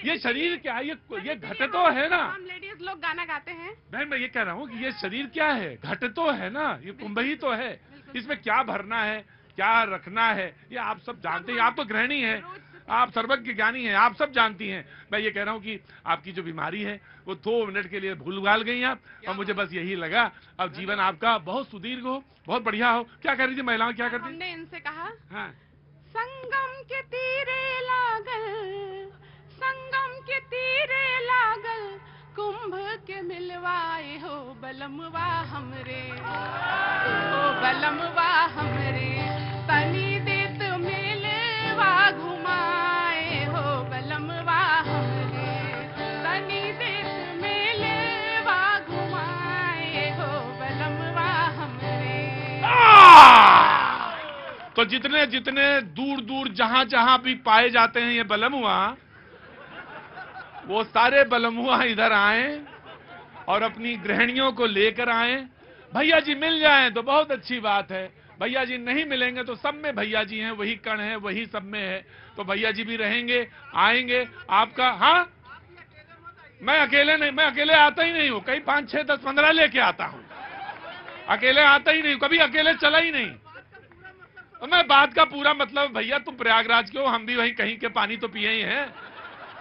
ये शरीर क्या है, ये घट तो है ना। हम लेडीज लोग गाना गाते हैं। बहन मैं ये कह रहा हूँ कि ये शरीर क्या है, घट तो है ना, ये कुंभ ही तो है। इसमें क्या भरना है, क्या रखना है, ये आप सब जानते हैं। आप तो गृहिणी हैं, आप सर्वज्ञ ज्ञानी हैं, आप सब जानती हैं। मैं ये कह रहा हूँ कि आपकी जो बीमारी है वो 2 मिनट के लिए भूल भाल गई आप, और मुझे बस यही लगा अब जीवन आपका बहुत सुदीर्घ हो, बहुत बढ़िया हो। क्या कह रही थी महिलाएं, क्या करती? हमने इनसे कहा, हाँ। संगम के तीरे लागल, संगम के तीरे लागल, कुंभ के मिलवाए हो बलमवा हमरे, हो बलमवा हमरे, तनी देत मिलवा घुमाए हो बलमवा हमरे, तनी देत मिलवा घुमाए हो बलमवा हमरे। तो जितने जितने दूर दूर जहां जहां भी पाए जाते हैं ये बलमुआ, वो सारे बलमुआ इधर आए और अपनी गृहिणियों को लेकर आए। भैया जी मिल जाएं तो बहुत अच्छी बात है, भैया जी नहीं मिलेंगे तो सब में भैया जी हैं, वही कण है, वही सब में है, तो भैया जी भी रहेंगे, आएंगे आपका। हाँ, मैं अकेले नहीं, मैं अकेले आता ही नहीं हूं, कहीं 5, 6, 10, 15 लेके आता हूं, अकेले आता ही नहीं, कभी अकेले चला ही नहीं। तो मैं बात का पूरा मतलब, भैया तुम प्रयागराज के हो, हम भी वहीं कहीं के पानी तो पिए ही हैं,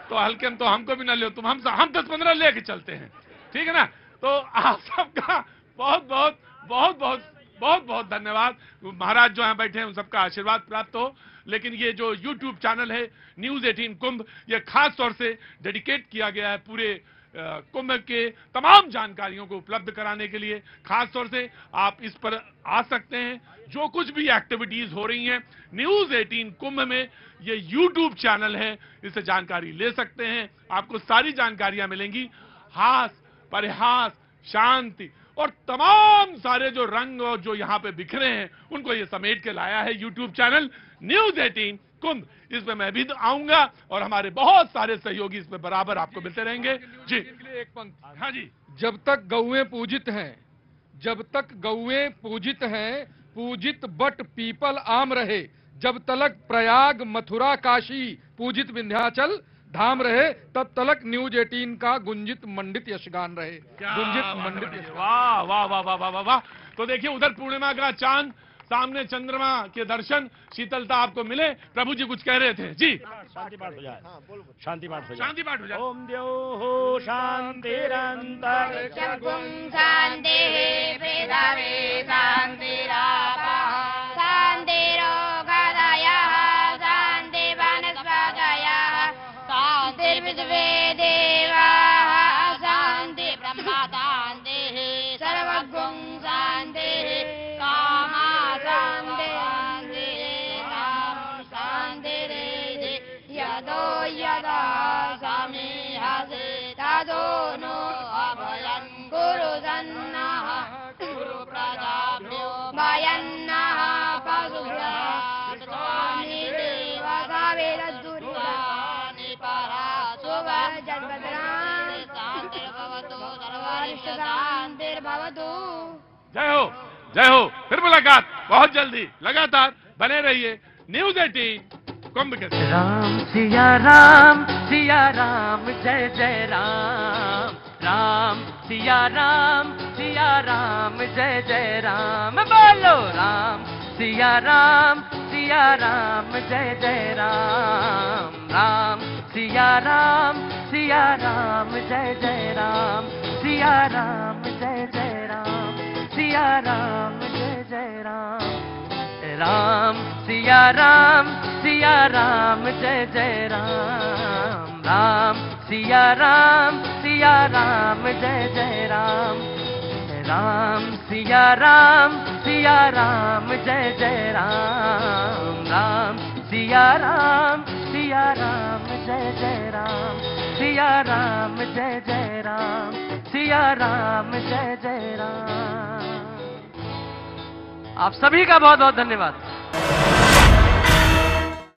तो हल्के में तो हमको भी ना लो, तुम हम 10-15 लेके चलते हैं, ठीक है ना। तो आप सबका बहुत बहुत बहुत बहुत बहुत बहुत धन्यवाद। महाराज जो यहाँ बैठे हैं उन सबका आशीर्वाद प्राप्त हो। लेकिन ये जो YouTube चैनल है न्यूज 18 कुंभ, ये खास तौर से डेडिकेट किया गया है पूरे कुंभ के तमाम जानकारियों को उपलब्ध कराने के लिए। खास तौर से आप इस पर आ सकते हैं, जो कुछ भी एक्टिविटीज हो रही हैं न्यूज 18 कुंभ में, ये YouTube चैनल है, इससे जानकारी ले सकते हैं, आपको सारी जानकारियां मिलेंगी। हास, परिहास, शांति और तमाम सारे जो रंग और जो यहाँ पे बिखरे हैं उनको ये समेट के लाया है YouTube चैनल न्यूज 18 कुंभ। इसमें मैं भी आऊंगा और हमारे बहुत सारे सहयोगी इसमें बराबर आपको मिलते रहेंगे। जी एक पंक्ति। हाँ जी। जब तक गौएं पूजित हैं, जब तक गौएं पूजित हैं, पूजित बट पीपल आम रहे, जब तलक प्रयाग मथुरा काशी पूजित विंध्याचल धाम रहे, तब तलक न्यूज 18 का गुंजित मंडित यशगान रहे। गुंजित मंडित यशगान। वाह वाह वाह वाह वाह वाह। तो देखिए उधर पूर्णिमा का चांद, सामने चंद्रमा के दर्शन, शीतलता आपको मिले। प्रभु जी कुछ कह रहे थे जी। शांति पाठ हो जाए, शांति पाठ हो जाए, शांति पाठ हो जाए। ओम द्यो हो शांतिरंतर शांति वेदावे शांतिरापः शांतिरो गदयः शांति वनस्पतयः भवतो नो अभयं कुरु सन्नः कुरु प्रजाभ्यो भयन्नः पशुभ्यः स्वामी देवता वेददुर्गानि परासुभः जगद्भद्राणि शान्तिर्भवतु सर्वारिष्टशान्तिर्भवतु। जय हो, जय हो। फिर मुलाकात बहुत जल्दी, लगातार बने रहिए न्यूज़ 18 कुंभ के साथ। राम सिया राम जय जय राम, राम सिया राम जय जय राम, बोलो राम सिया राम जय जय राम, राम सिया राम जय जय राम, सिया राम जय जय राम, सिया राम जय जय राम, राम सिया राम जय जय राम, राम सिया राम जय जय राम, राम सिया राम जय जय राम, राम सिया राम जय जय राम, सिया राम जय जय राम, सिया राम जय जय राम। आप सभी का बहुत बहुत धन्यवाद।